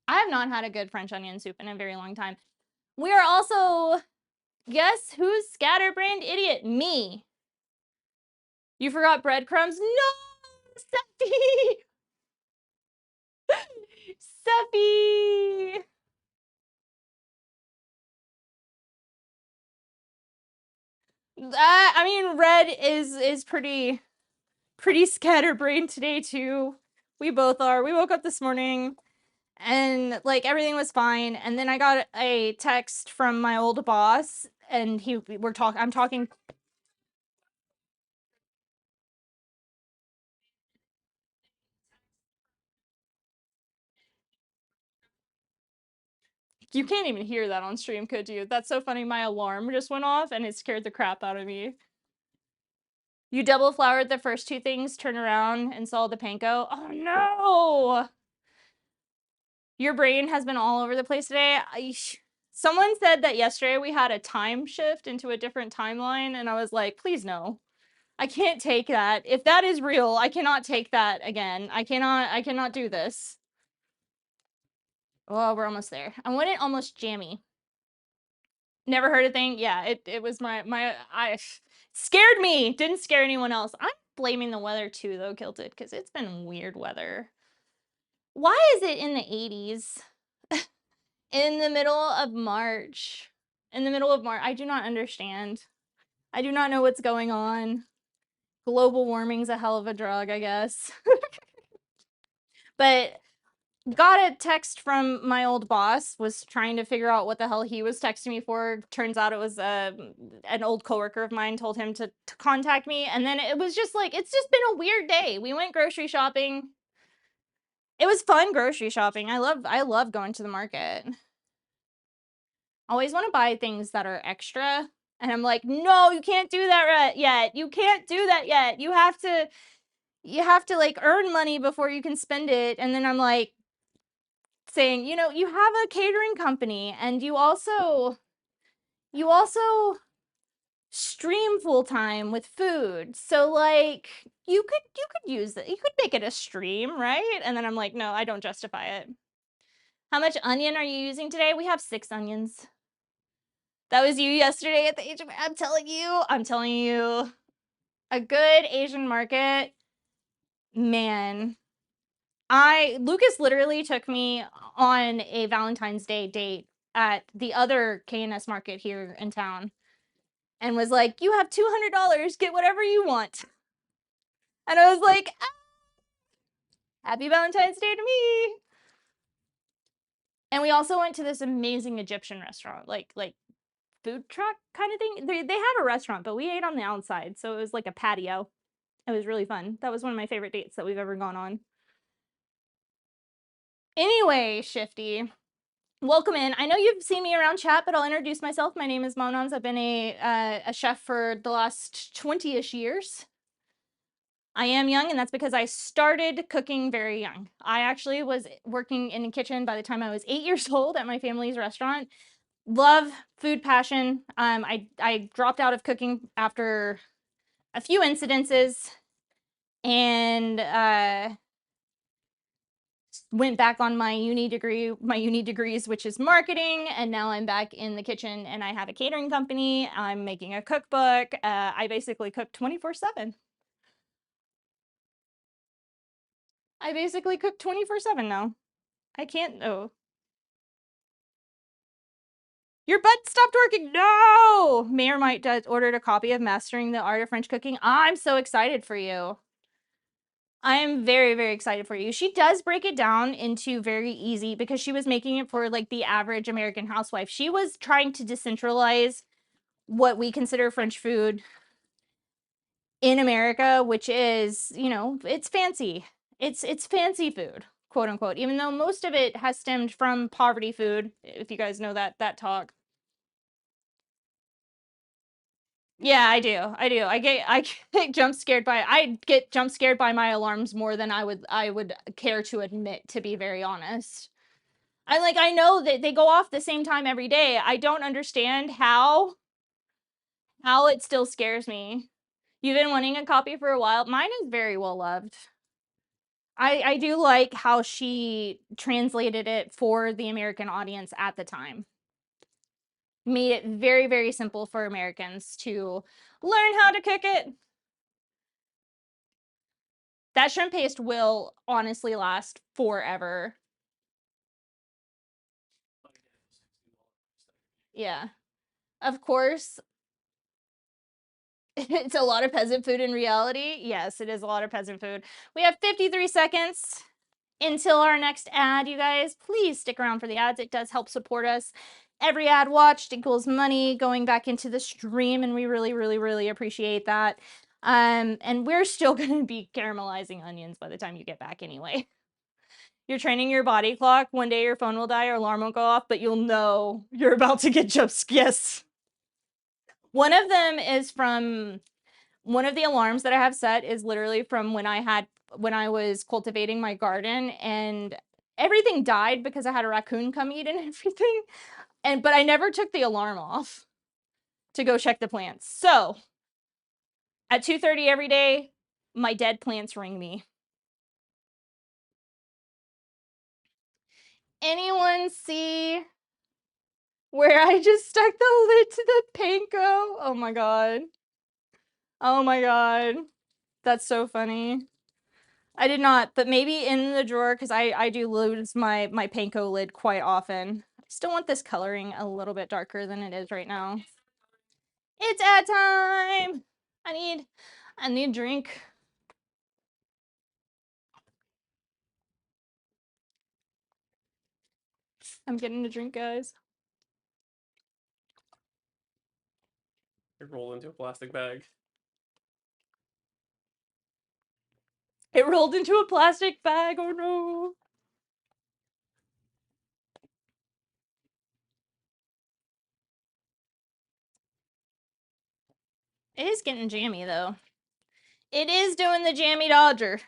I have not had a good French onion soup in a very long time. We are also, guess who's scatterbrained idiot? Me. You forgot breadcrumbs? No, Seppi! Seppi! I mean, Red is pretty scatterbrained today too. We both are. We woke up this morning and like everything was fine, and then I got a text from my old boss, and I'm talking. You can't even hear that on stream, could you? That's so funny. My alarm just went off and it scared the crap out of me. You double floured the first two things, turn around and saw the panko. Oh no! Your brain has been all over the place today. Someone said that yesterday we had a time shift into a different timeline, and I was like, please no. I can't take that. If that is real, I cannot take that again. I cannot do this. Oh, we're almost there. I want it almost jammy. Never heard a thing. Yeah, it was I scared me. Didn't scare anyone else. I'm blaming the weather too though, Kilted, because it's been weird weather. Why is it in the 80s? In the middle of March. In the middle of March. I do not understand. I do not know what's going on. Global warming's a hell of a drug, I guess. But got a text from my old boss, was trying to figure out what the hell he was texting me for. Turns out it was an old coworker of mine told him to contact me, and then it was just like, it's just been a weird day. We went grocery shopping. It was fun grocery shopping. I love going to the market. Always want to buy things that are extra, and I'm like, no, you can't do that yet. You can't do that yet. You have to like earn money before you can spend it. And then I'm like, saying, you know, you have a catering company and you also stream full time with food. So like you could use it. You could make it a stream, right? And then I'm like, no, I don't justify it. How much onion are you using today? We have 6 onions. That was you yesterday at the Asian. I'm telling you, a good Asian market, man. Lucas literally took me on a Valentine's Day date at the other K&S market here in town and was like, "You have $200, get whatever you want." And I was like, ah, "Happy Valentine's Day to me." And we also went to this amazing Egyptian restaurant, like food truck kind of thing. They have a restaurant, but we ate on the outside, so it was like a patio. It was really fun. That was one of my favorite dates that we've ever gone on. Anyway, Shifty, welcome in. I know you've seen me around chat, but I'll introduce myself. My name is Monons. I've been a chef for the last 20-ish years. I am young, and that's because I started cooking very young. I actually was working in the kitchen by the time I was 8 years old at my family's restaurant. Love food passion. I dropped out of cooking after a few incidences and went back on my uni degrees, which is marketing, and now I'm back in the kitchen and I have a catering company. I'm making a cookbook. I basically cook 24/7. I basically cook 24/7 now. I can't. Oh, your butt stopped working. No, Mayor might ordered a copy of Mastering the Art of French Cooking. I'm so excited for you. I am very, very excited for you. She does break it down into very easy because she was making it for like the average American housewife. She was trying to decentralize what we consider French food in America, which is, you know, it's fancy. It's fancy food, quote unquote, even though most of it has stemmed from poverty food, if you guys know that talk. Yeah, I do. I get jump scared by my alarms more than I would care to admit, to be very honest. I know that they go off the same time every day. I don't understand how it still scares me. You've been wanting a copy for a while. Mine is very well loved. I do like how she translated it for the American audience at the time. Made it very, very simple for Americans to learn how to cook it. That shrimp paste will honestly last forever. Yeah. Of course, it's a lot of peasant food in reality. Yes, it is a lot of peasant food. We have 53 seconds until our next ad, you guys. Please stick around for the ads. It does help support us. Every ad watched equals money going back into the stream, and we really, really, really appreciate that. And we're still going to be caramelizing onions by the time you get back anyway. You're training your body clock. One day your phone will die, your alarm won't go off, but you'll know you're about to get jump scared. Yes. One of them is from one of the alarms that I have set is literally from when I was cultivating my garden and everything died because I had a raccoon come eat and everything. But I never took the alarm off to go check the plants. So at 2:30 every day, my dead plants ring me. Anyone see where I just stuck the lid to the panko? Oh my god. Oh my god. That's so funny. I did not, but maybe in the drawer because I do lose my panko lid quite often. I still want this coloring a little bit darker than it is right now. It's ad time. I need a drink. I'm getting a drink, guys. It rolled into a plastic bag. It rolled into a plastic bag. Oh no. It is getting jammy though. It is doing the jammy dodger.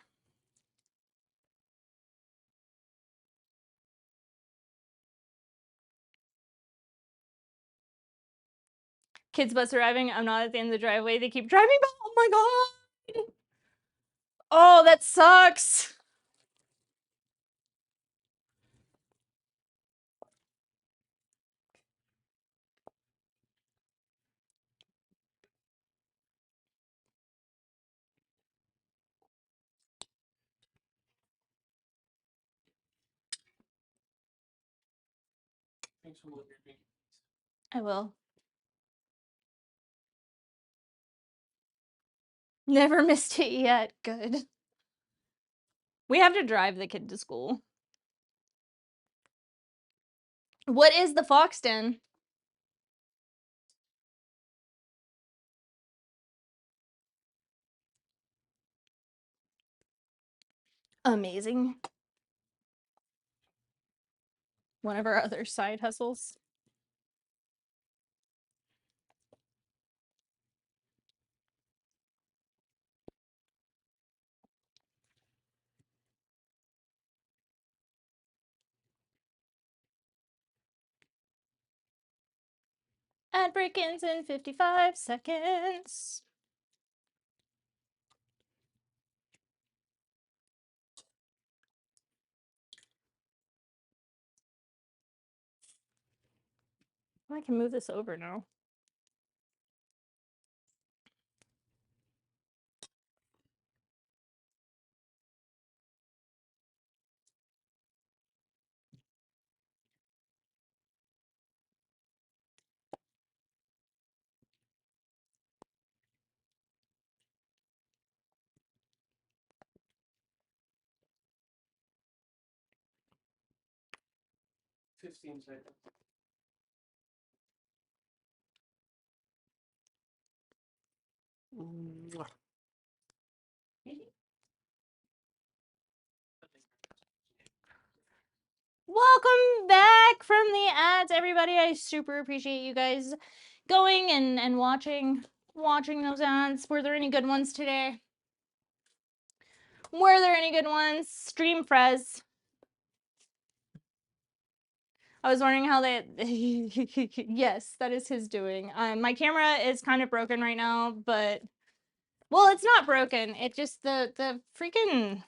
Kids bus arriving. I'm not at the end of the driveway. They keep driving by. Oh my god. Oh, that sucks. Thanks for looking at me. I will. Never missed it yet. Good. We have to drive the kid to school. What is the fox den? Amazing. One of our other side hustles. Ad break ends in 55 seconds. I can move this over now. $15 seconds. Mwah. Welcome back from the ads, everybody. I super appreciate you guys going and watching those ads. Were there any good ones today? Were there any good ones? Stream Frez. I was wondering how they. Yes, that is his doing. My camera is kind of broken right now, but well, it's not broken. It just the freaking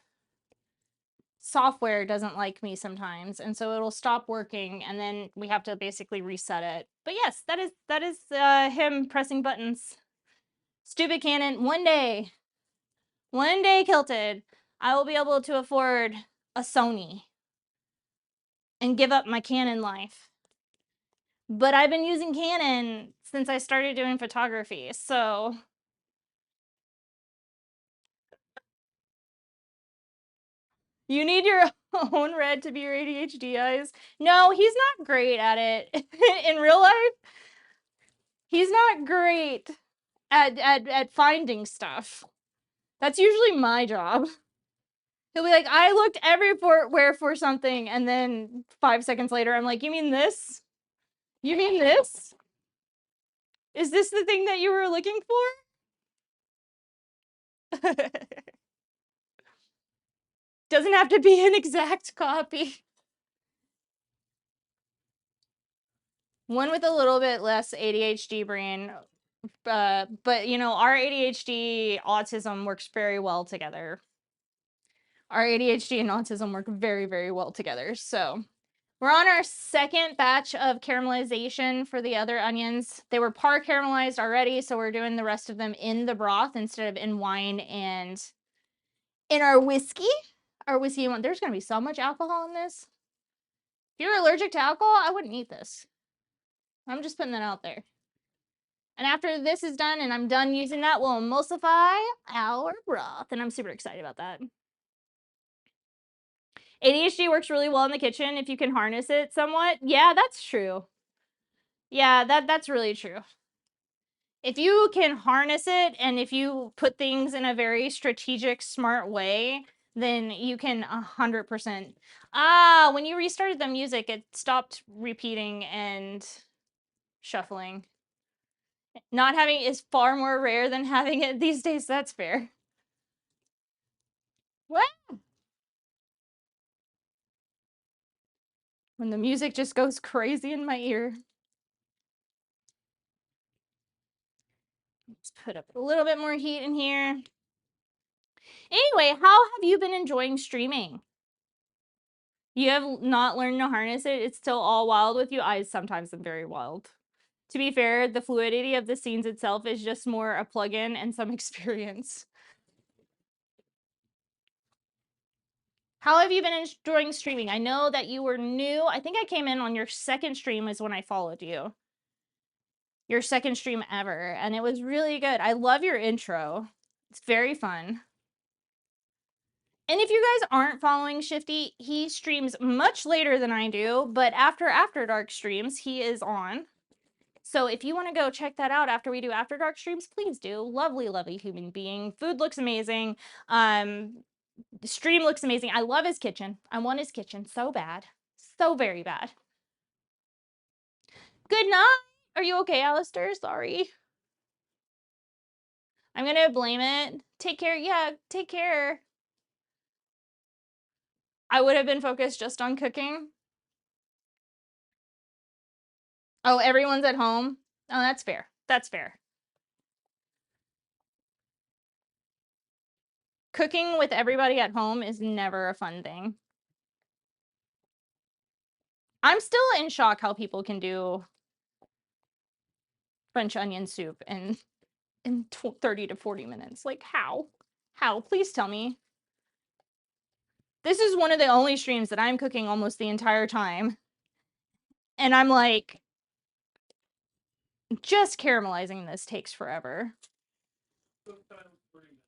software doesn't like me sometimes, and so it'll stop working, and then we have to basically reset it. But yes, that is him pressing buttons. Stupid Canon. One day, Kilted, I will be able to afford a Sony and give up my Canon life. But I've been using Canon since I started doing photography, so you need your own red to be your ADHD eyes. No, he's not great at it. In real life, he's not great at finding stuff. That's usually my job. He'll be like, I looked everywhere for something, and then 5 seconds later, I'm like, you mean this? You mean this? Is this the thing that you were looking for? Doesn't have to be an exact copy. One with a little bit less ADHD brain, but you know, our ADHD autism works very well together. Our ADHD and autism work very, very well together. So we're on our second batch of caramelization for the other onions. They were par caramelized already, so we're doing the rest of them in the broth instead of in wine and in our whiskey. Our whiskey one. There's gonna be so much alcohol in this. If you're allergic to alcohol, I wouldn't eat this. I'm just putting that out there. And after this is done and I'm done using that, we'll emulsify our broth. And I'm super excited about that. ADHD works really well in the kitchen if you can harness it somewhat. Yeah, that's true. Yeah, that's really true. If you can harness it and if you put things in a very strategic, smart way, then you can 100%. When you restarted the music, it stopped repeating and shuffling. Not having it is far more rare than having it these days. That's fair. What? When the music just goes crazy in my ear. Let's put up a little bit more heat in here. Anyway, how have you been enjoying streaming? You have not learned to harness it? It's still all wild with you? I sometimes am very wild. To be fair, the fluidity of the scenes itself is just more a plug-in and some experience. How have you been enjoying streaming? I know that you were new. I think I came in on your second stream is when I followed you. Your second stream ever, and it was really good. I love your intro. It's very fun. And if you guys aren't following Shifty, he streams much later than I do, but After Dark streams, he is on. So if you want to go check that out after we do After Dark streams, please do. Lovely, lovely human being. Food looks amazing. The stream looks amazing. I love his kitchen. I want his kitchen so bad. So very bad. Good night. Are you okay, Alistair? Sorry. I'm gonna blame it. Take care. Yeah, take care. I would have been focused just on cooking. Oh, everyone's at home? Oh, that's fair. That's fair. Cooking with everybody at home is never a fun thing. I'm still in shock how people can do French onion soup in 30 to 40 minutes. Like, how? How? Please tell me. This is one of the only streams that I'm cooking almost the entire time. And I'm like, just caramelizing this takes forever. Sometimes 3 minutes.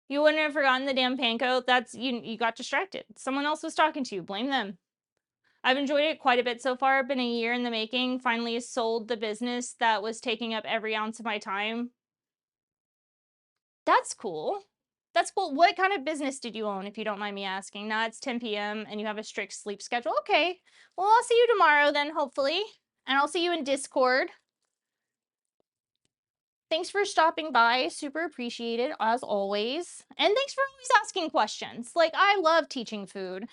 You wouldn't have forgotten the damn panko. That's you got distracted. Someone else was talking to you. Blame them. I've enjoyed it quite a bit so far. Been a year in the making. Finally sold the business that was taking up every ounce of my time. That's cool. That's cool. What kind of business did you own, if you don't mind me asking? Now it's 10 p.m. and you have a strict sleep schedule. Okay. Well, I'll see you tomorrow then, hopefully. And I'll see you in Discord. Thanks for stopping by. Super appreciated, as always. And thanks for always asking questions. Like, I love teaching food.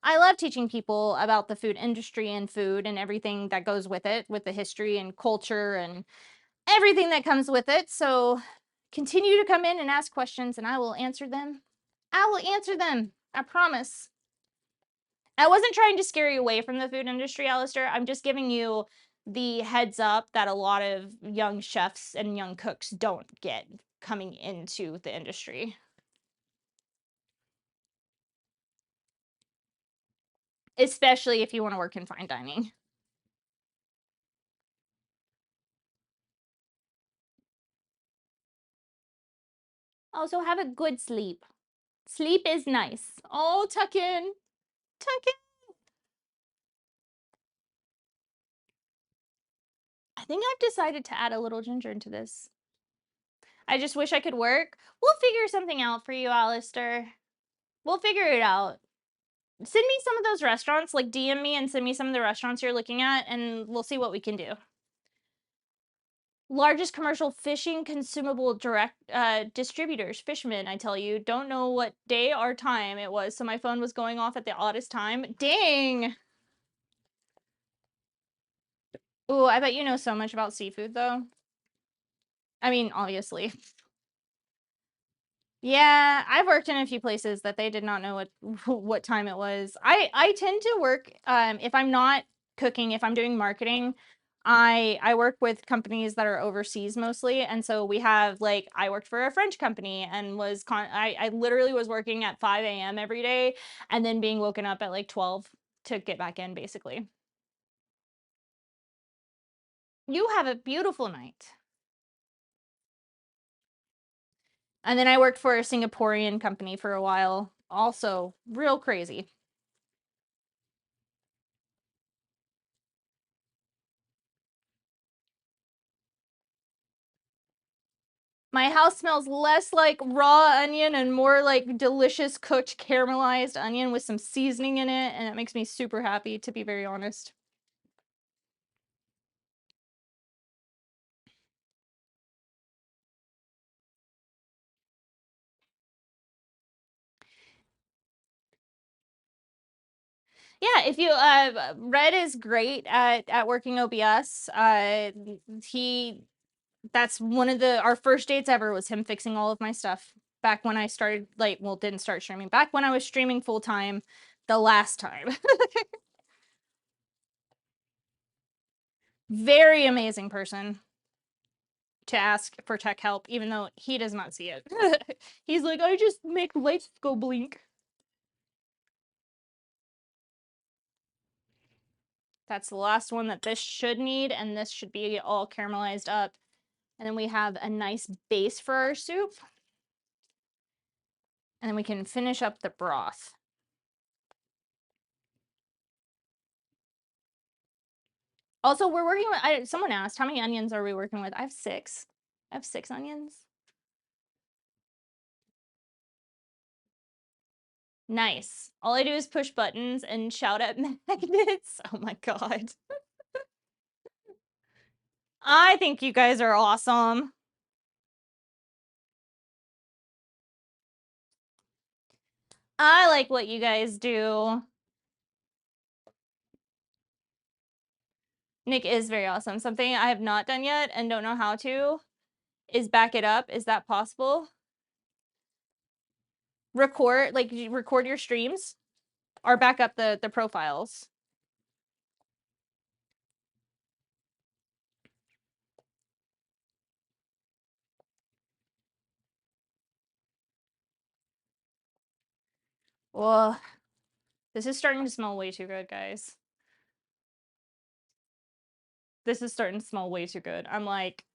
I love teaching people about the food industry and food and everything that goes with it, with the history and culture and everything that comes with it. So continue to come in and ask questions and I will answer them. I will answer them. I promise. I wasn't trying to scare you away from the food industry, Alistair. I'm just giving you the heads up that a lot of young chefs and young cooks don't get coming into the industry. Especially if you want to work in fine dining. Also, have a good sleep. Sleep is nice. Oh, tuck in. Tuck in. I think I've decided to add a little ginger into this. I just wish I could work. We'll figure something out for you, Alistair. We'll figure it out. Send me some of those restaurants, like DM me and send me some of the restaurants you're looking at, and we'll see what we can do. Largest commercial fishing consumable direct distributors, fishermen, I tell you. Don't know what day or time it was, so my phone was going off at the oddest time. Dang! Ooh, I bet you know so much about seafood, though. I mean, obviously. Yeah, I've worked in a few places that they did not know what what time it was. I tend to work if I'm not cooking, if I'm doing marketing, I work with companies that are overseas mostly, and so we have like I worked for a French company and I literally was working at 5 a.m. every day and then being woken up at like 12 to get back in basically. You have a beautiful night. And then I worked for a Singaporean company for a while. Also, real crazy. My house smells less like raw onion and more like delicious cooked caramelized onion with some seasoning in it, and it makes me super happy, to be very honest. Yeah, if you Red is great at working OBS. He That's one of our first dates ever was him fixing all of my stuff back when I started, like, well, didn't start streaming, back when I was streaming full time the last time. Very amazing person to ask for tech help, even though he does not see it. He's like, I just make lights go blink. That's the last one that this should need, and this should be all caramelized up. And then we have a nice base for our soup. And then we can finish up the broth. Also, we're working with, someone asked, how many onions are we working with? I have 6. I have 6 onions. Nice. All I do is push buttons and shout at magnets. Oh my god. I think you guys are awesome. I like what you guys do. Nick is very awesome. Something I have not done yet and don't know how to is back it up. Is that possible? Record, like, you record your streams or back up the profiles. Well, this is starting to smell way too good, guys. This is starting to smell way too good. I'm like,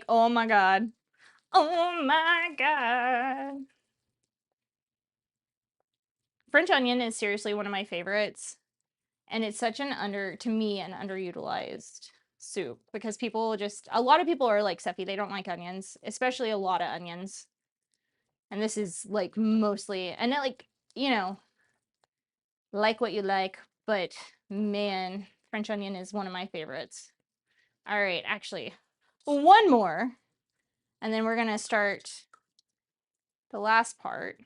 oh my god. Oh my god. French onion is seriously one of my favorites. And it's such to me, an underutilized soup because a lot of people are like, Seppi, they don't like onions, especially a lot of onions. And this is like mostly, and it, like, like what you like, but man, French onion is one of my favorites. All right, actually, one more, and then we're gonna start the last part,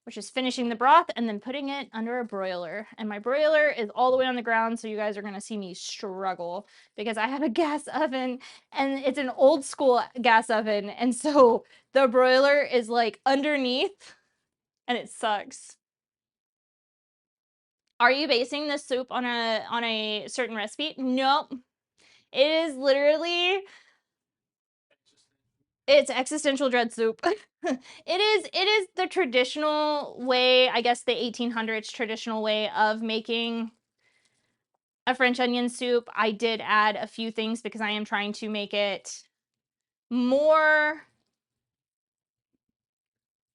which is finishing the broth and then putting it under a broiler. And my broiler is all the way on the ground, so you guys are gonna see me struggle because I have a gas oven and it's an old school gas oven, and so the broiler is like underneath and it sucks. Are you basing this soup on a certain recipe? Nope. It is literally, it's existential dread soup. It is the traditional way, I guess the 1800s traditional way of making a French onion soup. I did add a few things because I am trying to make it more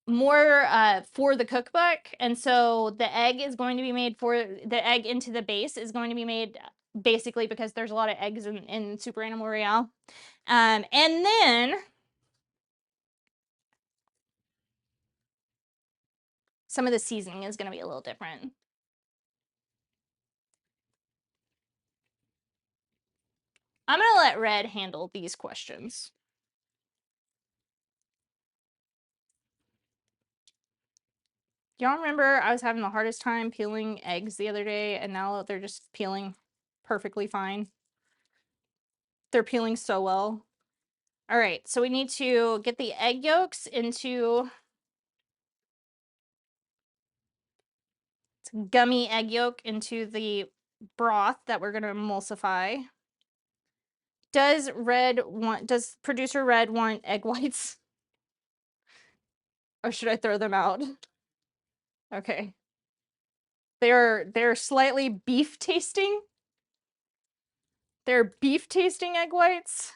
for the cookbook, and so the egg into the base is going to be made basically because there's a lot of eggs in Super Animal Royale. And then some of the seasoning is going to be a little different. I'm going to let Red handle these questions. Y'all remember I was having the hardest time peeling eggs the other day, and now they're just peeling perfectly fine. They're peeling so well. All right, so we need to get the egg yolks into gummy egg yolk into the broth that we're going to emulsify. Does producer Red want egg whites? Or should I throw them out? Okay. They're slightly beef tasting. They're beef tasting egg whites.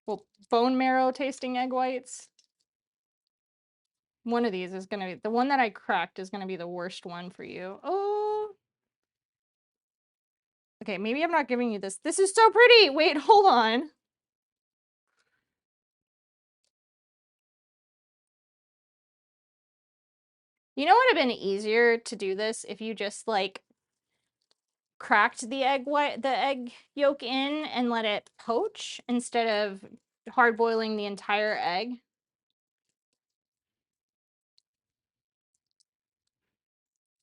Well, bone marrow tasting egg whites. One of these is gonna be the one that I cracked is gonna be the worst one for you. Oh. Okay, maybe I'm not giving you this. This is so pretty. Wait, hold on. You know what would have been easier to do this if you just like cracked the egg yolk in and let it poach instead of hard boiling the entire egg.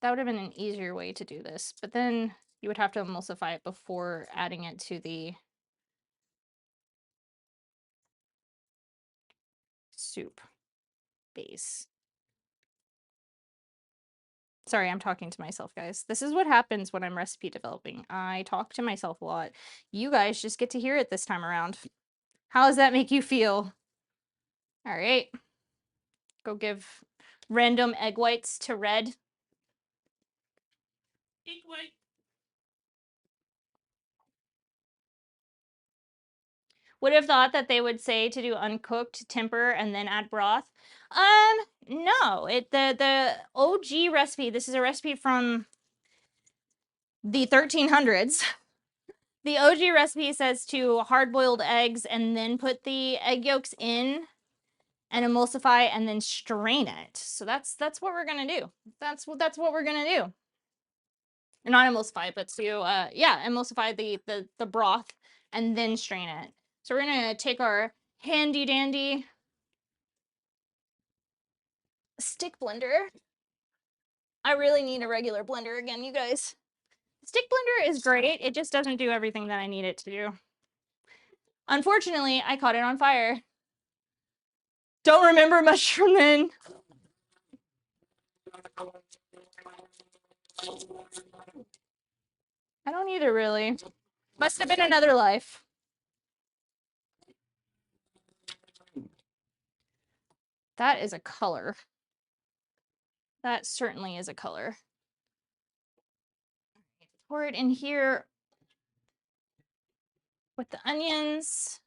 That would have been an easier way to do this, but then you would have to emulsify it before adding it to the soup base. Sorry, I'm talking to myself, guys. This is what happens when I'm recipe developing. I talk to myself a lot. You guys just get to hear it this time around. How does that make you feel? All right. Go give random egg whites to Red. Egg white. Would have thought that they would say to do uncooked, temper, and then add broth. No. The OG recipe, this is a recipe from the 1300s. The OG recipe says to hard-boiled eggs and then put the egg yolks in and emulsify and then strain it. So that's what we're gonna do. That's what we're gonna do. Not emulsify, but to yeah, emulsify the broth and then strain it. So we're gonna take our handy dandy stick blender. I really need a regular blender again, you guys. Stick blender is great. It just doesn't do everything that I need it to do. Unfortunately, I caught it on fire. Don't remember much from then. I don't either, really. Must have been another life. That is a color. That certainly is a color. Pour it in here with the onions.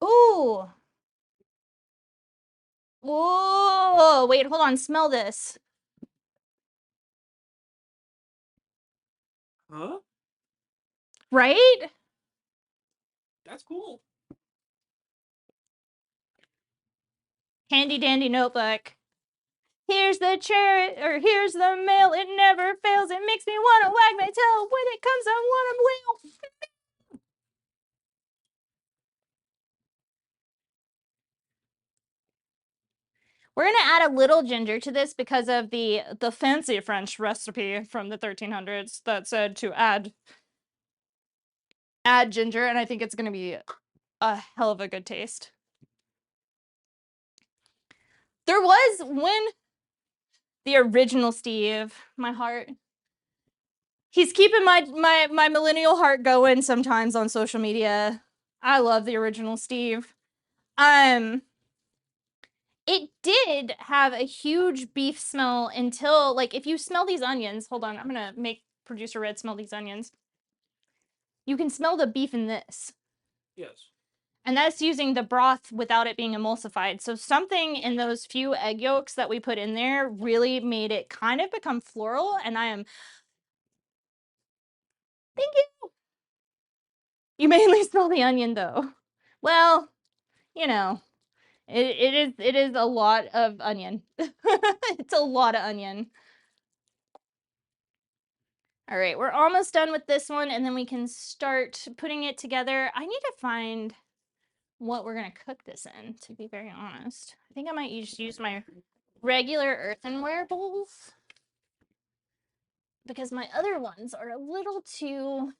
Ooh. Whoa, wait, hold on, smell this. Huh? Right? That's cool. Handy dandy notebook. Here's the chair, or here's the mail, it never fails, it makes me want to wag my tail, when it comes on what I'm wheel. We're gonna add a little ginger to this because of the fancy French recipe from the 1300s that said to add ginger, and I think it's gonna be a hell of a good taste. There was when the original Steve, my heart, he's keeping my millennial heart going sometimes on social media. I love the original Steve. It did have a huge beef smell until, like, if you smell these onions, hold on, I'm gonna make producer Red smell these onions. You can smell the beef in this. Yes. And that's using the broth without it being emulsified. So something in those few egg yolks that we put in there really made it kind of become floral, and I am... Thank you! You mainly smell the onion, though. Well, you know, it is a lot of onion. It's a lot of onion. All right, we're almost done with this one, and then we can start putting it together. I need to find what we're gonna cook this in, to be very honest. I think I might just use my regular earthenware bowls because my other ones are a little too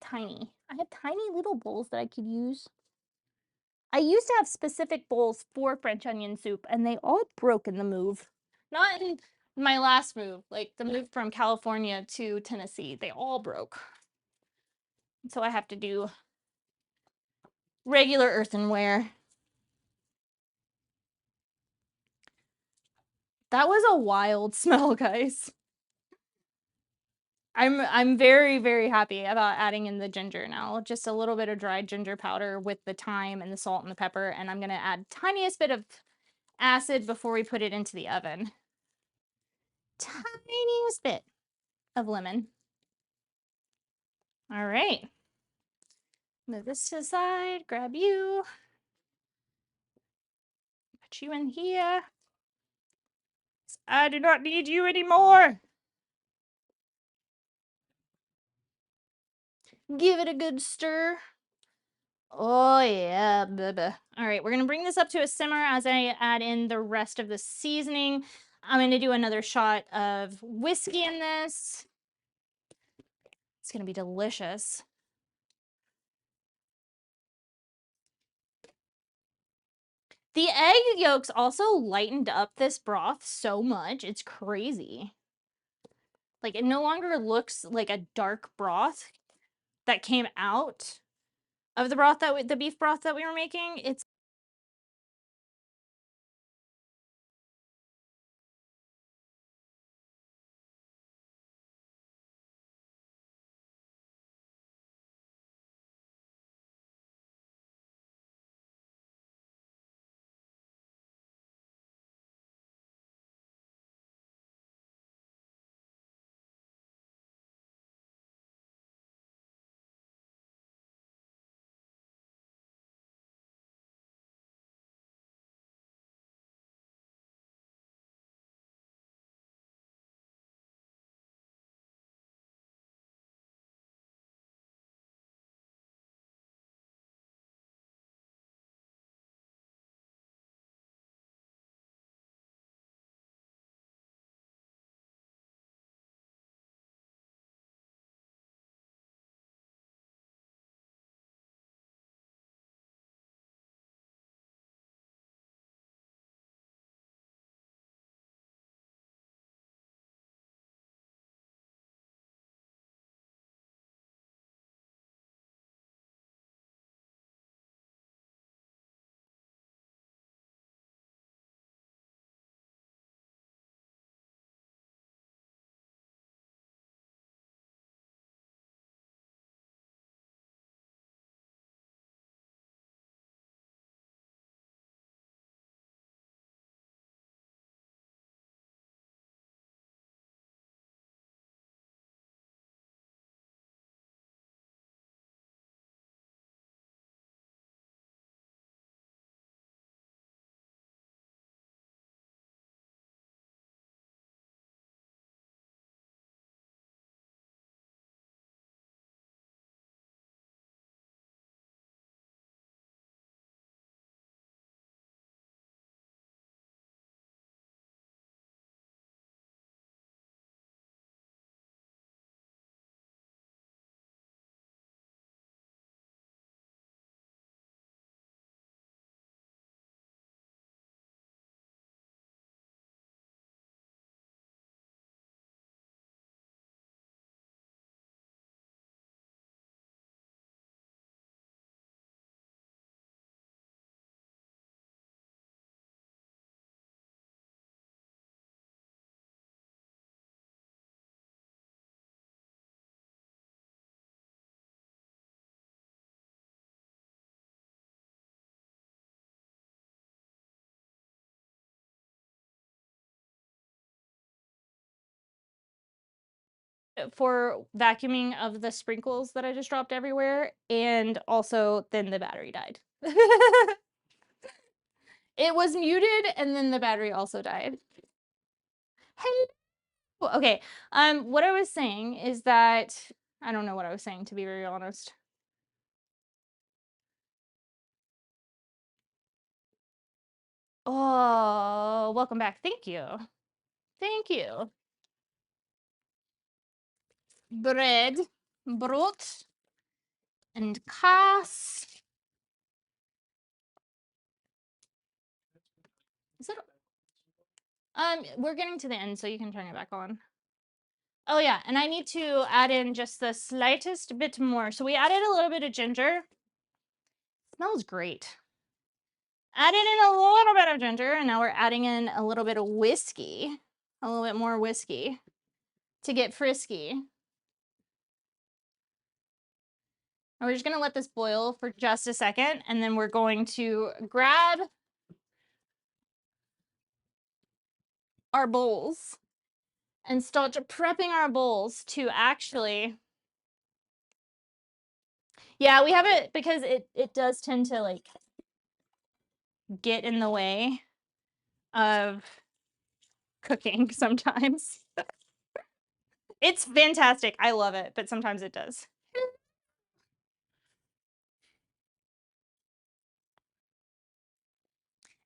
tiny. I have tiny little bowls that I could use. I used to have specific bowls for French onion soup, and they all broke in the move. Not in my last move, like the move from California to Tennessee. They all broke. So I have to do regular earthenware. That was a wild smell, guys. I'm very, very happy about adding in the ginger now. Just a little bit of dried ginger powder with the thyme and the salt and the pepper, and I'm gonna add tiniest bit of acid before we put it into the oven. Tiniest bit of lemon. All right. Move this to the side, grab you. Put you in here. I do not need you anymore. Give it a good stir. Oh yeah, baby. All right, we're gonna bring this up to a simmer as I add in the rest of the seasoning. I'm gonna do another shot of whiskey in this. It's gonna be delicious. The egg yolks also lightened up this broth so much. It's crazy. Like, it no longer looks like a dark broth that came out of the broth that the beef broth that we were making. It's for vacuuming of the sprinkles that I just dropped everywhere, and also then the battery died. It was muted and then the battery also died. Hello. Okay. What I was saying is that I don't know what I was saying, to be very honest. Oh, welcome back. Thank you. Thank you. Bread, brot, and kaas. Is it? We're getting to the end, so you can turn it back on. Oh yeah, and I need to add in just the slightest bit more. So we added a little bit of ginger. Smells great. Added in a little bit of ginger, and now we're adding in a little bit of whiskey. A little bit more whiskey to get frisky. And we're just gonna let this boil for just a second, and then we're going to grab our bowls and start prepping our bowls to actually, yeah, we have it because it does tend to like get in the way of cooking sometimes. It's fantastic. I love it, but sometimes it does.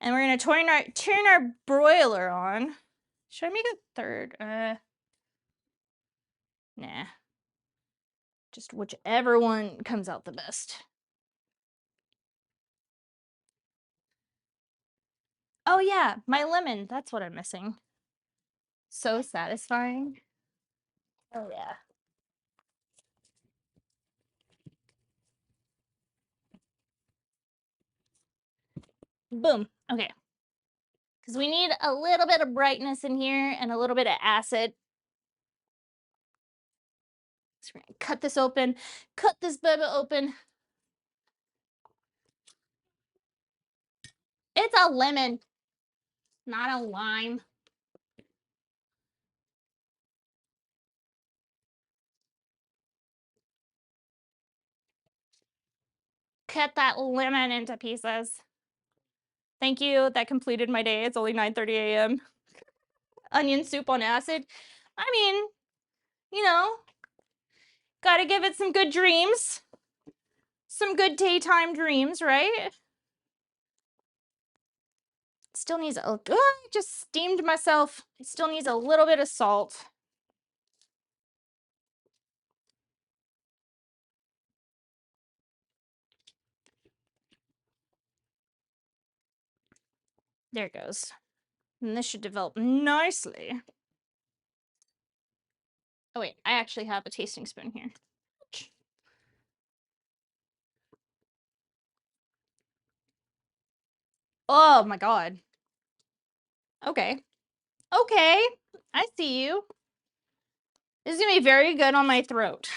And we're gonna turn our broiler on. Should I make a third? Nah. Just whichever one comes out the best. Oh yeah, my lemon. That's what I'm missing. So satisfying. Oh yeah. Boom. Okay. Because we need a little bit of brightness in here and a little bit of acid. So we're gonna cut this open. Cut this baby open. It's a lemon, not a lime. Cut that lemon into pieces. Thank you. That completed my day. It's only 9:30 a.m. Onion soup on acid. I mean, you know, gotta give it some good dreams. Some good daytime dreams, right? Still needs a, I just steamed myself. It still needs a little bit of salt. There it goes. And this should develop nicely. Oh wait, I actually have a tasting spoon here. Oh my god. Okay. Okay. I see you. This is gonna be very good on my throat.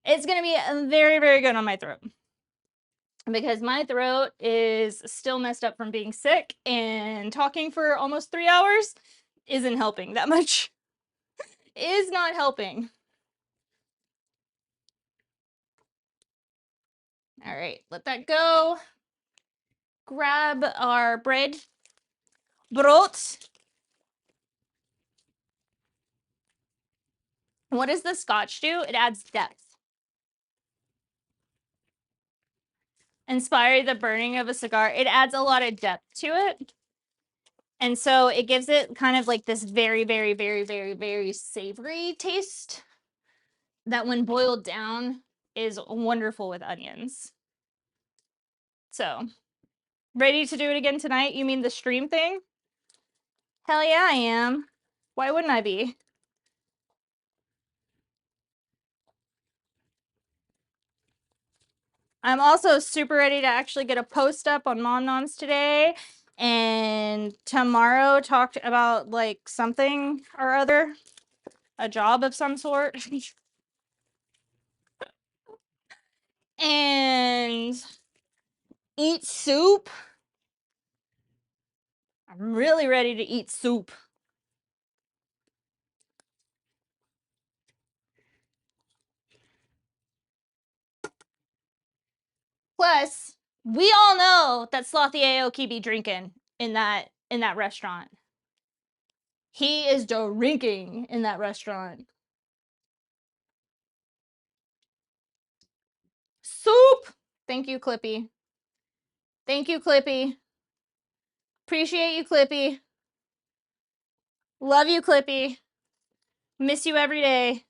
It's gonna be very, very good on my throat. Because my throat is still messed up from being sick, and talking for almost 3 hours isn't helping that much. Is not helping. All right, let that go. Grab our bread. Brot. What does the scotch do? It adds depth. Inspire the burning of a cigar. It adds a lot of depth to it. And so it gives it kind of like this very, very, very, very, very savory taste that when boiled down is wonderful with onions. So, ready to do it again tonight? You mean the stream thing? Hell yeah, I am. Why wouldn't I be? I'm also super ready to actually get a post up on Mom Noms today. And tomorrow talked about like something or other, a job of some sort. And eat soup. I'm really ready to eat soup. Plus, we all know that Slothy Aioki be drinking in that restaurant. He is drinking in that restaurant. Soup! Thank you, Clippy. Thank you, Clippy. Appreciate you, Clippy. Love you, Clippy. Miss you every day.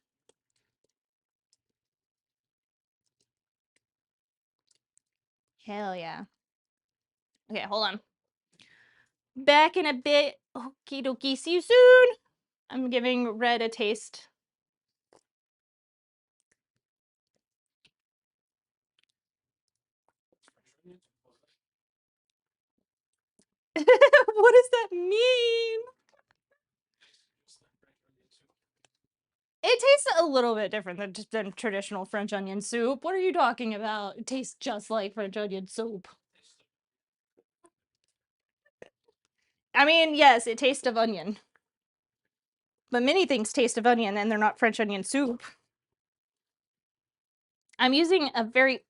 Hell yeah. Okay, hold on. Back in a bit. Okie dokie. See you soon. I'm giving Red a taste. What does that mean? It tastes a little bit different than traditional French onion soup. What are you talking about? It tastes just like French onion soup. I mean, yes, it tastes of onion. But many things taste of onion and they're not French onion soup. I'm using a very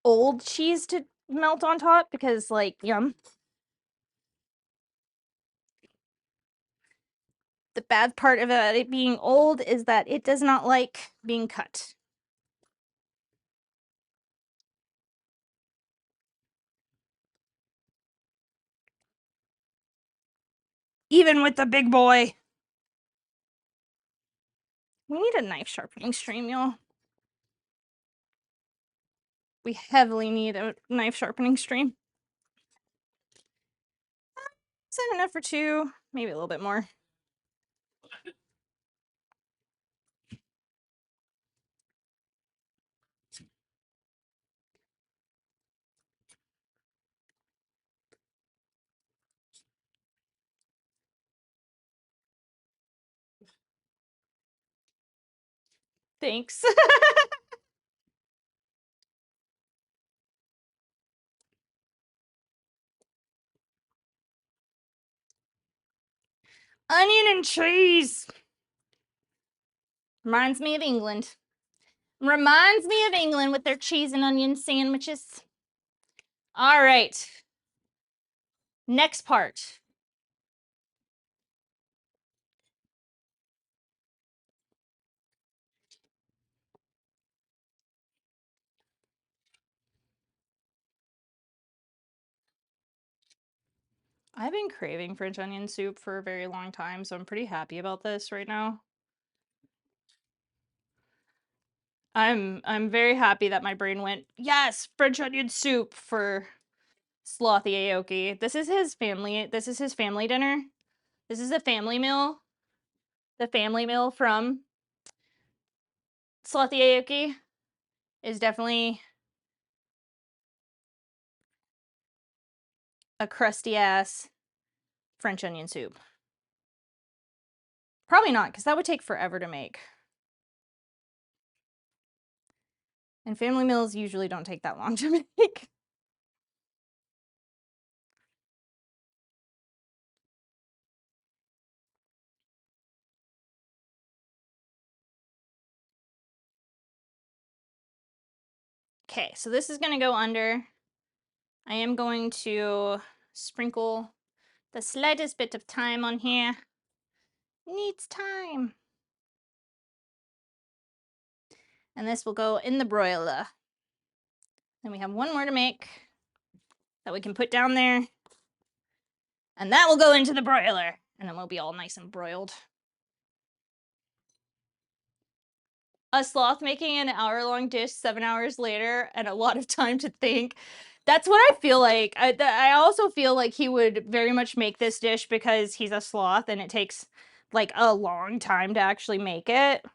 old cheese to melt on top because, like, yum. The bad part of it being old is that it does not like being cut. even with the big boy. We need a knife sharpening stream, y'all. We heavily need a knife sharpening stream. Is that enough for 2? Maybe a little bit more. Thanks. Onion and cheese. Reminds me of England. Reminds me of England with their cheese and onion sandwiches. All right. Next part. I've been craving French onion soup for a very long time, so I'm pretty happy about this right now. I'm very happy that my brain went, yes, French onion soup for Slothy Aioki. This is his family dinner. This is a family meal. The family meal from Slothy Aioki is definitely a crusty ass French onion soup. Probably not, because that would take forever to make. And family meals usually don't take that long to make. Okay, so this is going to go under. I am going to sprinkle the slightest bit of thyme on here. Needs time. And this will go in the broiler. Then we have one more to make that we can put down there. And that will go into the broiler. And then we'll be all nice and broiled. A sloth making an hour-long dish 7 hours later and a lot of time to think. That's what I feel like. I also feel like he would very much make this dish because he's a sloth and it takes like a long time to actually make it.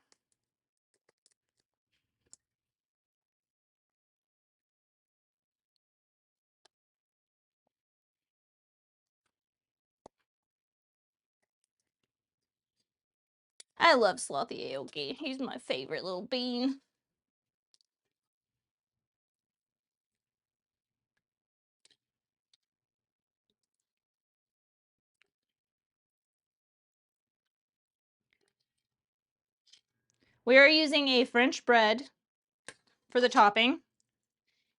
I love Slothy Aioki. He's my favorite little bean. We are using a French bread for the topping.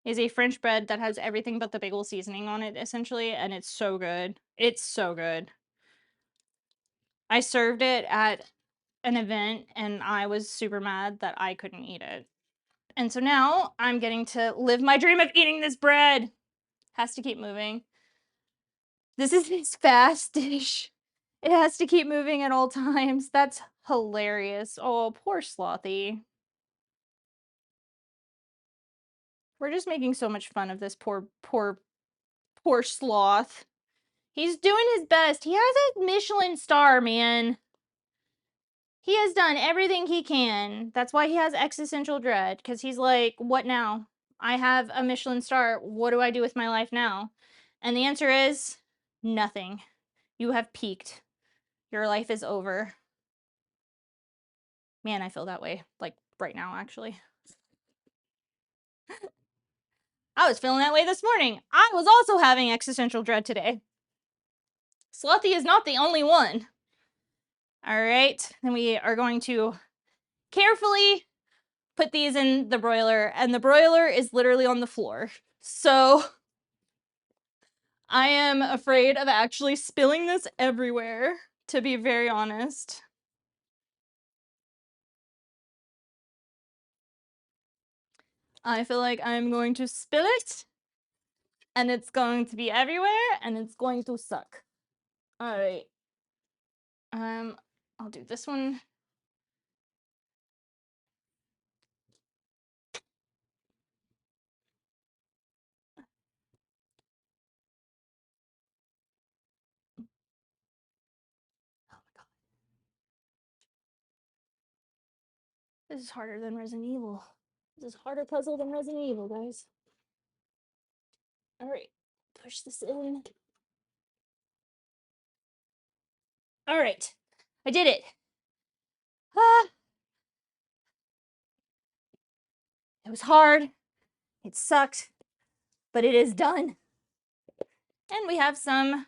It is a French bread that has everything but the bagel seasoning on it, essentially, and it's so good. It's so good. I served it at an event, and I was super mad that I couldn't eat it. And so now I'm getting to live my dream of eating this bread. Has to keep moving. This is his fast dish. It has to keep moving at all times. That's hilarious. Oh, poor Slothy. We're just making so much fun of this poor sloth. He's doing his best. He has a Michelin star, man. He has done everything he can. That's why he has existential dread, because he's like, what now? I have a Michelin star. What do I do with my life now? And the answer is nothing. You have peaked. Your life is over. Man, I feel that way. Like, right now, actually. I was feeling that way this morning. I was also having existential dread today. Slothy is not the only one. All right, then we are going to carefully put these in the broiler, and the broiler is literally on the floor. So I am afraid of actually spilling this everywhere, to be very honest. I feel like I'm going to spill it, and it's going to be everywhere, and it's going to suck. All right. I'll do this one. Oh my god. This is harder than Resident Evil. This is harder puzzle than Resident Evil, guys. Alright. Push this in. Alright. I did it. Ah! It was hard. It sucked. But it is done. And we have some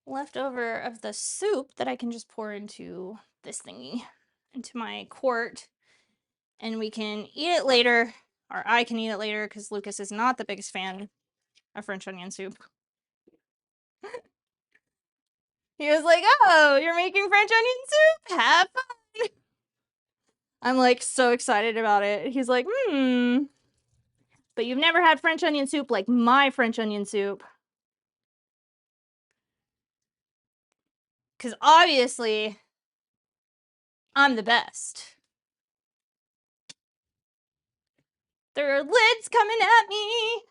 leftover of the soup that I can just pour into this thingy, into my quart, and we can eat it later, or I can eat it later because Lucas is not the biggest fan of French onion soup. He was like, "Oh, you're making French onion soup? Have fun." I'm like so excited about it. He's like, but you've never had French onion soup like my French onion soup. Because obviously, I'm the best. There are lids coming at me.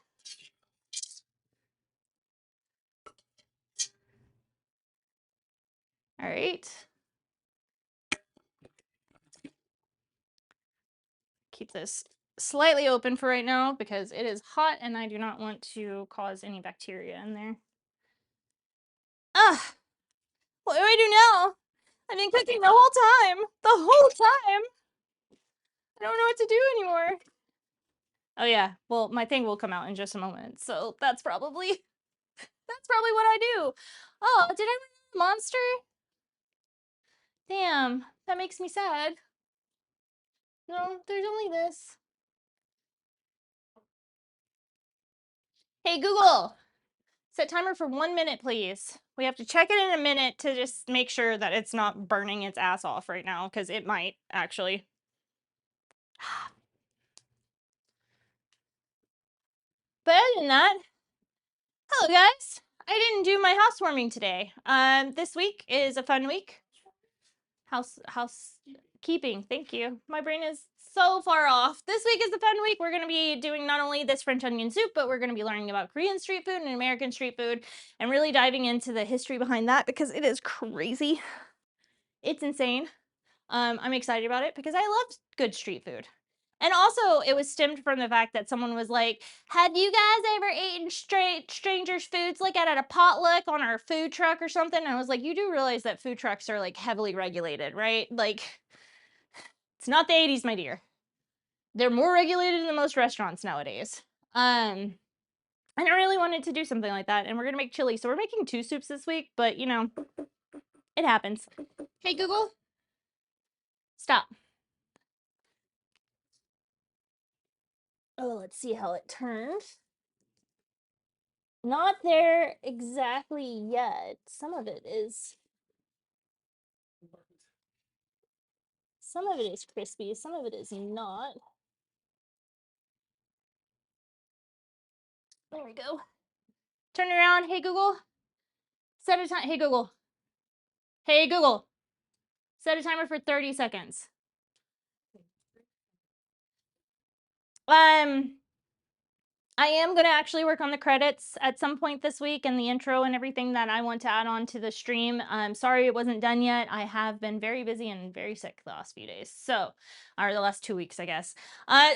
All right. Keep this slightly open for right now because it is hot and I do not want to cause any bacteria in there. Ah, what do I do now? I've been cooking the whole time. The whole time. I don't know what to do anymore. Oh yeah, well my thing will come out in just a moment, so that's probably what I do. Oh, did I win a monster? Damn, that makes me sad. No, there's only this. Hey Google, set timer for 1 minute, please. We have to check it in a minute to just make sure that it's not burning its ass off right now, because it might, actually. But other than that, hello guys. I didn't do my housewarming today. This week is a fun week. Housekeeping, thank you. My brain is so far off. This week is a fun week. We're going to be doing not only this French onion soup, but we're going to be learning about Korean street food and American street food and really diving into the history behind that because it is crazy. It's insane. I'm excited about it because I love good street food. And also, it was stemmed from the fact that someone was like, have you guys ever eaten strangers' foods, like at a potluck on our food truck or something? And I was like, you do realize that food trucks are like heavily regulated, right? Like, it's not the 80s, my dear. They're more regulated than most restaurants nowadays. And I really wanted to do something like that. And we're going to make chili. So we're making 2 soups this week, but you know, it happens. Hey, Google, stop. Oh, let's see how it turns. Not there exactly yet. Some of it is crispy, some of it is not. There we go. Turn around. Hey Google. Set a time. Hey Google. Hey Google. Set a timer for 30 seconds. I am going to actually work on the credits at some point this week and the intro and everything that I want to add on to the stream. I'm sorry it wasn't done yet. I have been very busy and very sick the last few days. So, or the last 2 weeks, I guess.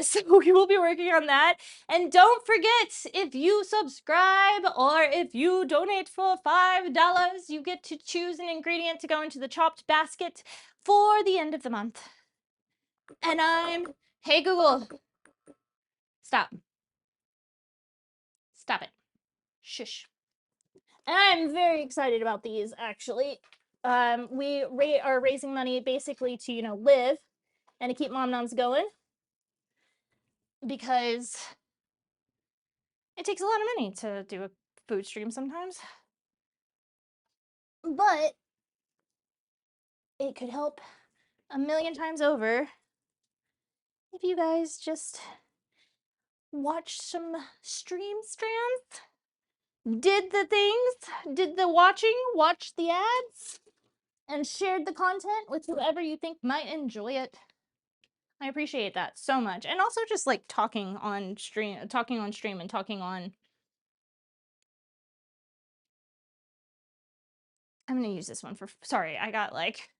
So we will be working on that. And don't forget, if you subscribe or if you donate for $5, you get to choose an ingredient to go into the chopped basket for the end of the month. And hey Google, stop. Stop it. Shush. And I'm very excited about these, actually. We are raising money basically to, you know, live and to keep Mom Noms going because it takes a lot of money to do a food stream sometimes. But it could help a million times over if you guys just watched some stream strands, did the things, did the watching, watched the ads, and shared the content with whoever you think might enjoy it. I appreciate that so much. And also just like talking on stream and talking on. I'm going to use this one for, sorry, I got like,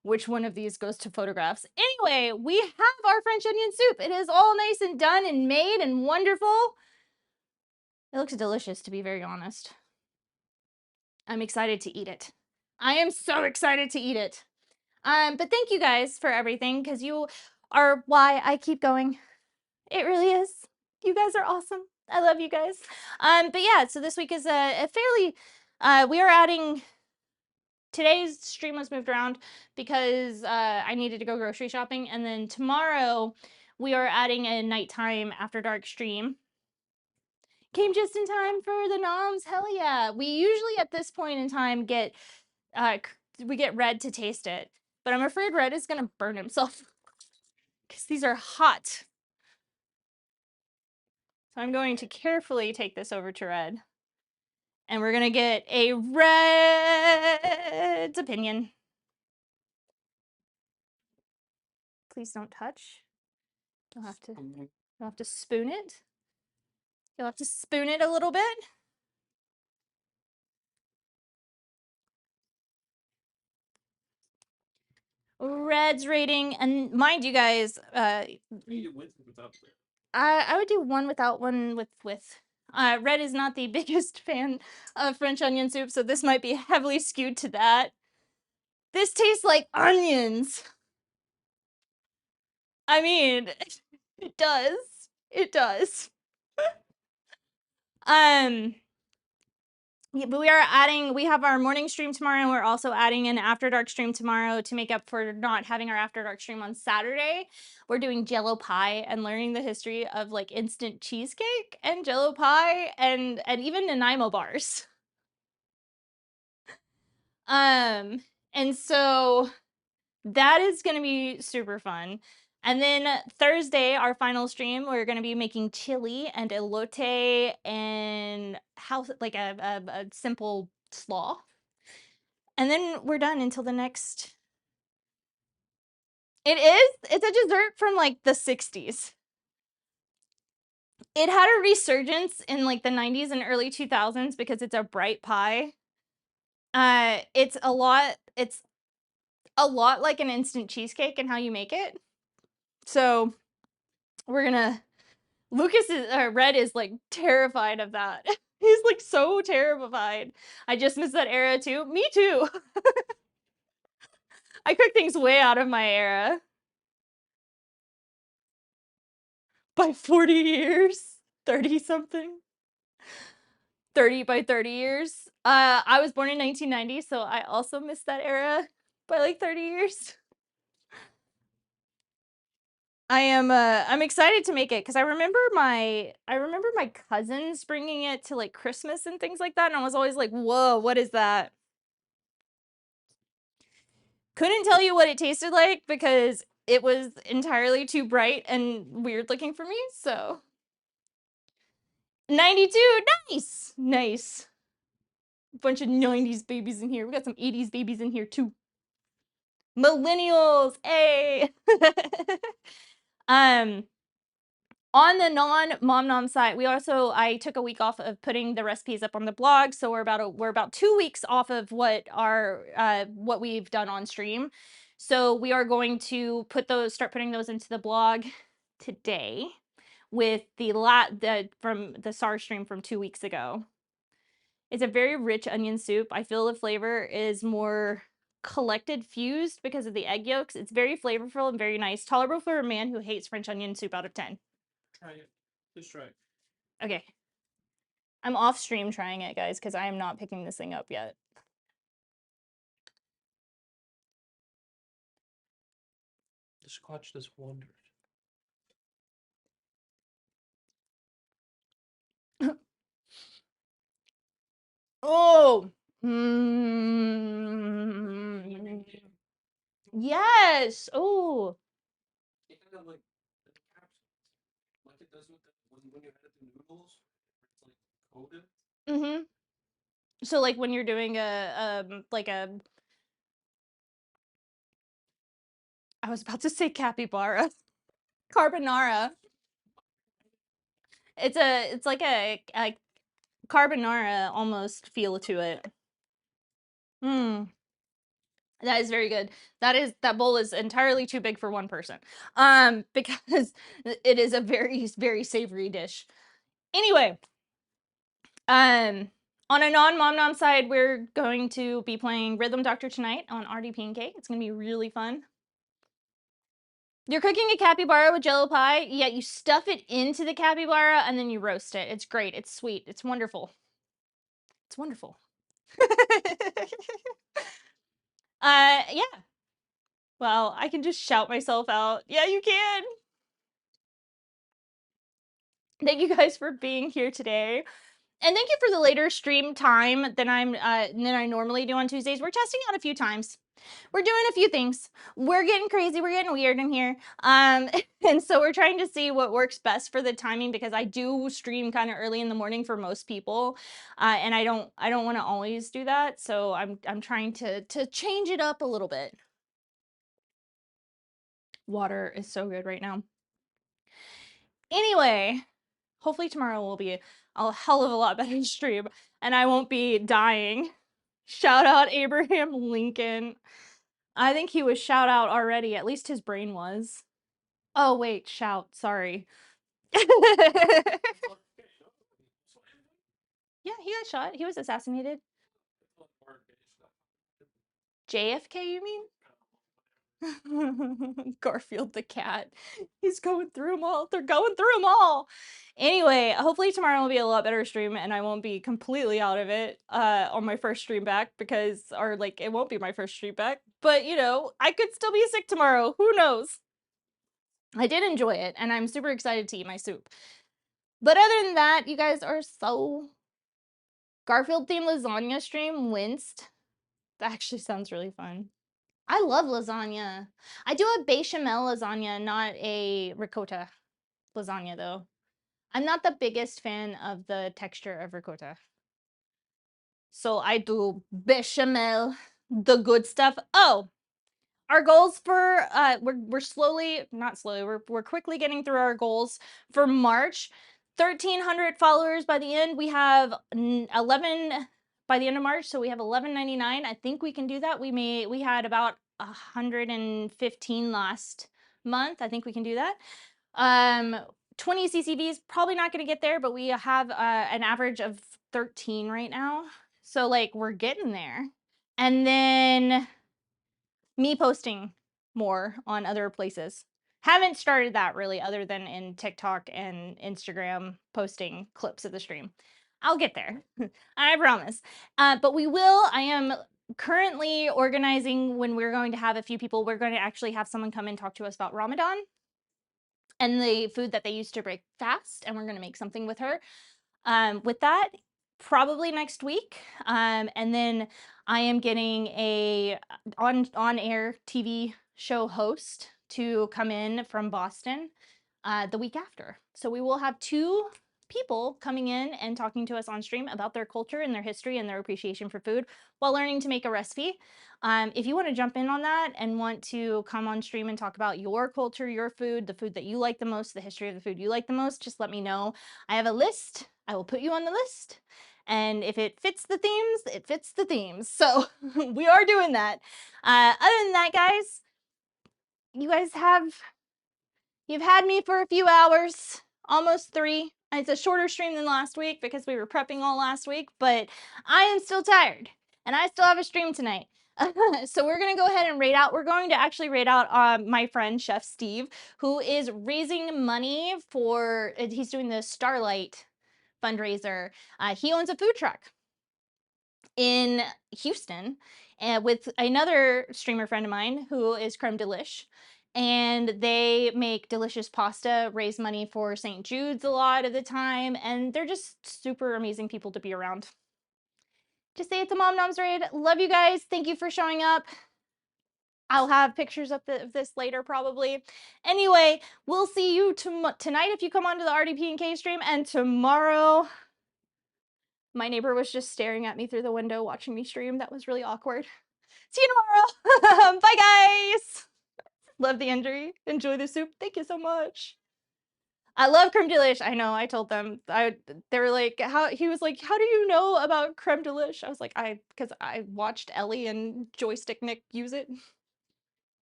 which one of these goes to photographs? Anyway, we have our French onion soup. It is all nice and done and made and wonderful. It looks delicious, to be very honest. I'm excited to eat it. I am so excited to eat it. But thank you guys for everything, because you are why I keep going. It really is. You guys are awesome. I love you guys. But yeah, so this week is a fairly, we are adding, today's stream was moved around because I needed to go grocery shopping. And then tomorrow we are adding a nighttime after dark stream. Came just in time for the noms. Hell yeah. We usually at this point in time get, we get Red to taste it. But I'm afraid Red is going to burn himself because these are hot. So I'm going to carefully take this over to Red. And we're going to get a Red's opinion. Please don't touch. You'll have to spoon it. You'll have to spoon it a little bit. Red's rating, and mind you guys, I would do one without one with. Red is not the biggest fan of French onion soup, so this might be heavily skewed to that. This tastes like onions. I mean, it does. It does. Yeah, but we have our morning stream tomorrow, and we're also adding an after dark stream tomorrow to make up for not having our after dark stream on Saturday. We're doing Jello pie and learning the history of like instant cheesecake and Jello pie and even Nanaimo bars. And so that is going to be super fun. And then Thursday, our final stream, we're going to be making chili and elote and like a simple slaw. And then we're done until the next. It is. It's a dessert from like the 60s. It had a resurgence in like the 90s and early 2000s because it's a bright pie. It's a lot like an instant cheesecake and how you make it. So we're gonna. Red is like terrified of that. He's like so terrified. I just missed that era too. Me too. I cook things way out of my era. By 40 years, 30 something. 30 by 30 years. I was born in 1990, so I also missed that era by like 30 years. I'm excited to make it because I remember my cousins bringing it to like Christmas and things like that, and I was always like, whoa, what is that? Couldn't tell you what it tasted like because it was entirely too bright and weird looking for me, so 92, nice. Bunch of 90s babies in here. We got some 80s babies in here too. Millennials, hey. On the non-Mom Nom site, I took a week off of putting the recipes up on the blog, so we're about 2 weeks off of what we've done on stream. So we are going to start putting those into the blog today with from the SAR stream from 2 weeks ago. It's a very rich onion soup. I feel the flavor is more collected, fused because of the egg yolks. It's very flavorful and very nice. Tolerable for a man who hates French onion soup out of 10. Try it. Just try it. Okay. I'm off stream trying it, guys, because I am not picking this thing up yet. The scotch does wonders. Oh! Mm. Yes! Oh! It kind of like encapsulates, like it does with when you add the noodles, it's like coated. Mm-hmm. So like when you're doing a I was about to say capybara. Carbonara. It's like a carbonara almost feel to it. Mmm. That is very good. That bowl is entirely too big for one person. Because it is a very, very savory dish. Anyway, um, on a non-mom nom side, we're going to be playing Rhythm Doctor tonight on RDP&K. It's gonna be really fun. You're cooking a capybara with jello pie, yet you stuff it into the capybara and then you roast it. It's great. It's sweet. It's wonderful. It's wonderful. Yeah. Well, I can just shout myself out. Yeah, you can. Thank you guys for being here today. And thank you for the later stream time than I normally do on Tuesdays. We're testing out a few times. We're doing a few things. We're getting crazy. We're getting weird in here. And so we're trying to see what works best for the timing because I do stream kind of early in the morning for most people, and I don't want to always do that. So I'm trying to change it up a little bit. Water is so good right now. Anyway, hopefully tomorrow will be a hell of a lot better stream, and I won't be dying. Shout out Abraham Lincoln. I think he was shout out already. At least his brain was. Oh, wait, shout. Sorry. Yeah, he got shot. He was assassinated. JFK, you mean? Garfield the cat. He's going through them all. They're going through them all. Anyway, hopefully tomorrow will be a lot better stream and I won't be completely out of it on my first stream back because, or like, it won't be my first stream back. But, you know, I could still be sick tomorrow. Who knows? I did enjoy it and I'm super excited to eat my soup. But other than that, you guys are so... Garfield themed lasagna stream winced. That actually sounds really fun. I love lasagna. I do a bechamel lasagna, not a ricotta lasagna though. I'm not the biggest fan of the texture of ricotta. So I do bechamel, the good stuff. Oh, our goals for we're slowly, not slowly, we're quickly getting through our goals for March. 1,300 followers by the end. We have 11 by the end of March, so we have 1199. I think we can do that. We had about 115 last month. I think we can do that. 20 CCVs, probably not going to get there, but we have an average of 13 right now. So like we're getting there. And then me posting more on other places. Haven't started that really other than in TikTok and Instagram posting clips of the stream. I'll get there. I promise. But we will. I am currently organizing when we're going to have a few people. We're going to actually have someone come and talk to us about Ramadan and the food that they use to break fast. And we're going to make something with her. With that, probably next week. And then I am getting a on-air TV show host to come in from Boston the week after. So we will have 2 people coming in and talking to us on stream about their culture and their history and their appreciation for food while learning to make a recipe. If you want to jump in on that and want to come on stream and talk about your culture, your food, the food that you like the most, the history of the food you like the most, just let me know. I have a list. I will put you on the list. And if it fits the themes, it fits the themes. So we are doing that. Other than that, guys, you've had me for a few hours, almost 3. It's a shorter stream than last week because we were prepping all last week, but I am still tired and I still have a stream tonight. So we're going to go ahead and rate out. We're going to actually rate out my friend Chef Steve, who is raising money for, he's doing the Starlight fundraiser. He owns a food truck in Houston and with another streamer friend of mine who is Creme Delish. And they make delicious pasta, raise money for St. Jude's a lot of the time, and they're just super amazing people to be around. Just say it's a Mom Noms Raid. Love you guys. Thank you for showing up. I'll have pictures of this later probably. Anyway, we'll see you tonight if you come onto the RDP&K stream, and tomorrow... My neighbor was just staring at me through the window watching me stream. That was really awkward. See you tomorrow. Bye, guys. Love the injury. Enjoy the soup. Thank you so much. I love creme de lish. I know. I told them. They were like, how? He was like, how do you know about creme de lish? I was like, because I watched Ellie and Joystick Nick use it.